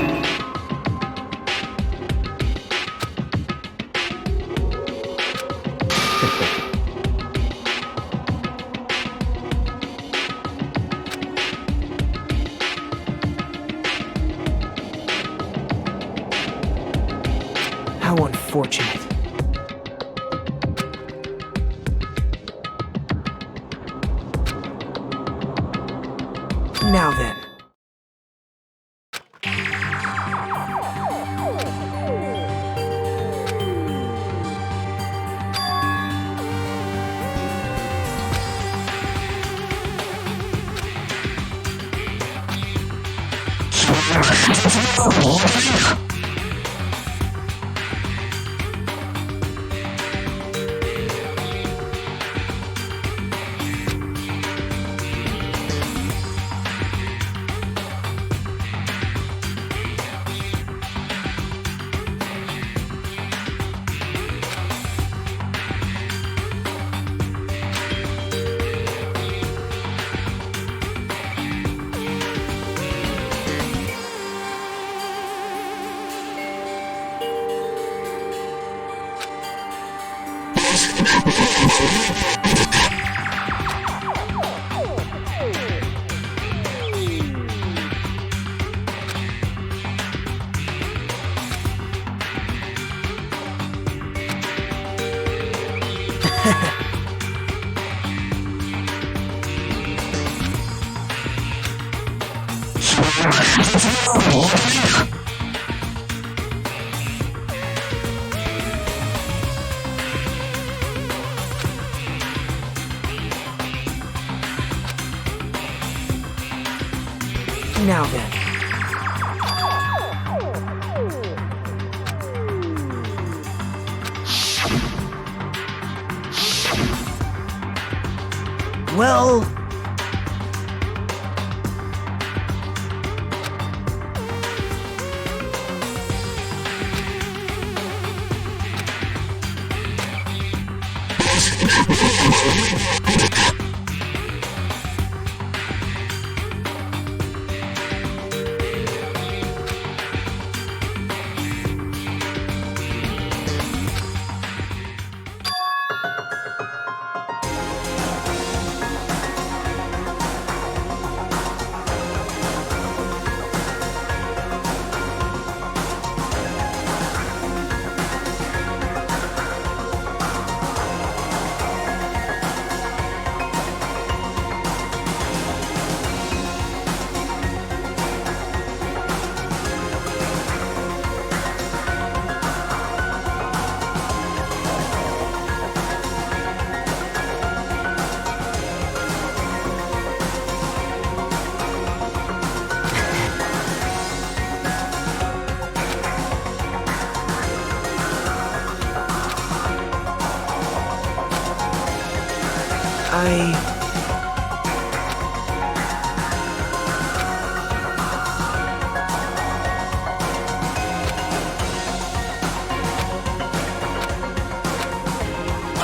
How unfortunate. Now then. Now then. Well...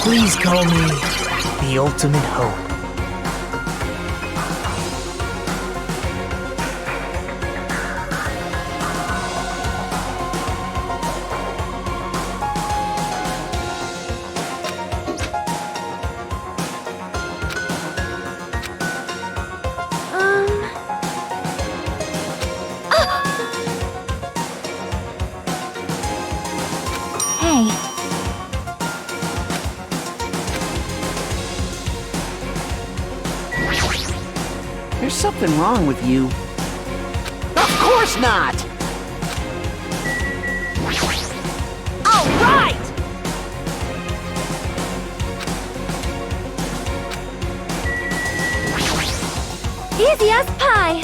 Please call me the ultimate hope. Hey. There's something wrong with you. Of course not! All right! Easy as pie!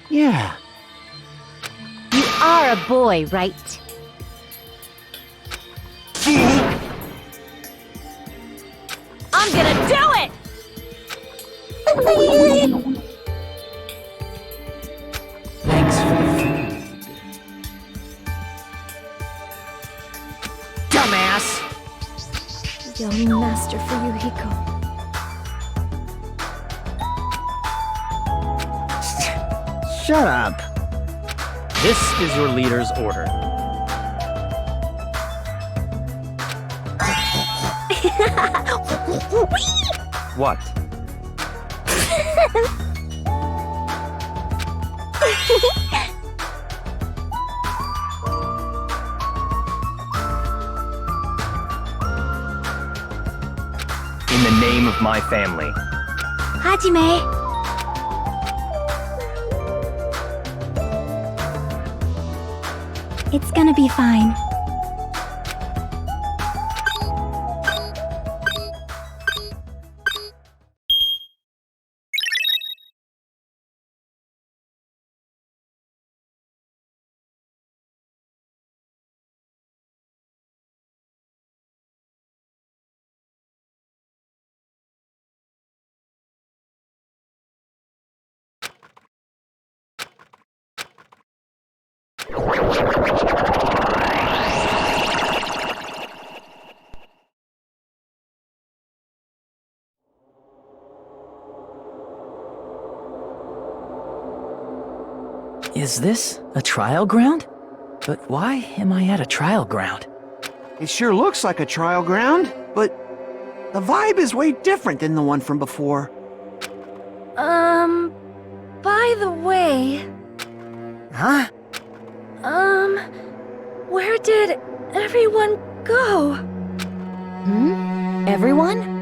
Yeah. You are a boy, right? I'm gonna do it! Thanks for the food. Dumbass! Young master for Yuhiko. Shut up. This is your leader's order. What? In the name of my family. Hajime. It's gonna be fine. Is this a trial ground? But why am I at a trial ground? It sure looks like a trial ground, but the vibe is way different than the one from before. By the way, Huh? where did everyone go? Everyone?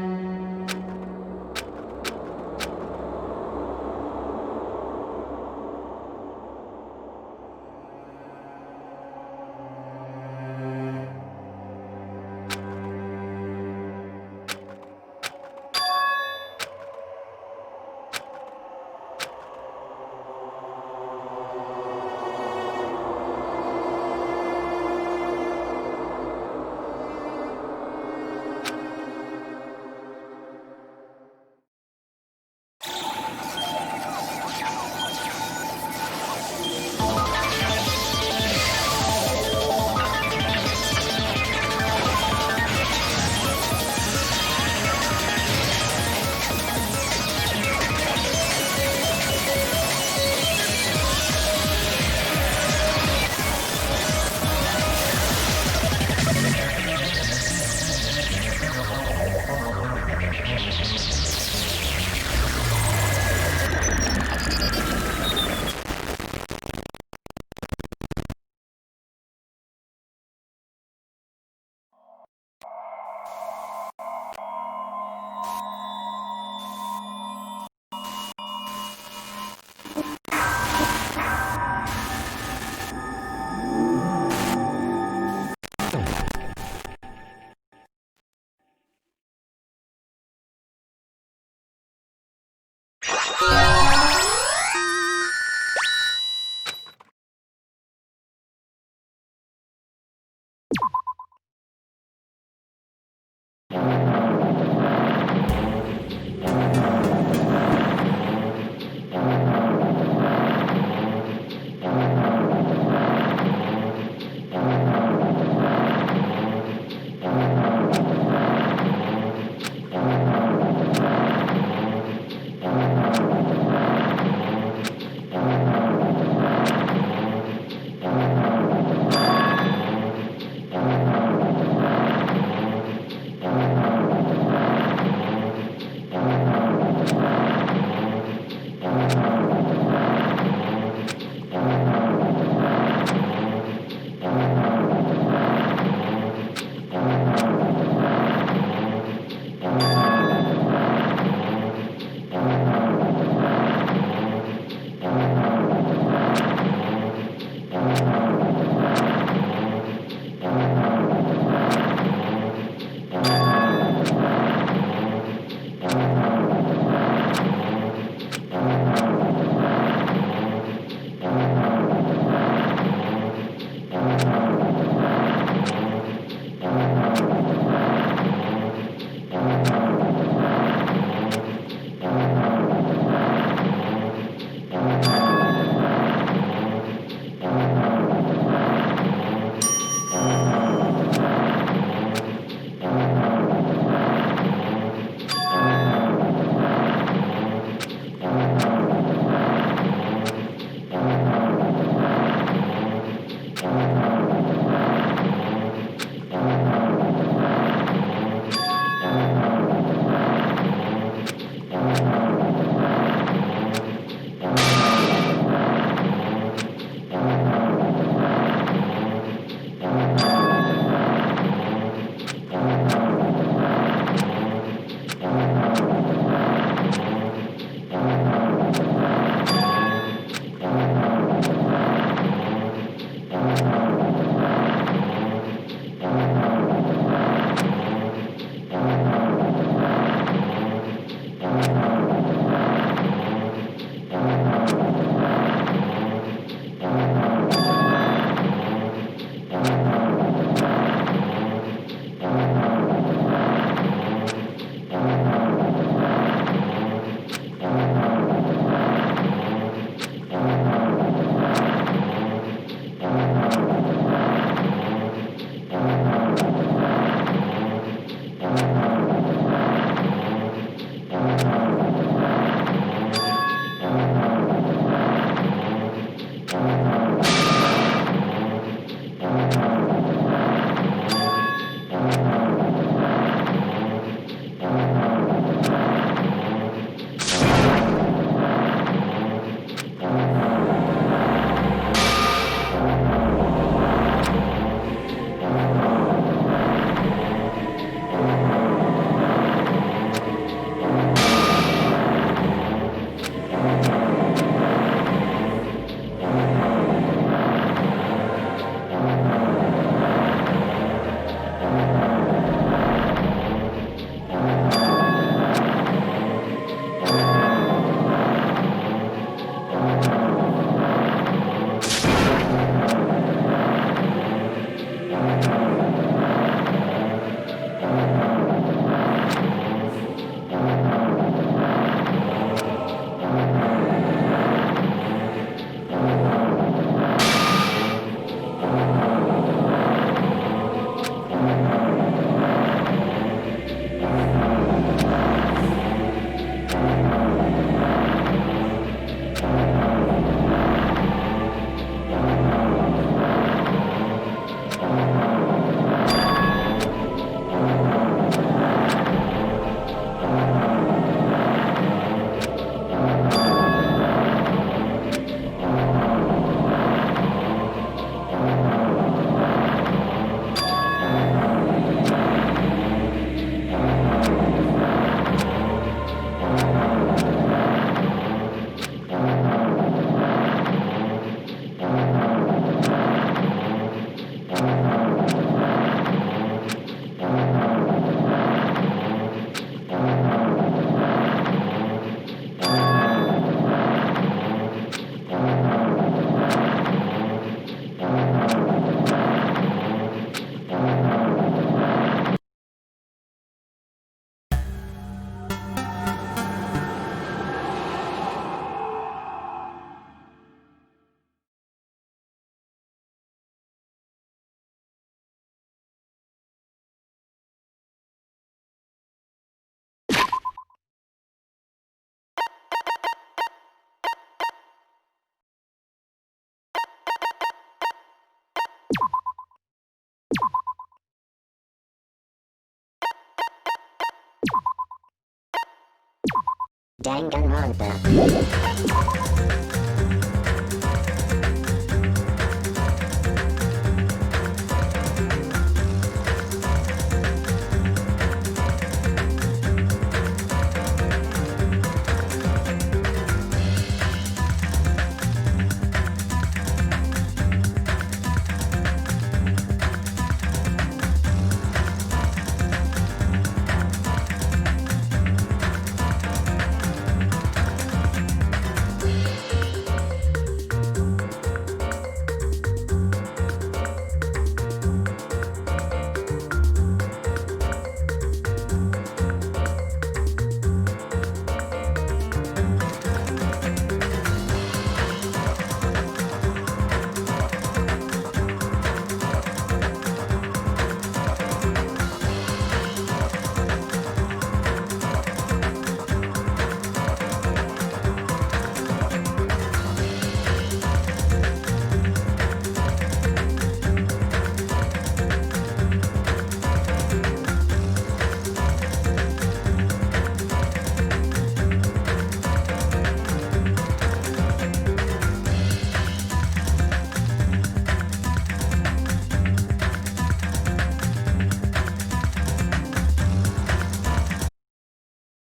Danganronpa.